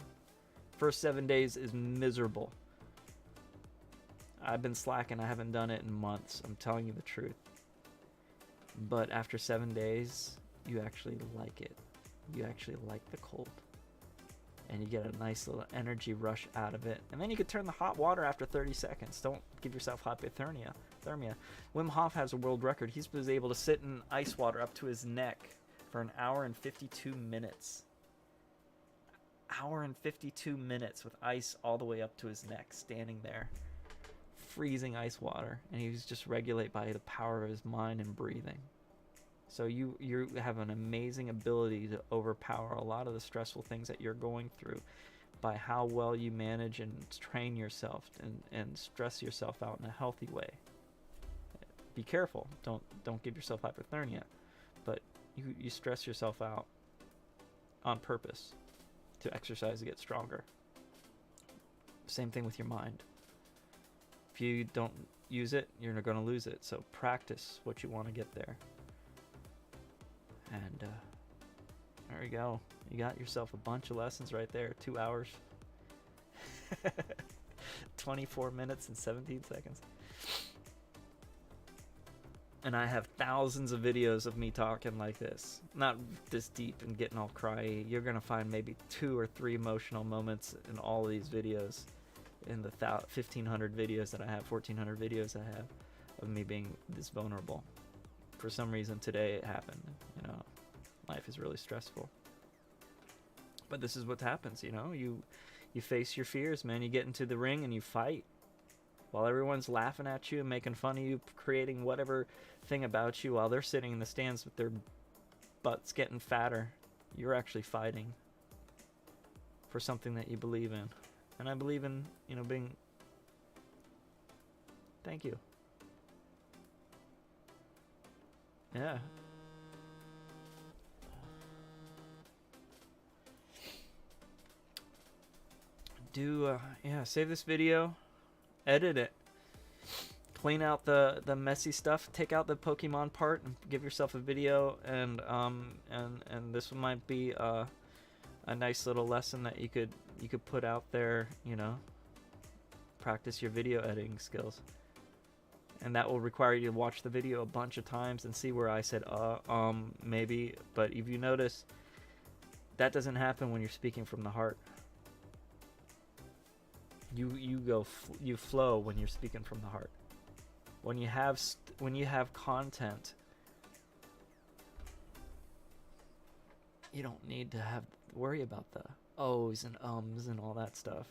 First 7 days is miserable. I've been slacking. I haven't done it in months. I'm telling you the truth. But after 7 days, you actually like it. You actually like the cold. And you get a nice little energy rush out of it. And then you could turn the hot water after 30 seconds. Don't give yourself hypothermia. Wim Hof has a world record. He was able to sit in ice water up to his neck for an hour and 52 minutes. Hour and 52 minutes with ice all the way up to his neck, standing there. Freezing ice water. And he was just regulated by the power of his mind and breathing. So you have an amazing ability to overpower a lot of the stressful things that you're going through by how well you manage and train yourself and stress yourself out in a healthy way. Be careful. Don't give yourself hypothermia. But you stress yourself out on purpose to exercise to get stronger. Same thing with your mind. If you don't use it, you're going to lose it. So practice what you want to get there. And there you go. You got yourself a bunch of lessons right there. 2 hours. 24 minutes and 17 seconds. And I have thousands of videos of me talking like this. Not this deep and getting all cryy. You're going to find maybe 2 or 3 emotional moments in all of these videos. In the 1,500 videos that I have, 1,400 videos I have of me being this vulnerable. For some reason today it happened. You know, life is really stressful. But this is what happens, you know. You face your fears, man. You get into the ring and you fight. While everyone's laughing at you and making fun of you, creating whatever thing about you, while they're sitting in the stands with their butts getting fatter, you're actually fighting for something that you believe in. And I believe in, being... Thank you. Yeah. Save this video, edit it, clean out the messy stuff, take out the Pokemon part, and give yourself a video, and this might be a nice little lesson that you could put out there, practice your video editing skills. And that will require you to watch the video a bunch of times and see where I said maybe, but if you notice, that doesn't happen when you're speaking from the heart. You flow when you're speaking from the heart. When you have content, you don't need to worry about the ohs and ums and all that stuff.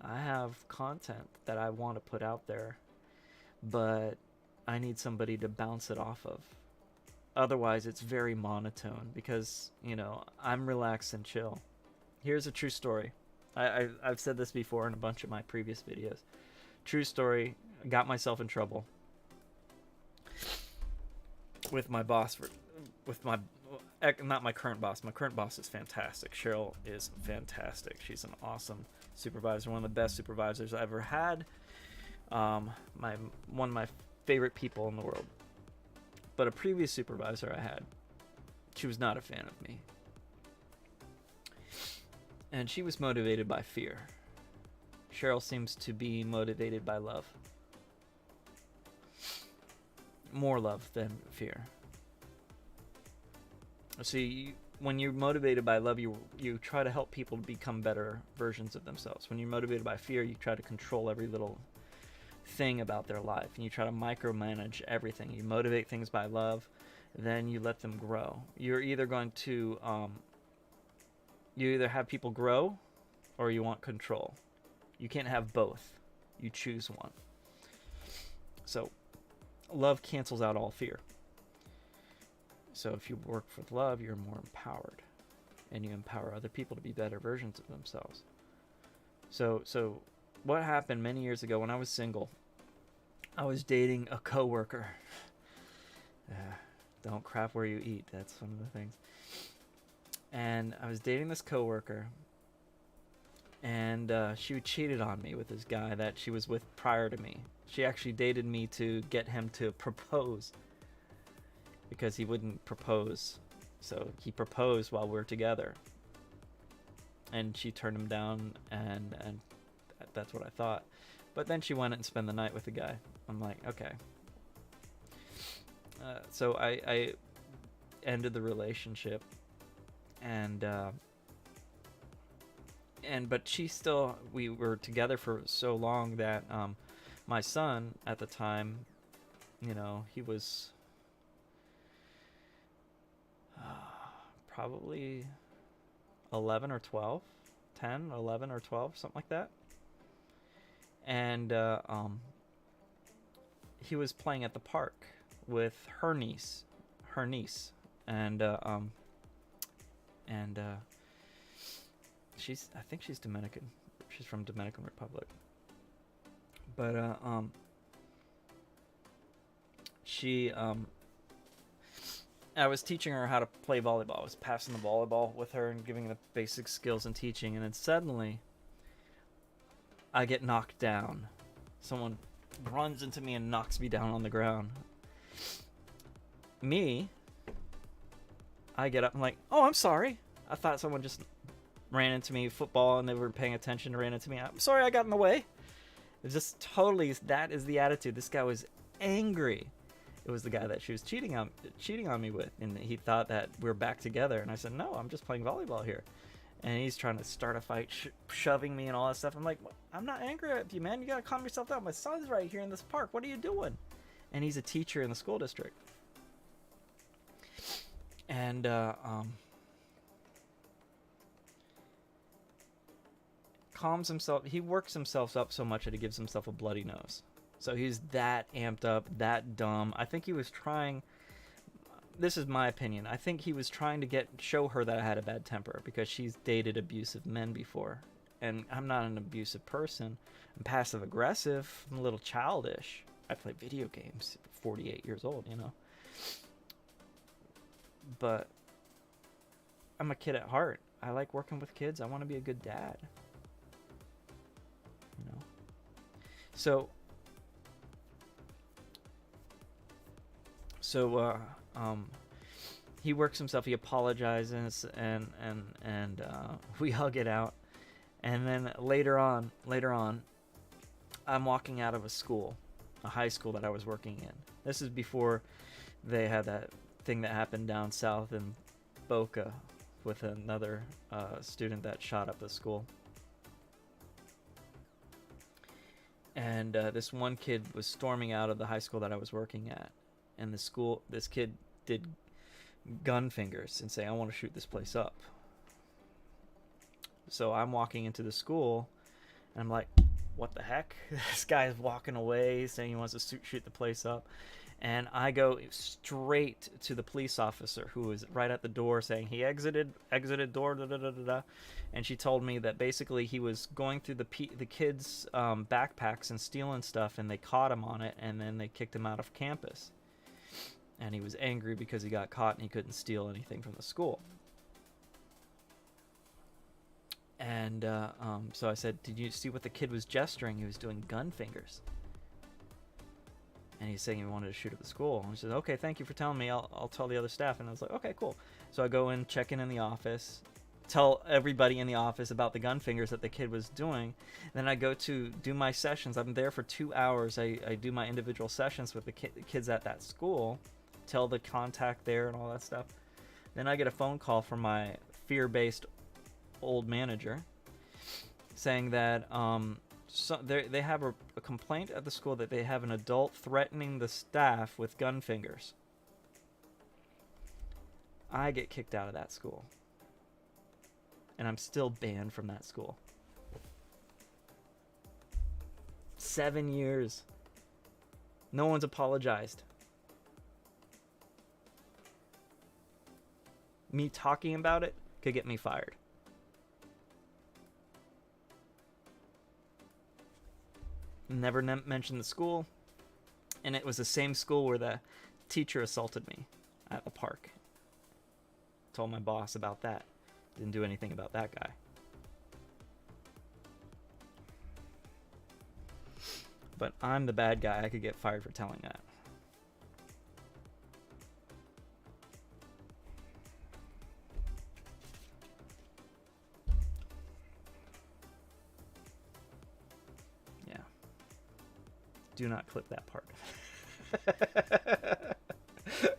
I have content that I want to put out there, but I need somebody to bounce it off of. Otherwise, it's very monotone because, I'm relaxed and chill. Here's a true story. I've said this before in a bunch of my previous videos. True story. I got myself in trouble with my boss, not my current boss. My current boss is fantastic. Cheryl is fantastic. She's an awesome supervisor, one of the best supervisors I ever had. One of my favorite people in the world. But a previous supervisor I had, she was not a fan of me. And she was motivated by fear. Cheryl seems to be motivated by love. More love than fear. See, when you're motivated by love, you try to help people to become better versions of themselves. When you're motivated by fear, you try to control every little thing about their life, and you try to micromanage everything. You motivate things by love, then you let them grow. You're either going to you either have people grow or you want control. You can't have both. You choose one. So love cancels out all fear. So if you work with love, you're more empowered, and you empower other people to be better versions of themselves. So what happened many years ago when I was single, I was dating a coworker. Don't crap where you eat. That's one of the things. And I was dating this coworker, and she cheated on me with this guy that she was with prior to me. She actually dated me to get him to propose, because he wouldn't propose. So he proposed while we were together, and she turned him down, and that's what I thought. But then she went and spent the night with the guy. I'm like, okay. So I ended the relationship, but we were together for so long that my son at the time, he was probably 11 or 12, 10, 11 or 12, something like that. And he was playing at the park with her niece, and I think she's Dominican. She's from Dominican Republic. But I was teaching her how to play volleyball. I was passing the volleyball with her and giving the basic skills and teaching, and then suddenly I get knocked down. Someone runs into me and knocks me down on the ground. I get up and like, oh, I'm sorry. I thought someone just ran into me, football, and they were paying attention and ran into me. I'm sorry I got in the way. It's just totally, that is the attitude. This guy was angry. It was the guy that she was cheating on me with, and he thought that we're back together. And I said, no, I'm just playing volleyball here. And he's trying to start a fight, shoving me and all that stuff. I'm like, I'm not angry at you, man. You gotta calm yourself down. My son's right here in this park. What are you doing? And he's a teacher in the school district. And calms himself. He works himself up so much that he gives himself a bloody nose. So he's that amped up, that dumb. I think he was trying. This is my opinion. I think he was trying to show her that I had a bad temper because she's dated abusive men before, and I'm not an abusive person. I'm passive aggressive. I'm a little childish. I play video games. 48 years old, you know. But I'm a kid at heart. I like working with kids. I want to be a good dad. You know. So he works himself. He apologizes, and we hug it out. And then later on, I'm walking out of a high school that I was working in. This is before they had that thing that happened down south in Boca with another student that shot up the school. And this one kid was storming out of the high school that I was working at. And this kid did gun fingers and say, "I want to shoot this place up." So I'm walking into the school, and I'm like, what the heck? This guy is walking away saying he wants to shoot the place up. And I go straight to the police officer who was right at the door saying he exited door, da, da, da, da, da. And she told me that basically he was going through the kids' backpacks and stealing stuff, and they caught him on it, and then they kicked him out of campus. And he was angry because he got caught and he couldn't steal anything from the school. And so I said, "Did you see what the kid was gesturing? He was doing gun fingers." And he's saying he wanted to shoot at the school. And she said, "Okay, thank you for telling me. I'll tell the other staff." And I was like, "Okay, cool." So I go in, check in the office, tell everybody in the office about the gun fingers that the kid was doing. Then I go to do my sessions. I'm there for 2 hours. I do my individual sessions with the kids at that school, tell the contact there and all that stuff. Then I get a phone call from my fear-based old manager saying that so they have a complaint at the school that they have an adult threatening the staff with gun fingers. I get kicked out of that school, and I'm still banned from that school. 7 years. No one's apologized. Me talking about it could get me fired. Never mentioned the school, and it was the same school where the teacher assaulted me at the park. Told my boss about that. Didn't do anything about that guy. But I'm the bad guy. I could get fired for telling that. Do not clip that part.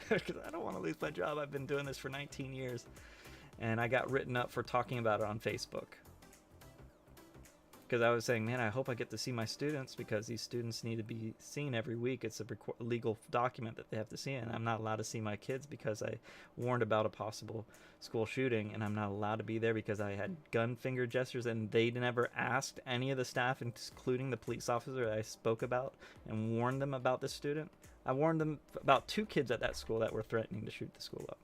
Because I don't want to lose my job. I've been doing this for 19 years. And I got written up for talking about it on Facebook. Because I was saying, man, I hope I get to see my students, because these students need to be seen every week. It's a legal document that they have to see. And I'm not allowed to see my kids because I warned about a possible school shooting. And I'm not allowed to be there because I had gun finger gestures. And they never asked any of the staff, including the police officer that I spoke about, and warned them about this student. I warned them about 2 kids at that school that were threatening to shoot the school up.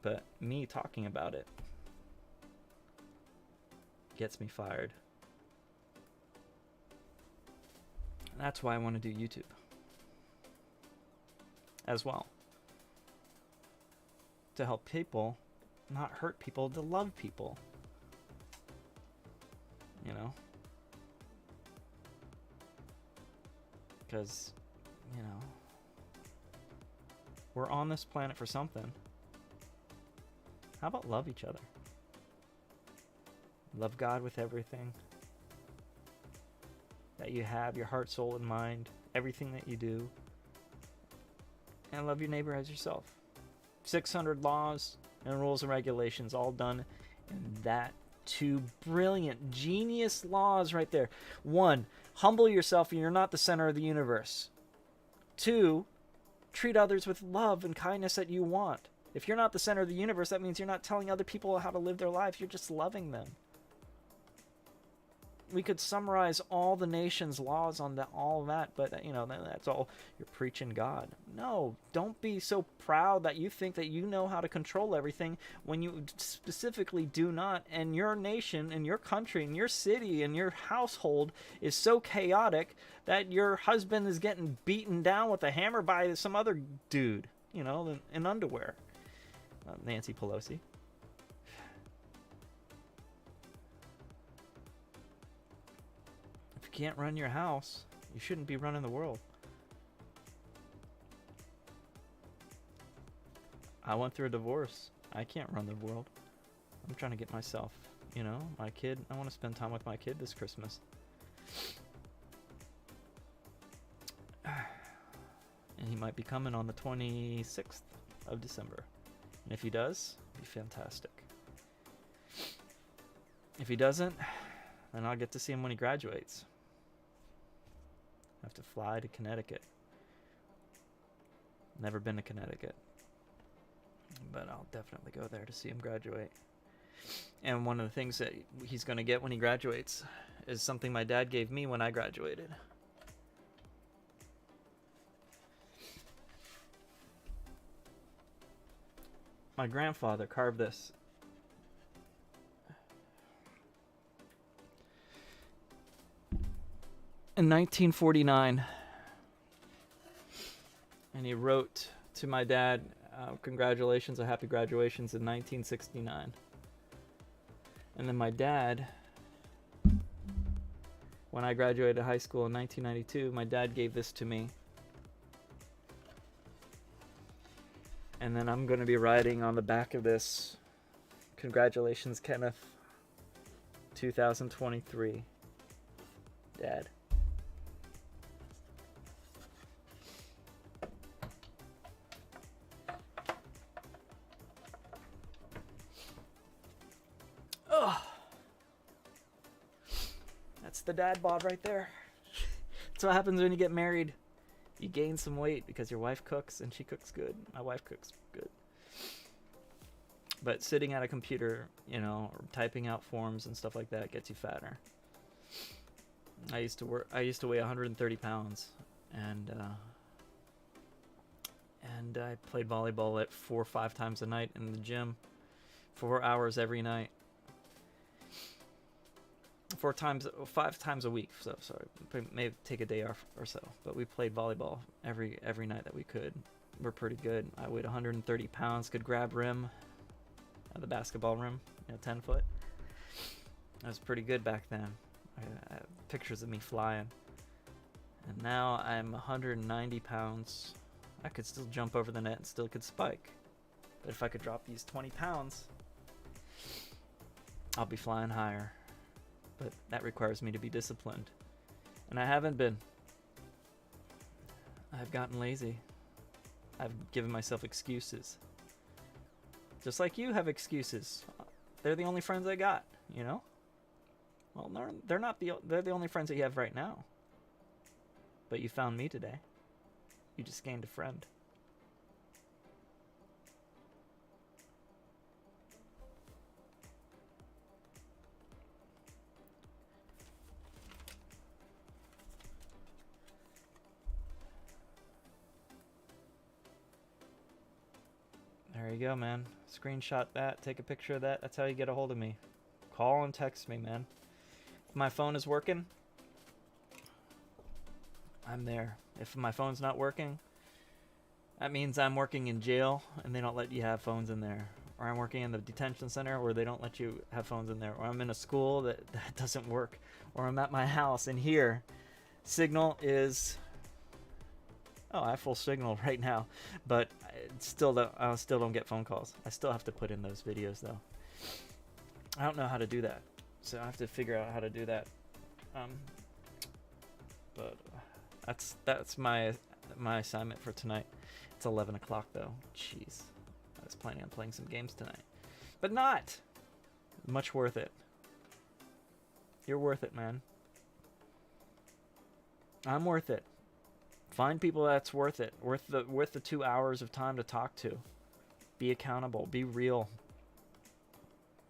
But me talking about it gets me fired. And that's why I want to do YouTube as well. To help people, not hurt people, to love people. You know? Because, you know, we're on this planet for something. How about love each other? Love God with everything that you have, your heart, soul, and mind, everything that you do. And love your neighbor as yourself. 600 laws and rules and regulations, all done in that 2 brilliant, genius laws right there. 1, humble yourself and you're not the center of the universe. 2, treat others with love and kindness that you want. If you're not the center of the universe, that means you're not telling other people how to live their life. You're just loving them. could summarize all the nation's laws on all of that, but that's all. You're preaching God. No, don't be so proud that you think that you know how to control everything when you specifically do not. And your nation and your country and your city and your household is so chaotic that your husband is getting beaten down with a hammer by some other dude, in underwear. Nancy Pelosi. If you can't run your house, you shouldn't be running the world. I went through a divorce. I can't run the world. I'm trying to get myself, my kid. I want to spend time with my kid this Christmas. And he might be coming on the 26th of December. And if he does, it'll be fantastic. If he doesn't, then I'll get to see him when he graduates. I have to fly to Connecticut. Never been to Connecticut. But I'll definitely go there to see him graduate. And one of the things that he's going to get when he graduates is something my dad gave me when I graduated. My grandfather carved this. In 1949. And he wrote to my dad, congratulations, a happy graduations in 1969. And then my dad, when I graduated high school in 1992, my dad gave this to me. And then I'm going to be writing on the back of this, congratulations, Kenneth, 2023, Dad. Oh, that's the dad bod right there. That's what happens when you get married. You gain some weight because your wife cooks, and she cooks good. My wife cooks good. But sitting at a computer, or typing out forms and stuff like that gets you fatter. I used to weigh 130 pounds, and I played volleyball at 4 or 5 times a night in the gym, 4 hours every night. 5 times a week. So sorry, maybe take a day off or so. But we played volleyball every night that we could. We're pretty good. I weighed 130 pounds. Could grab rim, the basketball rim, 10 foot. I was pretty good back then. I have pictures of me flying. And now I'm 190 pounds. I could still jump over the net and still could spike. But if I could drop these 20 pounds, I'll be flying higher. But that requires me to be disciplined. And I haven't been. I've gotten lazy. I've given myself excuses. Just like you have excuses. They're the only friends I got, Well, they're not they're the only friends that you have right now. But you found me today. You just gained a friend. There you go, man. Screenshot that. Take a picture of that. That's how you get a hold of me. Call and text me, man. If my phone is working, I'm there. If my phone's not working, that means I'm working in jail and they don't let you have phones in there. Or I'm working in the detention center where they don't let you have phones in there. Or I'm in a school that doesn't work. Or I'm at my house and here, signal is... Oh, I have full signal right now, but I still don't get phone calls. I still have to put in those videos though. I don't know how to do that, so I have to figure out how to do that. But that's my assignment for tonight. It's 11 o'clock though. Jeez, I was planning on playing some games tonight, but not much worth it. You're worth it, man. I'm worth it. Find people that's worth it. Worth the 2 hours of time to talk to. Be accountable. Be real.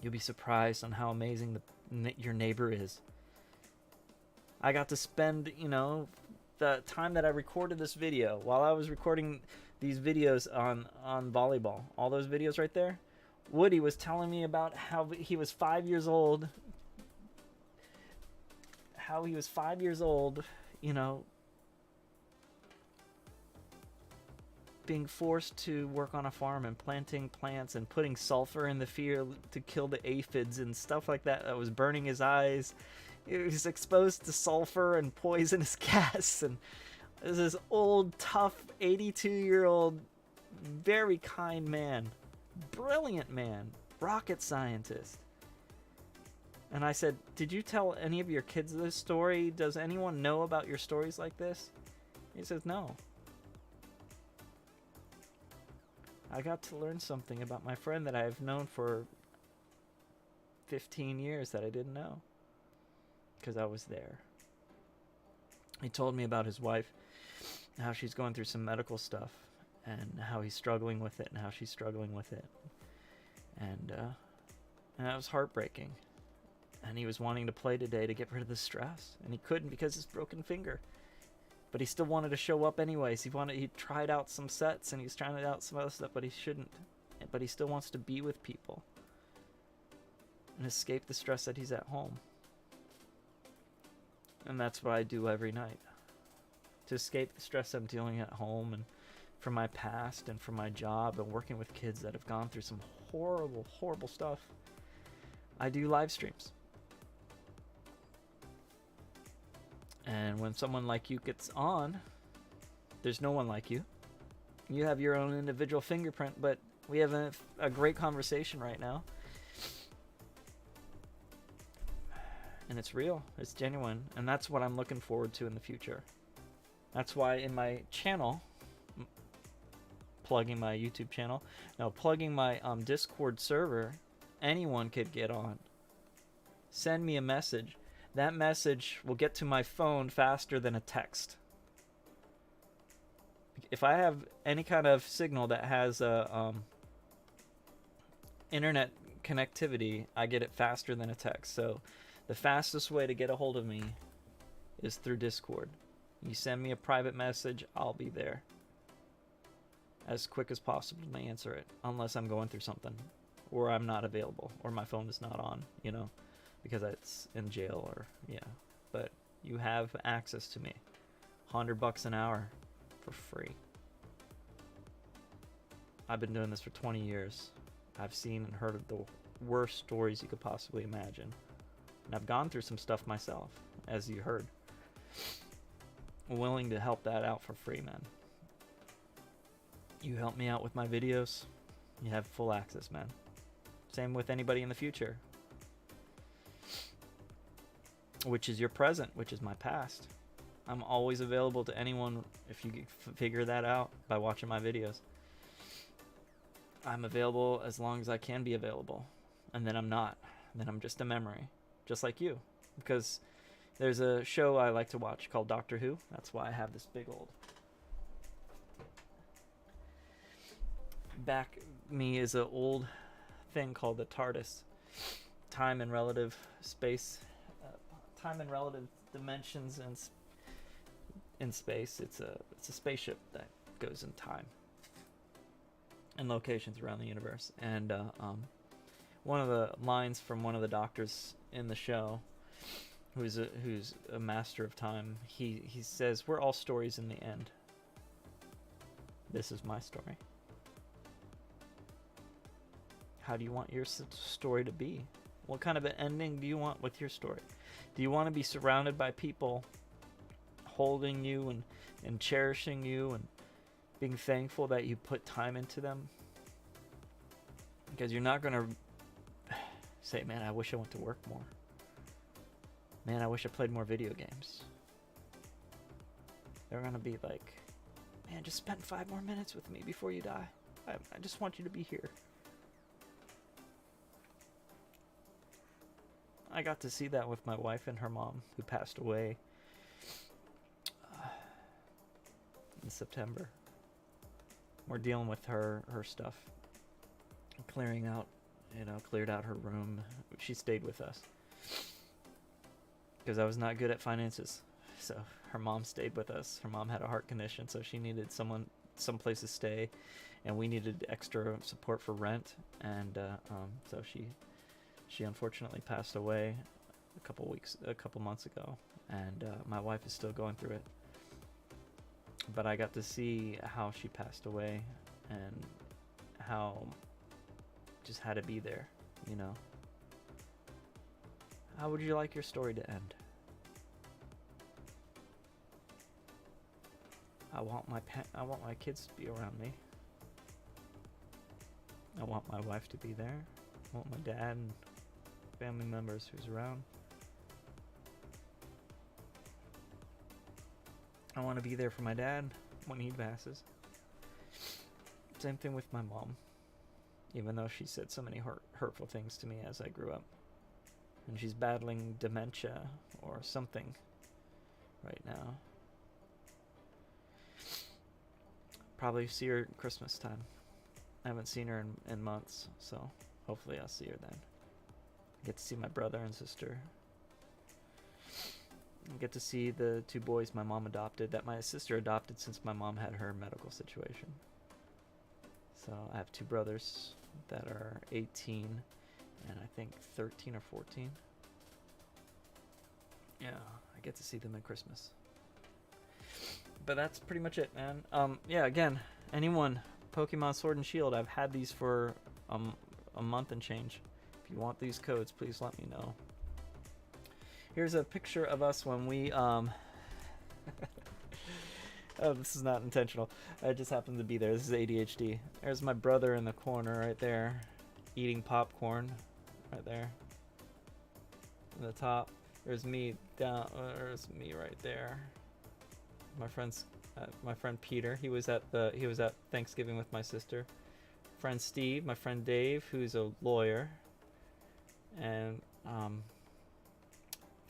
You'll be surprised on how amazing your neighbor is. I got to spend, the time that I recorded this video, while I was recording these videos on volleyball, all those videos right there, Woody was telling me about how he was 5 years old, being forced to work on a farm and planting plants and putting sulfur in the field to kill the aphids and stuff like that. That was burning his eyes. He was exposed to sulfur and poisonous gas. And this old, tough, 82-year-old, very kind man, brilliant man, rocket scientist. And I said, did you tell any of your kids this story? Does anyone know about your stories like this? He says, no. I got to learn something about my friend that I've known for 15 years that I didn't know, because I was there. He told me about his wife, how she's going through some medical stuff, and how he's struggling with it, and how she's struggling with it. And that was heartbreaking. And he was wanting to play today to get rid of the stress, and he couldn't because of his broken finger. But he still wanted to show up anyways. He tried out some sets and he's trying out some other stuff, but he shouldn't. But he still wants to be with people and escape the stress that he's at home. And that's what I do every night. To escape the stress I'm dealing at home, and from my past and from my job and working with kids that have gone through some horrible, horrible stuff, I do live streams. And when someone like you gets on, there's no one like you. You have your own individual fingerprint, but we have a great conversation right now. And it's real. It's genuine. And that's what I'm looking forward to in the future. That's why in my channel, plugging my YouTube channel, no, plugging my Discord server, anyone could get on. Send me a message. That message will get to my phone faster than a text. If I have any kind of signal that has internet connectivity, I get it faster than a text. So the fastest way to get a hold of me is through Discord. You send me a private message, I'll be there as quick as possible to answer it, unless I'm going through something, or I'm not available, or my phone is not on, because it's in jail, or but you have access to me. $100 an hour for free. I've been doing this for 20 years. I've seen and heard of the worst stories you could possibly imagine, and I've gone through some stuff myself, as you heard. I'm willing to help that out for free, man. You help me out with my videos, you have full access, man. Same with anybody in the future, which is your present, which is my past. I'm always available to anyone if you figure that out by watching my videos. I'm available as long as I can be available, and then I'm not. Then I'm just a memory, just like you. Because there's a show I like to watch called Doctor Who. That's why I have this big old... Back me is an old thing called the TARDIS. Time and relative space... time and relative dimensions and in space. It's a spaceship that goes in time and locations around the universe. And one of the lines from one of the doctors in the show, who's a master of time, he says, "We're all stories in the end. This is my story." How do you want your story to be? What kind of an ending do you want with your story? Do you want to be surrounded by people holding you and cherishing you and being thankful that you put time into them? Because you're not going to say, "Man, I wish I went to work more. Man, I wish I played more video games." They're going to be like, "Man, just spend 5 more minutes with me before you die. I just want you to be here." I got to see that with my wife and her mom, who passed away in September. We're dealing with her stuff, cleared out her room. She stayed with us. because I was not good at finances. So her mom stayed with us. Her mom had a heart condition, so she needed someplace to stay, and we needed extra support for rent. And so she unfortunately passed away a couple months ago, and my wife is still going through it. But I got to see how she passed away, and how just had to be there, you know. How would you like your story to end? I want my kids to be around me. I want my wife to be there. I want my dad and family members who's around. I want to be there for my dad when he passes. Same thing with my mom. Even though she said so many hurtful things to me as I grew up. And she's battling dementia or something right now. Probably see her at Christmas time. I haven't seen her in months, so hopefully I'll see her then. Get to see my brother and sister. Get to see the 2 boys my mom adopted, that my sister adopted since my mom had her medical situation. So I have 2 brothers that are 18 and I think 13 or 14. Yeah, I get to see them at Christmas. But that's pretty much it, man. Yeah, again, anyone, Pokemon Sword and Shield, I've had these for a month and change. If you want these codes, please let me know. Here's a picture of us when we, oh, this is not intentional. I just happened to be there. This is ADHD. There's my brother in the corner right there, eating popcorn right there. In the top. There's me down, there's me right there. My friend Peter, he was at Thanksgiving with my sister. Friend Steve, my friend Dave, who's a lawyer. And,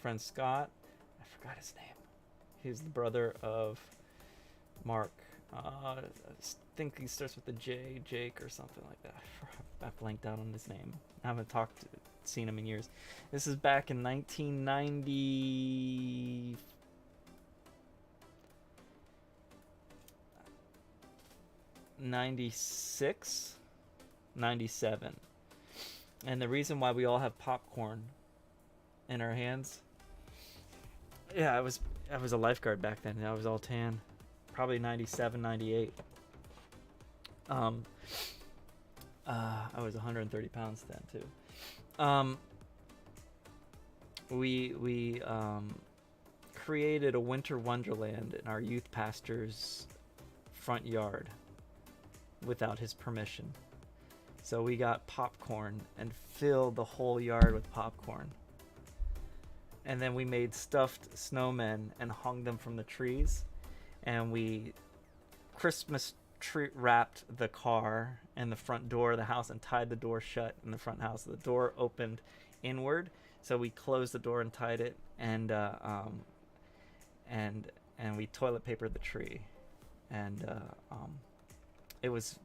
friend Scott, I forgot his name. He's the brother of Mark. I think he starts with a J, Jake or something like that. I blanked out on his name. I haven't seen him in years. This is back in 1990. 96, 97. And the reason why we all have popcorn in our hands. Yeah, I was a lifeguard back then. I was all tan. Probably 97, 98. I was 130 pounds then too. We created a winter wonderland in our youth pastor's front yard without his permission. So we got popcorn and filled the whole yard with popcorn. And then we made stuffed snowmen and hung them from the trees. And we Christmas tree wrapped the car and the front door of the house and tied the door shut in the front house. The door opened inward, so we closed the door and tied it, and we toilet papered the tree. And it was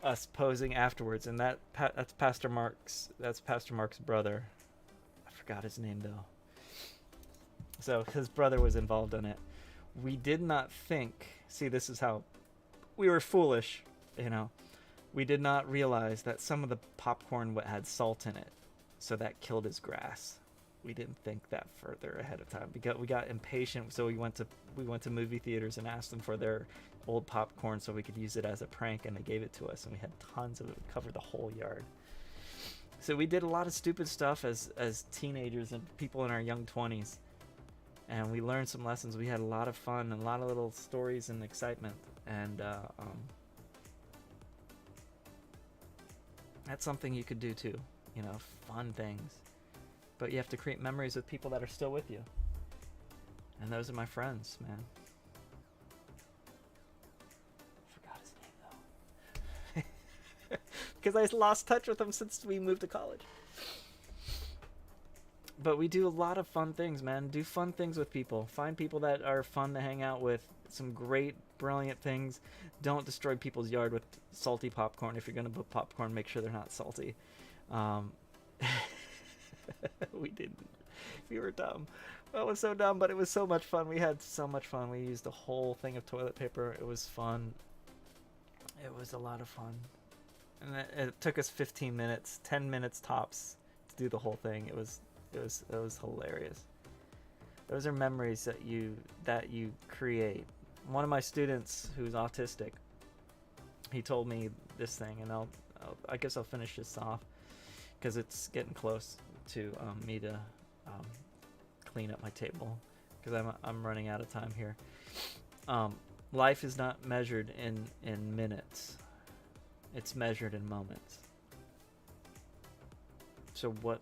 us posing afterwards, and that's Pastor Mark's brother. I forgot his name though. So his brother was involved in it. We did not think, see, this is how we were foolish, you know. We did not realize that some of the popcorn had salt in it, so that killed his grass. We didn't think that further ahead of time. We got impatient, so we went to movie theaters and asked them for their old popcorn so we could use it as a prank, and they gave it to us, and we had tons of it. We covered the whole yard. So we did a lot of stupid stuff as teenagers and people in our young 20s. And we learned some lessons. We had a lot of fun and a lot of little stories and excitement. And that's something you could do too. You know, fun things. But you have to create memories with people that are still with you. And those are my friends, man. I forgot his name though. Because I lost touch with him since we moved to college. But we do a lot of fun things, man. Do fun things with people. Find people that are fun to hang out with. Some great, brilliant things. Don't destroy people's yard with salty popcorn. If you're going to put popcorn, make sure they're not salty. We didn't. We were dumb. That was so dumb, but it was so much fun. We had so much fun. We used a whole thing of toilet paper. It was fun. It was a lot of fun. And it took us 15 minutes, 10 minutes tops to do the whole thing. It was hilarious. Those are memories that you create. One of my students who's autistic, he told me this thing, and I guess I'll finish this off because it's getting close to me to clean up my table because I'm running out of time here. Life is not measured in minutes. It's measured in moments. So what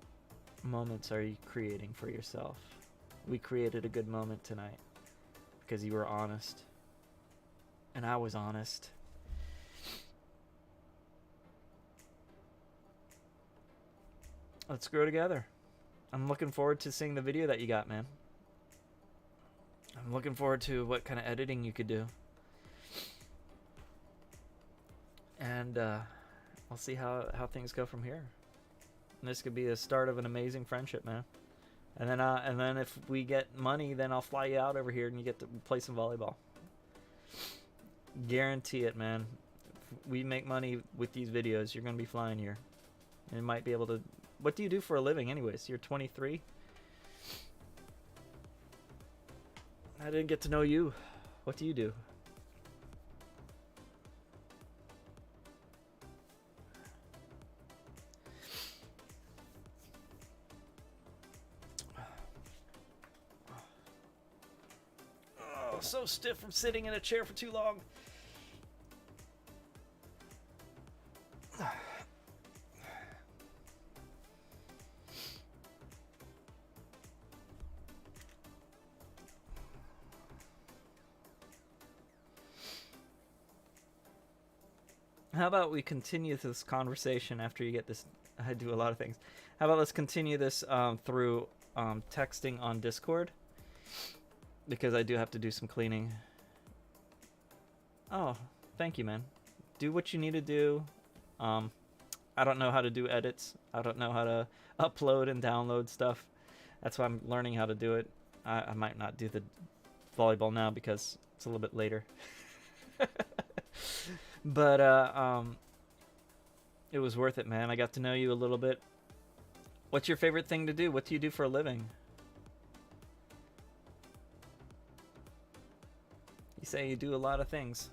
moments are you creating for yourself? We created a good moment tonight because you were honest. And I was honest. Let's grow together. I'm looking forward to seeing the video that you got, man. I'm looking forward to what kind of editing you could do. And I'll see how things go from here. And this could be the start of an amazing friendship, man. And then if we get money, then I'll fly you out over here and you get to play some volleyball. Guarantee it, man. If we make money with these videos, you're going to be flying here. And you might be able to... What do you do for a living anyways? You're 23? I didn't get to know you. What do you do? Oh, so stiff from sitting in a chair for too long. How about we continue this conversation after you get this? I do a lot of things. How about let's continue this through texting on Discord? Because I do have to do some cleaning. Oh, thank you, man. Do what you need to do. I don't know how to do edits. I don't know how to upload and download stuff. That's why I'm learning how to do it. I might not do the volleyball now because it's a little bit later. But it was worth it, man. I got to know you a little bit. What's your favorite thing to do? What do you do for a living? You say you do a lot of things.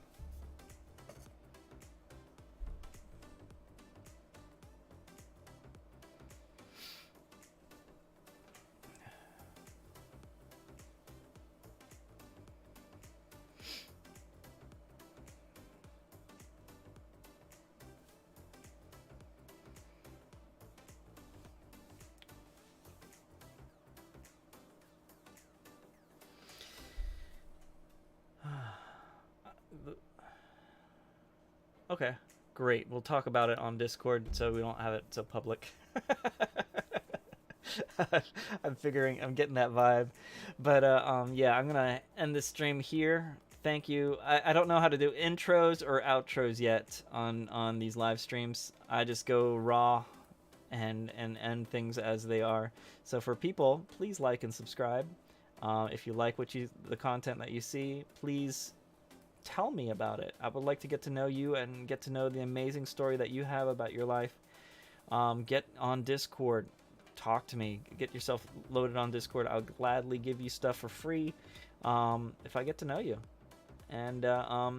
Okay, great. We'll talk about it on Discord so we don't have it so public. I'm getting that vibe. But yeah, I'm gonna end this stream here. Thank you. I don't know how to do intros or outros yet on these live streams. I just go raw and end things as they are. So for people, please like and subscribe. If you like the content that you see, please tell me about it. I would like to get to know you and get to know the amazing story that you have about your life. Get on Discord. Talk to me. Get yourself loaded on Discord. I'll gladly give you stuff for free if I get to know you. And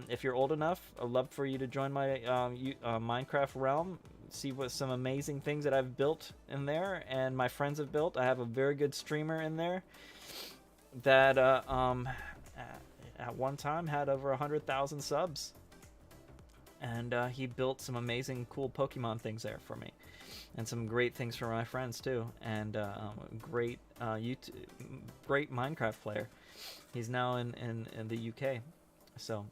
if you're old enough, I'd love for you to join my Minecraft realm. See what some amazing things that I've built in there and my friends have built. I have a very good streamer in there that at one time had over 100,000 subs, and he built some amazing cool Pokemon things there for me, and some great things for my friends too, and great Minecraft player. He's now in the UK. So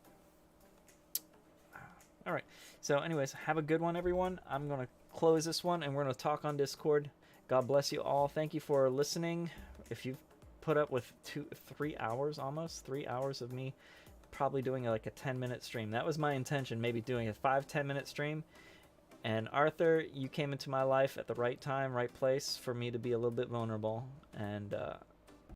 all right, so anyways, have a good one, everyone. I'm gonna close this one and we're gonna talk on Discord. God bless you all. Thank you for listening. If you've put up with 3 hours, almost 3 hours of me probably doing like a 10-minute stream. That was my intention, maybe doing a 5-10 minute stream. And Arthur, you came into my life at the right time, right place for me to be a little bit vulnerable. And